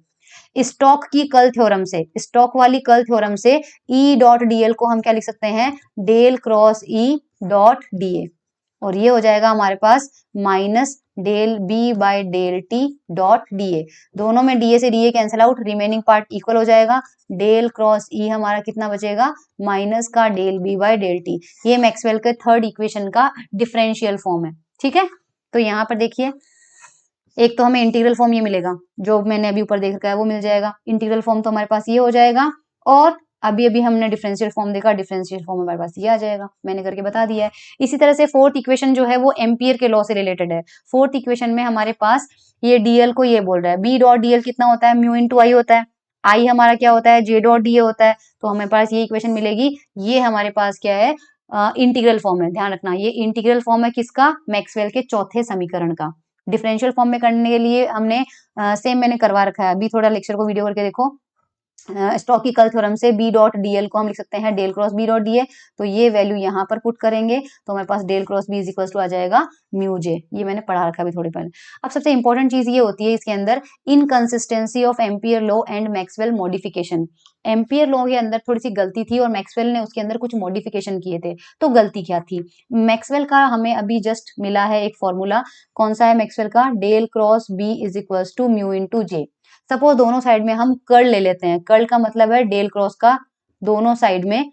स्टॉक की कल थ्योरम से, स्टॉक वाली कल थ्योरम से ई डॉट डीएल को हम क्या लिख सकते हैं, del cross E dot D A, और ये हो जाएगा हमारे पास minus del B by del T dot D A. दोनों में डीए से D A cancel out, remaining part equal हो जाएगा, डेल क्रॉस ई हमारा कितना बचेगा, माइनस का del B by del t. ये मैक्सवेल के थर्ड इक्वेशन का डिफरेंशियल फॉर्म है, ठीक है। तो यहाँ पर देखिए एक तो हमें इंटीग्रल फॉर्म ये मिलेगा जो मैंने अभी ऊपर देख रखा है वो मिल जाएगा, इंटीग्रल फॉर्म तो हमारे पास ये हो जाएगा, और अभी अभी हमने डिफरेंशियल फॉर्म देखा, डिफरेंशियल फॉर्म हमारे पास ये आ जाएगा, मैंने करके बता दिया है। इसी तरह से फोर्थ इक्वेशन जो है वो एम्पियर के लॉ से रिलेटेड है। फोर्थ इक्वेशन में हमारे पास ये डीएल को ये बोल रहा है, बी डॉट डीएल कितना होता है, म्यू इंटू आई होता है, आई हमारा क्या होता है, जे डॉट डीए होता है, तो हमारे पास ये इक्वेशन मिलेगी। ये हमारे पास क्या है, इंटीग्रल फॉर्म है, ध्यान रखना ये इंटीग्रल फॉर्म है किसका, मैक्सवेल के चौथे समीकरण का। डिफरेंशियल फॉर्म में करने के लिए हमने सेम मैंने करवा रखा है, अभी थोड़ा लेक्चर को वीडियो करके देखो। स्टॉक की कल थ्योरम से बी डॉट डीएल को हम लिख सकते हैं del cross B dot D A, तो ये वैल्यू यहाँ पर पुट करेंगे तो हमारे पास del cross B is equal to आ जाएगा म्यू जे, ये मैंने पढ़ा रखा है अभी थोड़ी पहले। अब सबसे इंपॉर्टेंट चीज ये होती है इसके अंदर, inconsistency of ampere law and Maxwell modification. Ampere law के अंदर थोड़ी सी गलती थी और मैक्सवेल ने उसके अंदर कुछ मॉडिफिकेशन किए थे, तो गलती क्या थी, मैक्सवेल का हमें अभी जस्ट मिला है एक फॉर्मूला, कौन सा है मैक्सवेल का, del cross B is equal to mu into J. Suppose दोनों साइड में हम कर्ल ले लेते हैं, कर्ल का मतलब है डेल क्रॉस का दोनों साइड में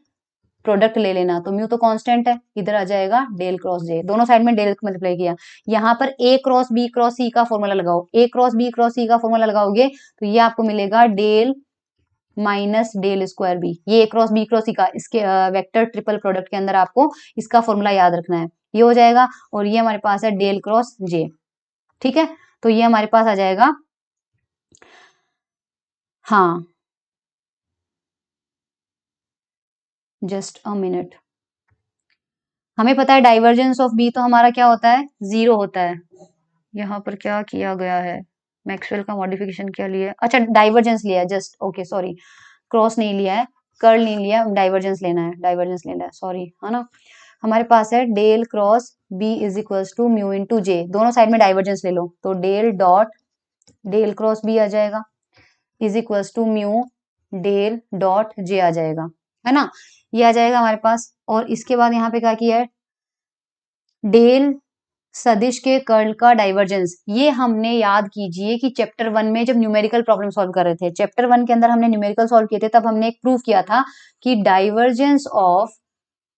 प्रोडक्ट ले लेना, तो म्यू तो कांस्टेंट है, इधर आ जाएगा डेल क्रॉस जे, दोनों साइड में डेल मल्टीप्लाई किया, यहाँ पर A cross B cross C का फॉर्मूला लगाओ, A cross B cross C का फॉर्मूला लगाओगे तो ये आपको मिलेगा del minus del square B, ये A cross B cross C का, इसके वेक्टर ट्रिपल प्रोडक्ट के अंदर आपको इसका फॉर्मूला याद रखना है, ये हो जाएगा। और ये हमारे पास है डेल क्रॉस जे, ठीक है, तो ये हमारे पास आ जाएगा, हाँ जस्ट अ मिनट, हमें पता है डाइवर्जेंस ऑफ बी तो हमारा क्या होता है, जीरो होता है। यहाँ पर क्या किया गया है, मैक्सवेल का मॉडिफिकेशन क्या लिया है, अच्छा डाइवर्जेंस लिया है, जस्ट ओके सॉरी, क्रॉस नहीं लिया है, कर्ल नहीं लिया, डाइवर्जेंस लेना है, डाइवर्जेंस लेना है, सॉरी, है ना। हमारे पास है del cross B is equals to mu into J, दोनों साइड में डाइवर्जेंस ले लो, तो del dot del cross B आ जाएगा is equals to mu del dot J आ जाएगा, है ना, ये आ जाएगा हमारे पास। और इसके बाद यहाँ पे क्या किया है, डेल सदिश के कर्ल का डाइवर्जेंस, ये हमने याद कीजिए कि चैप्टर 1 में जब न्यूमेरिकल प्रॉब्लम सॉल्व कर रहे थे, चैप्टर 1 के अंदर हमने न्यूमेरिकल सॉल्व किए थे, तब हमने एक प्रूफ किया था कि divergence of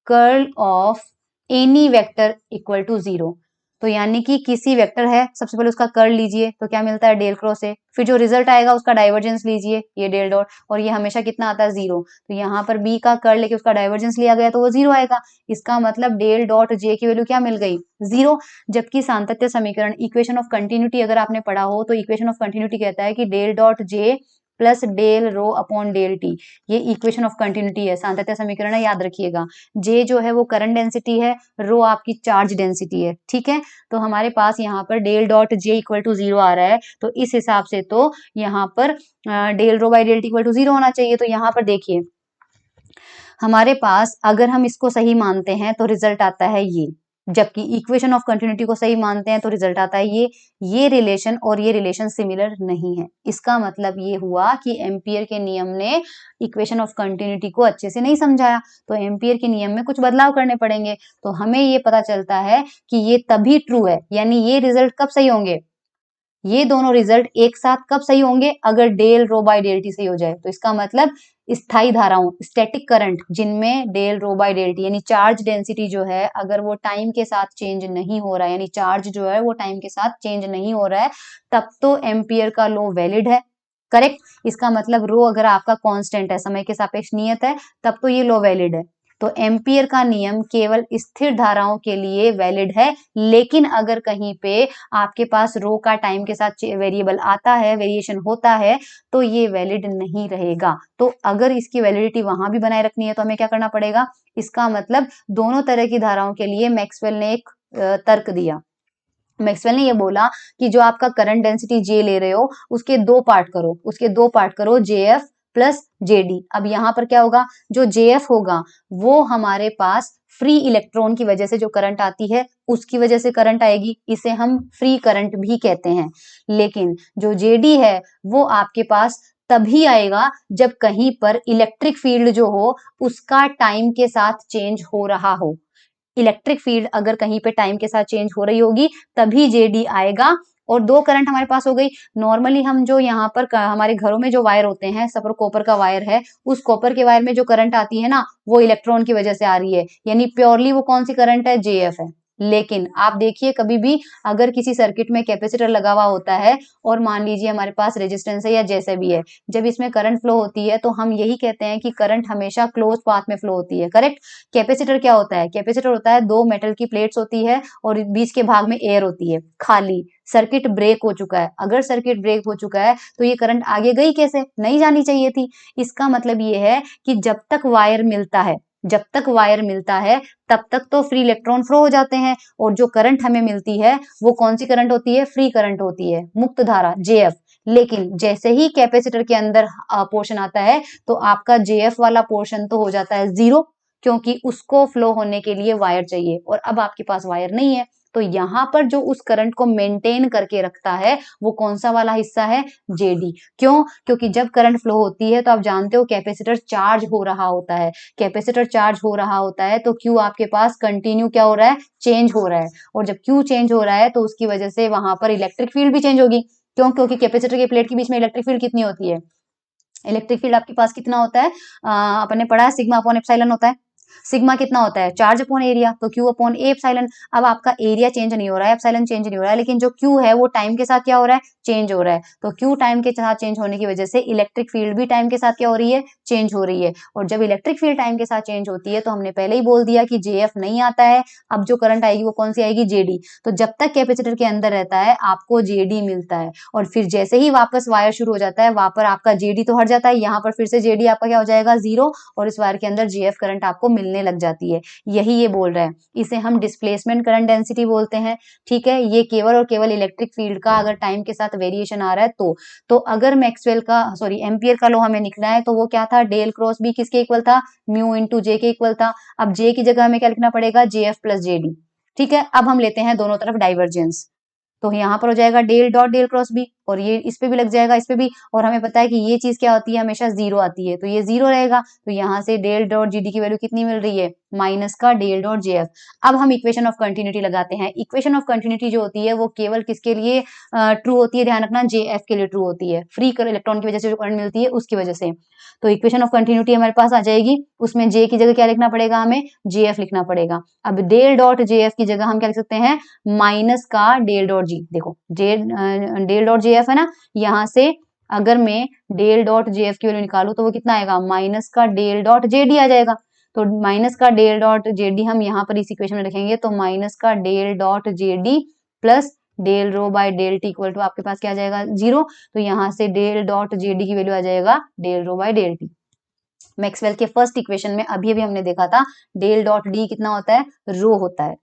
curl of any vector equal to zero. तो यानी कि किसी वेक्टर है, सबसे पहले उसका कर्ल लीजिए तो क्या मिलता है, डेल क्रॉस ए, फिर जो रिजल्ट आएगा उसका डाइवर्जेंस लीजिए, ये डेल डॉट, और ये हमेशा कितना आता है, जीरो, तो यहाँ पर बी का कर्ल लेके उसका डाइवर्जेंस लिया गया तो वो जीरो आएगा, इसका मतलब डेल डॉट जे की वैल्यू क्या मिल गई, जीरो। जबकि सातत्य समीकरण, इक्वेशन ऑफ कंटिन्यूटी अगर आपने पढ़ा हो तो इक्वेशन ऑफ कंटिन्यूटी कहता है कि del dot J plus del rho upon del t, ये इक्वेशन ऑफ कंटिन्यूटी है, सातत्य समीकरण है, याद रखिएगा। जे जो है वो करंट डेंसिटी है, रो आपकी चार्ज डेंसिटी है, ठीक है। तो हमारे पास यहाँ पर del dot J equal to zero आ रहा है, तो इस हिसाब से तो यहाँ पर del rho by del T equal to zero होना चाहिए। तो यहाँ पर देखिए हमारे पास अगर हम इसको सही मानते हैं तो रिजल्ट आता है ये, जबकि इक्वेशन ऑफ कंटिन्यूटी को सही मानते हैं तो रिजल्ट आता है ये रिलेशन और ये रिलेशन सिमिलर नहीं है। इसका मतलब ये हुआ कि एम्पियर के नियम ने इक्वेशन ऑफ कंटिन्यूटी को अच्छे से नहीं समझाया, तो एम्पियर के नियम में कुछ बदलाव करने पड़ेंगे। तो हमें ये पता चलता है कि ये तभी ट्रू है, यानी ये रिजल्ट कब सही होंगे, ये दोनों रिजल्ट एक साथ कब सही होंगे? अगर del rho by del t सही हो जाए। तो इसका मतलब स्थायी धाराओं, स्टैटिक करंट, जिनमें del rho by del t यानी चार्ज डेंसिटी जो है, अगर वो टाइम के साथ चेंज नहीं हो रहा है, यानी चार्ज जो है वो टाइम के साथ चेंज नहीं हो रहा है, तब तो एम्पियर का लॉ वैलिड है। करेक्ट। इसका मतलब रो अगर आपका कांस्टेंट है, समय के सापेक्ष नियत है, तब तो ये लॉ वैलिड है। तो एम्पियर का नियम केवल स्थिर धाराओं के लिए वैलिड है, लेकिन अगर कहीं पे आपके पास रो का टाइम के साथ वेरिएबल आता है, वेरिएशन होता है, तो ये वैलिड नहीं रहेगा। तो अगर इसकी वैलिडिटी वहां भी बनाए रखनी है तो हमें क्या करना पड़ेगा? इसका मतलब दोनों तरह की धाराओं के लिए मैक्सवेल ने एक तर्क दिया। मैक्सवेल ने ये बोला कि जो आपका करंट डेंसिटी जे ले रहे हो, उसके दो पार्ट करो, जेएफ प्लस जेडी। अब यहाँ पर क्या होगा? जो जेएफ होगा वो हमारे पास फ्री इलेक्ट्रॉन की वजह से जो करंट आती है उसकी वजह से करंट आएगी, इसे हम फ्री करंट भी कहते हैं। लेकिन जो जेडी है वो आपके पास तभी आएगा जब कहीं पर इलेक्ट्रिक फील्ड जो हो उसका टाइम के साथ चेंज हो रहा हो। इलेक्ट्रिक फील्ड अगर कहीं पे टाइम के साथ चेंज हो रही होगी तभी जेडी आएगा। और दो करंट हमारे पास हो गई। नॉर्मली हम जो यहाँ पर हमारे घरों में जो वायर होते हैं, सपोज कॉपर का वायर है, उस कॉपर के वायर में जो करंट आती है ना, वो इलेक्ट्रॉन की वजह से आ रही है, यानी प्योरली वो कौन सी करंट है? जेएफ है। लेकिन आप देखिए कभी भी अगर किसी सर्किट में कैपेसिटर लगा हुआ होता है और मान लीजिए हमारे पास रेजिस्टेंस है या जैसे भी है, जब इसमें करंट फ्लो होती है तो हम यही कहते हैं कि करंट हमेशा क्लोज पाथ में फ्लो होती है। करेक्ट। कैपेसिटर क्या होता है? कैपेसिटर होता है दो मेटल की प्लेट्स होती है और बीच के भाग में एयर होती है खाली। सर्किट ब्रेक हो चुका है, अगर सर्किट ब्रेक हो चुका है तो ये करंट आगे गई कैसे? नहीं जानी चाहिए थी। इसका मतलब ये है कि जब तक वायर मिलता है तब तक तो फ्री इलेक्ट्रॉन फ्लो हो जाते हैं, और जो करंट हमें मिलती है वो कौन सी करंट होती है? फ्री करंट होती है, मुक्त धारा, जेएफ। लेकिन जैसे ही कैपेसिटर के अंदर पोर्शन आता है तो आपका जेएफ वाला पोर्शन तो हो जाता है जीरो, क्योंकि उसको फ्लो होने के लिए वायर चाहिए, और अब आपके पास वायर नहीं है। तो यहाँ पर जो उस करंट को मेंटेन करके रखता है वो कौन सा वाला हिस्सा है? जेडी। क्यों? क्योंकि जब करंट फ्लो होती है तो आप जानते हो कैपेसिटर चार्ज हो रहा होता है। कैपेसिटर चार्ज हो रहा होता है तो क्यू आपके पास कंटिन्यू क्या हो रहा है? चेंज हो रहा है। और जब क्यू चेंज हो रहा है तो उसकी वजह से वहां पर इलेक्ट्रिक फील्ड भी चेंज होगी। क्यों? क्योंकि कैपेसिटर के प्लेट के बीच में इलेक्ट्रिक फील्ड कितनी होती है? इलेक्ट्रिक फील्ड आपके पास कितना होता है? अपन ने पढ़ा है सिग्मा अपॉन एप्सिलॉन होता है। सिग्मा कितना होता है? चार्ज अपॉन एरिया, तो क्यू अपॉन ए एप्सिलॉन। अब आपका एरिया चेंज नहीं हो रहा है, एप्सिलॉन चेंज नहीं हो रहा है, लेकिन जो क्यू है वो टाइम के साथ क्या हो रहा है? चेंज हो रहा है। तो क्यू टाइम के साथ चेंज होने की वजह से इलेक्ट्रिक फील्ड भी टाइम के साथ क्या हो रही है? चेंज हो रही है। और जब इलेक्ट्रिक फील्ड टाइम के साथ चेंज होती है तो हमने पहले ही बोल दिया कि जेएफ नहीं आता है, अब जो करंट आएगी वो कौन सी आएगी? जेडी। तो जब तक कैपेसिटर के अंदर रहता है आपको जेडी मिलता है, और फिर जैसे ही वापस वायर शुरू हो जाता है वहां पर आपका जेडी तो हट जाता है, यहाँ पर फिर से जेडी आपका क्या हो जाएगा? जीरो, और इस वायर के अंदर जेएफ करंट आपको मिलने लग जाती है। यही ये बोल रहा है। इसे हम डिस्प्लेसमेंट करंट डेंसिटी बोलते हैं। ठीक है। ये केवल और केवल इलेक्ट्रिक फील्ड का अगर टाइम के साथ वेरिएशन आ रहा है तो अगर मैक्सवेल का एम्पियर का लॉ हमें लिखना है तो वो क्या था? डेल क्रॉस बी किसके इक्वल था? म्यू इंटू जे के इक्वल था। अब जे की जगह हमें क्या लिखना पड़ेगा? JF plus JD. ठीक है। अब हम लेते हैं दोनों तरफ डाइवर्जेंस, तो यहाँ पर हो जाएगा del dot del cross B, और ये इस पे भी लग जाएगा, इस पे भी। और हमें पता है कि ये चीज क्या होती है? हमेशा जीरो आती है, तो ये जीरो रहेगा। तो यहाँ से डेल डॉट जीडी की वैल्यू कितनी मिल रही है? माइनस का डेल डॉट जेएफ। अब हम इक्वेशन ऑफ कंटिन्यूटी लगाते हैं। इक्वेशन ऑफ कंटिन्यूटी जो होती है वो केवल किसके लिए ट्रू होती है? ध्यान रखना, जेएफ के लिए ट्रू होती है, फ्री इलेक्ट्रॉन की वजह से जो करंट मिलती है उसकी वजह से। तो इक्वेशन ऑफ कंटिन्यूटी हमारे पास आ जाएगी, उसमें जे की जगह क्या लिखना पड़ेगा? हमें जेएफ लिखना पड़ेगा। अब डेल डॉट जेएफ की जगह हम क्या लिख सकते हैं? माइनस का डेल डॉट जी। देखो डेल डॉट जेएफ है ना, यहाँ से अगर मैं डेल डॉट जेएफ की वैल्यू निकालू तो वो कितना आएगा? माइनस का डेल डॉट जेडी आ जाएगा। तो माइनस का डेल डॉट जेडी हम यहाँ पर इस इक्वेशन में रखेंगे, तो माइनस का del dot JD plus del rho by del T equal to आपके पास क्या आ जाएगा? जीरो। तो यहाँ से डेल डॉट जेडी की वैल्यू आ जाएगा del rho by del t. Maxwell के फर्स्ट इक्वेशन में अभी अभी हमने देखा था डेल डॉट डी कितना होता है? रो होता है,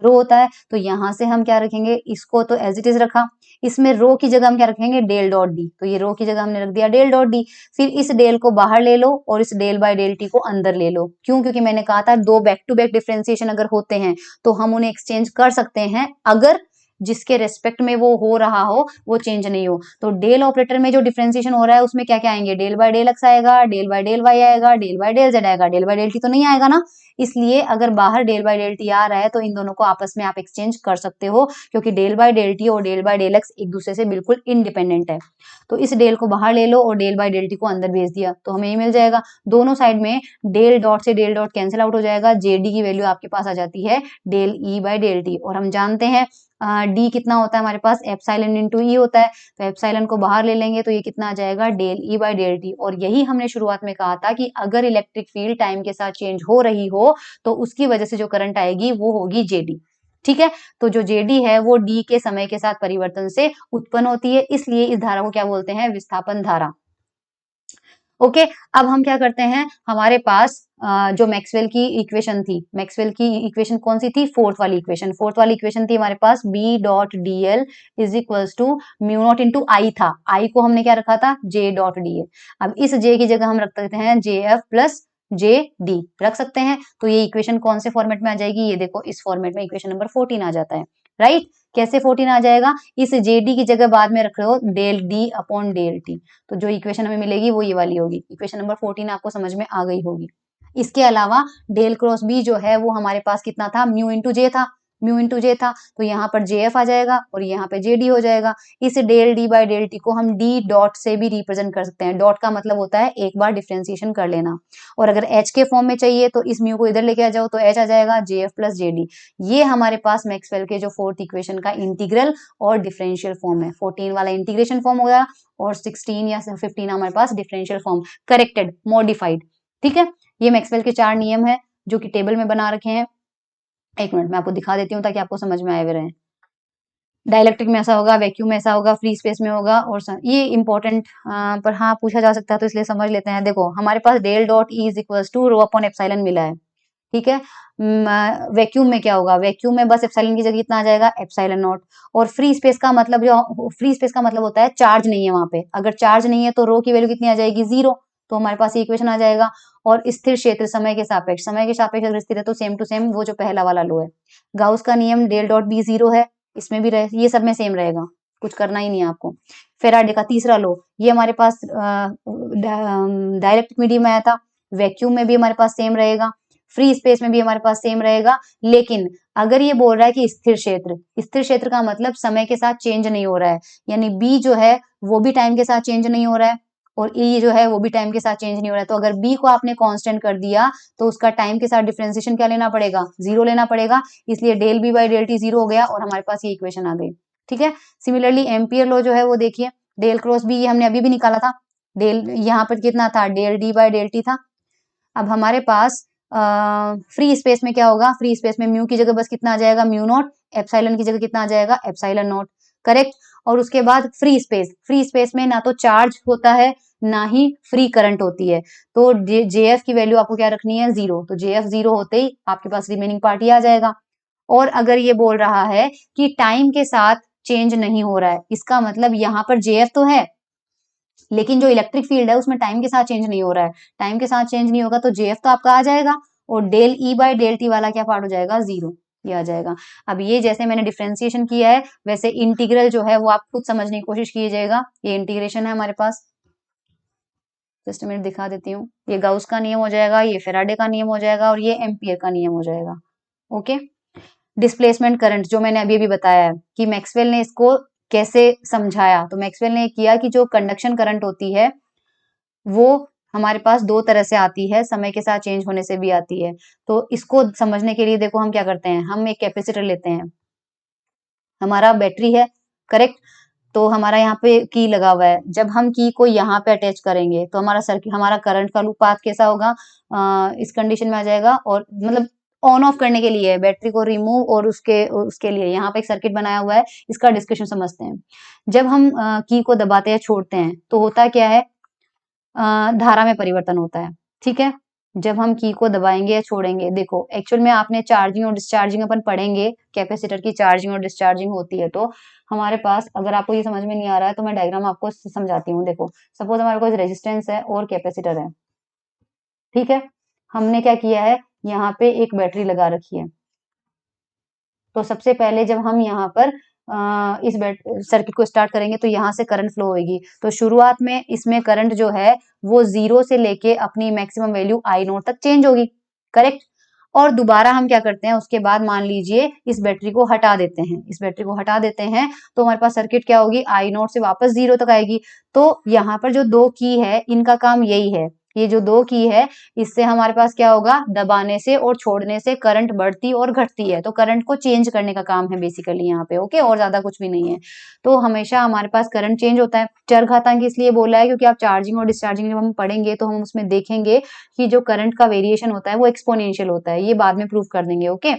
रो होता है। तो यहां से हम क्या रखेंगे? इसको तो एज इट इज रखा, इसमें रो की जगह हम क्या रखेंगे? Del dot D. तो ये रो की जगह हमने रख दिया डेल डॉट डी। फिर इस डेल को बाहर ले लो और इस डेल बाय डेल टी को अंदर ले लो। क्यों? क्योंकि मैंने कहा था दो बैक टू बैक डिफरेंशिएशन अगर होते हैं तो हम उन्हें एक्सचेंज कर सकते हैं, अगर जिसके रेस्पेक्ट में वो हो रहा हो वो चेंज नहीं हो। तो डेल ऑपरेटर में जो डिफरेंशिएशन हो रहा है उसमें क्या क्या आएंगे, डेल बाय डेल एक्स आएगा, डेल बाय डेल वाई आएगा, डेल बाय डेल जेड आएगा, डेल बाय डेल टी तो नहीं आएगा ना। इसलिए अगर बाहर डेल बाय डेल टी आ रहा है तो इन दोनों को आपस में आप एक्सचेंज कर सकते हो, क्योंकि डेल बाय डेल टी और डेल बाय डेल एक्स एक दूसरे से बिल्कुल इंडिपेंडेंट है। तो इस डेल को बाहर ले लो और डेल बाय डेल टी को अंदर भेज दिया तो हमें ये मिल जाएगा। दोनों साइड में डेल डॉट से डेल डॉट कैंसिल आउट हो जाएगा, जेडी की वैल्यू आपके पास आ जाती है del E by del t. और हम जानते हैं डी कितना होता है हमारे पास, एप्सिलॉन इनटू ई होता है, तो एप्सिलॉन को बाहर ले लेंगे तो ये कितना आ जाएगा, del E by del t. और यही हमने शुरुआत में कहा था कि अगर इलेक्ट्रिक फील्ड टाइम के साथ चेंज हो रही हो तो उसकी वजह से जो करंट आएगी वो होगी जेडी। ठीक है, तो जो जेडी है वो डी के समय के साथ परिवर्तन से उत्पन्न होती है, इसलिए इस धारा को क्या बोलते हैं, विस्थापन धारा। ओके, अब हम क्या करते हैं, हमारे पास जो मैक्सवेल की इक्वेशन थी, मैक्सवेल की इक्वेशन कौन सी थी, फोर्थ वाली इक्वेशन। फोर्थ वाली इक्वेशन थी हमारे पास B dot D L is equals to mu naught into I था, आई को हमने क्या रखा था, जे डॉट डी ए। अब इस जे की जगह हम रख सकते हैं जे एफ प्लस जे डी रख सकते हैं। तो ये इक्वेशन कौन से फॉर्मेट में आ जाएगी, ये देखो इस फॉर्मेट में इक्वेशन नंबर 14 आ जाता है, राइट। कैसे 14 आ जाएगा, इस जेडी की जगह बाद में रख रहे हो del D upon del t, तो जो इक्वेशन हमें मिलेगी वो ये वाली होगी। इक्वेशन नंबर 14 आपको समझ में आ गई होगी। इसके अलावा डेल क्रॉस बी जो है वो हमारे पास कितना था, म्यू इंटू जे था, म्यू इंटू जे था, तो यहाँ पर जे एफ आ जाएगा और यहाँ पे जे डी हो जाएगा। इस del D by del t को हम डी डॉट से भी रिप्रेजेंट कर सकते हैं। डॉट का मतलब होता है एक बार डिफ्रेंसिएशन कर लेना, और अगर एच के फॉर्म में चाहिए तो इस म्यू को इधर लेके आ जाओ तो एच आ जाएगा जे एफ प्लस जे डी। ये हमारे पास मैक्सवेल के जो फोर्थ इक्वेशन का इंटीग्रल और डिफरेंशियल फॉर्म है। 14 वाला इंटीग्रेशन फॉर्म हो गया और 16 या 15 हमारे पास डिफरेंशियल फॉर्म, करेक्टेड मॉडिफाइड। ठीक है, ये मैक्सवेल के 4 नियम है जो कि टेबल में बना रखे हैं। एक मिनट मैं आपको दिखा देती हूँ ताकि आपको समझ में आए हुए रहे। डाइलेक्ट्रिक में ऐसा होगा, वैक्यूम में ऐसा होगा, फ्री स्पेस में होगा, और ये इंपॉर्टेंट पर हाँ पूछा जा सकता है तो इसलिए समझ लेते हैं। देखो हमारे पास del dot E is equals to rho upon epsilon मिला है, ठीक है। वैक्यूम में क्या होगा, वैक्यूम में बस एप्सिलॉन की जगह कितना आ जाएगा, एप्सिलॉन नॉट। और फ्री स्पेस का मतलब, जो फ्री स्पेस का मतलब होता है चार्ज नहीं है वहां पे, अगर चार्ज नहीं है तो रो की वैल्यू कितनी आ जाएगी, 0। तो हमारे पास ये इक्वेशन आ जाएगा। और स्थिर क्षेत्र समय के सापेक्ष, समय के सापेक्ष अगर स्थिर है तो सेम टू सेम वो जो पहला वाला लो है। गाउस का नियम डेल डॉट बी 0 है, इसमें भी रहे, ये सब में सेम रहेगा, कुछ करना ही नहीं है आपको। फेराडे का तीसरा लो, ये हमारे पास डायरेक्ट मीडियम में आया था, वैक्यूम में भी हमारे पास सेम रहेगा, फ्री स्पेस में भी हमारे पास सेम रहेगा। लेकिन अगर ये बोल रहा है कि स्थिर क्षेत्र, स्थिर क्षेत्र का मतलब समय के साथ चेंज नहीं हो रहा है, यानी बी जो है वो भी टाइम के साथ चेंज नहीं हो रहा है और ई जो है वो भी टाइम के साथ चेंज नहीं हो रहा है। तो अगर बी को आपने कांस्टेंट कर दिया तो उसका टाइम के साथ डिफरेंशिएशन क्या लेना पड़ेगा, 0 लेना पड़ेगा। इसलिए del B by del t 0 हो गया और हमारे पास ये इक्वेशन आ गई। ठीक है, सिमिलरली एम्पियर लॉ जो है वो देखिए, डेल क्रॉस बी ये हमने अभी भी निकाला था, डेल यहाँ पर कितना था, del D by del t था। अब हमारे पास फ्री स्पेस में क्या होगा, फ्री स्पेस में म्यू की जगह बस कितना आ जाएगा, म्यू नॉट, एप्सिलॉन की जगह कितना आ जाएगा, एप्सिलॉन नॉट, करेक्ट। और उसके बाद फ्री स्पेस, फ्री स्पेस में ना तो चार्ज होता है ना ही फ्री करंट होती है, तो जे एफ की वैल्यू आपको क्या रखनी है, 0। तो जे एफ 0 होते ही आपके पास रिमेनिंग पार्ट आ जाएगा। और अगर ये बोल रहा है कि टाइम के साथ चेंज नहीं हो रहा है, इसका मतलब यहाँ पर जे एफ तो है लेकिन जो इलेक्ट्रिक फील्ड है उसमें टाइम के साथ चेंज नहीं हो रहा है, टाइम के साथ चेंज नहीं होगा तो जेएफ तो आपका आ जाएगा और del E by del t वाला क्या पार्ट हो जाएगा, 0, ये आ जाएगा। अब ये जैसे मैंने डिफरेंशिएशन किया है वैसे इंटीग्रल जो है वो आप खुद समझने की कोशिश कीजिएगा। ये इंटीग्रेशन है हमारे पास, जस्ट मिनट दिखा देती हूँ। ये गाउस का नियम हो जाएगा, ये फेराडे का नियम हो जाएगा और ये एम्पियर का नियम हो जाएगा। ओके, डिस्प्लेसमेंट करंट जो मैंने अभी अभी बताया है कि मैक्सवेल ने इसको कैसे समझाया, तो मैक्सवेल ने किया कि जो कंडक्शन करंट होती है वो हमारे पास दो तरह से आती है, समय के साथ चेंज होने से भी आती है। तो इसको समझने के लिए देखो हम क्या करते हैं, हम एक कैपेसिटर लेते हैं, हमारा बैटरी है, करेक्ट। तो हमारा यहाँ पे की लगा हुआ है, जब हम की को यहाँ पे अटैच करेंगे तो हमारा सर्किट, हमारा करंट का लूप पाथ कैसा होगा, इस कंडीशन में आ जाएगा। और मतलब ऑन ऑफ करने के लिए बैटरी को रिमूव और उसके उसके लिए यहाँ पे एक सर्किट बनाया हुआ है, इसका डिस्कशन समझते हैं। जब हम की को दबाते हैं छोड़ते हैं तो होता क्या है, धारा में परिवर्तन होता है, ठीक है। जब हम की को दबाएंगे या छोड़ेंगे, देखो एक्चुअल में आपने चार्जिंग और डिस्चार्जिंग अपन पढ़ेंगे, कैपेसिटर की चार्जिंग और डिस्चार्जिंग होती है। तो हमारे पास, अगर आपको ये समझ में नहीं आ रहा है तो मैं डायग्राम आपको समझाती हूँ। देखो सपोज हमारे पास रेजिस्टेंस है और कैपेसिटर है, ठीक है। हमने क्या किया है, यहाँ पे एक बैटरी लगा रखी है। तो सबसे पहले जब हम यहाँ पर इस सर्किट को स्टार्ट करेंगे तो यहाँ से करंट फ्लो होगी। तो शुरुआत में इसमें करंट जो है वो 0 से लेके अपनी मैक्सिमम वैल्यू आई नोट तक चेंज होगी, करेक्ट। और दोबारा हम क्या करते हैं, उसके बाद मान लीजिए इस बैटरी को हटा देते हैं, इस बैटरी को हटा देते हैं तो हमारे पास सर्किट क्या होगी, आई नोट से वापस 0 तक आएगी। तो यहाँ पर जो 2 की है इनका काम यही है, ये जो 2 की है इससे हमारे पास क्या होगा, दबाने से और छोड़ने से करंट बढ़ती और घटती है। तो करंट को चेंज करने का काम है बेसिकली यहाँ पे, ओके, और ज्यादा कुछ भी नहीं है। तो हमेशा हमारे पास करंट चेंज होता है। चरघातांकी इसलिए बोला है क्योंकि आप चार्जिंग और डिस्चार्जिंग जब हम पढ़ेंगे तो हम उसमें देखेंगे कि जो करंट का वेरिएशन होता है वो एक्सपोनेंशियल होता है, ये बाद में प्रूव कर देंगे, ओके।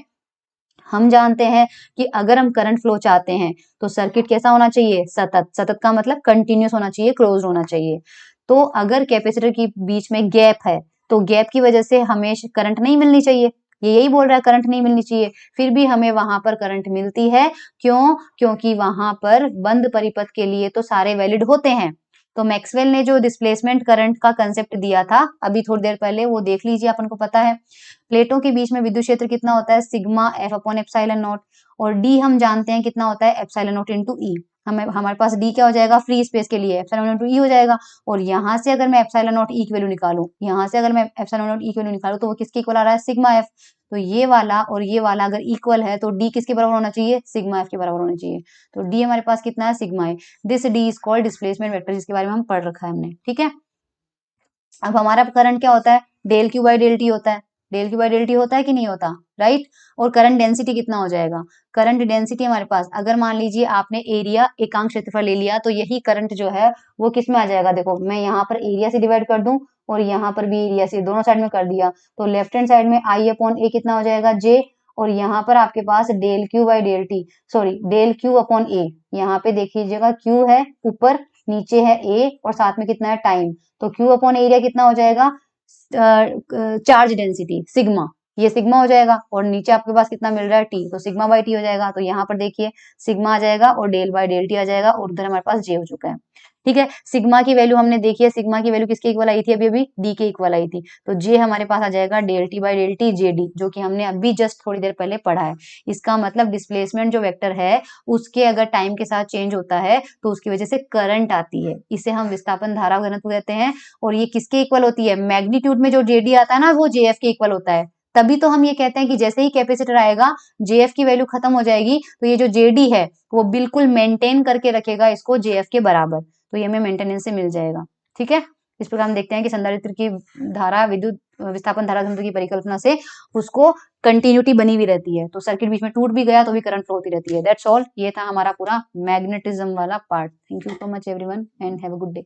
हम जानते हैं कि अगर हम करंट फ्लो चाहते हैं तो सर्किट कैसा होना चाहिए, सतत। सतत का मतलब कंटिन्यूस होना चाहिए, क्लोज होना चाहिए। तो अगर कैपेसिटर के बीच में गैप है तो गैप की वजह से हमें करंट नहीं मिलनी चाहिए, ये यही बोल रहा है, करंट नहीं मिलनी चाहिए। फिर भी हमें वहां पर करंट मिलती है, क्यों, क्योंकि वहां पर बंद परिपथ के लिए तो सारे वैलिड होते हैं। तो मैक्सवेल ने जो डिस्प्लेसमेंट करंट का कंसेप्ट दिया था अभी थोड़ी देर पहले, वो देख लीजिए, अपन को पता है। प्लेटों के बीच में विद्युत क्षेत्र कितना होता है, sigma F upon epsilon not. और डी हम जानते हैं कितना होता है, एप्सिलॉन नॉट इंटू ई। हमारे पास डी क्या हो जाएगा, फ्री स्पेस के लिए एप्सिलॉन नॉट ई हो जाएगा। और यहाँ से अगर मैं एप्सिलॉन नॉट ई की वैल्यू निकालूं, यहाँ से अगर मैं एप्सिलॉन नॉट ई की वैल्यू निकालूं तो वो किसके इक्वल आ रहा है, सिग्मा एफ। तो ये वाला और ये वाला अगर इक्वल है तो डी किसके बराबर होना चाहिए, सिग्मा एफ के बराबर होना चाहिए। तो डी हमारे पास कितना है, सिग्मा है। This D is called displacement vector, जिसके बारे में हम पढ़ रखा है हमने, ठीक है। अब हमारा करंट क्या होता है, del Q by del t होता है। Del Q by del t होता है कि नहीं होता, राइट। और करंट डेंसिटी कितना हो जाएगा, करंट डेंसिटी हमारे पास, अगर मान लीजिए आपने एरिया एकांक क्षेत्रफल ले लिया तो यही करंट जो है वो किस में आ जाएगा। देखो मैं यहाँ पर एरिया से डिवाइड कर दूं और यहाँ पर भी एरिया से, दोनों साइड में कर दिया तो लेफ्ट हैंड साइड में आई अपॉन ए कितना हो जाएगा, जे। और यहाँ पर आपके पास del Q by del T, sorry del Q upon A. यहाँ पे देख लीजिएगा क्यू है ऊपर, नीचे है ए और साथ में कितना है, टाइम। तो क्यू अपॉन एरिया कितना हो जाएगा, चार्ज डेंसिटी सिग्मा, ये सिग्मा हो जाएगा। और नीचे आपके पास कितना मिल रहा है, टी, तो सिग्मा बाई टी हो जाएगा। तो यहाँ पर देखिए सिग्मा आ जाएगा और डेल बाई डेल टी आ जाएगा और उधर हमारे पास जे हो चुका है, ठीक है। सिग्मा की वैल्यू हमने देखी है, सिग्मा की वैल्यू किसके इक्वल आई थी, अभी अभी डी के इक्वल आई थी। तो जे हमारे पास आ जाएगा del t by del t J D, जो कि हमने अभी जस्ट थोड़ी देर पहले पढ़ा है। इसका मतलब डिस्प्लेसमेंट जो वेक्टर है उसके अगर टाइम के साथ चेंज होता है तो उसकी वजह से करंट आती है, इसे हम विस्थापन धारा घनत्व कहते हैं। और ये किसके इक्वल होती है, मैग्नीट्यूड में जो जेडी आता है ना वो जेएफ के इक्वल होता है। तभी तो हम ये कहते हैं कि जैसे ही कैपेसिटर आएगा जेएफ की वैल्यू खत्म हो जाएगी तो ये जो जेडी है वो बिल्कुल मेंटेन करके रखेगा इसको जेएफ के बराबर, तो ये हमें मेंटेनेंस से मिल जाएगा, ठीक है। इस प्रकार हम देखते हैं कि संधारित्र की धारा विद्युत विस्थापन धारा घनत्व की परिकल्पना से उसको कंटिन्यूटी बनी हुई रहती है, तो सर्किट बीच में टूट भी गया तो भी करंट फ्लो होती रहती है। दैट्स ऑल, ये था हमारा पूरा मैग्नेटिज्म वाला part. Thank you so much everyone and have a good day.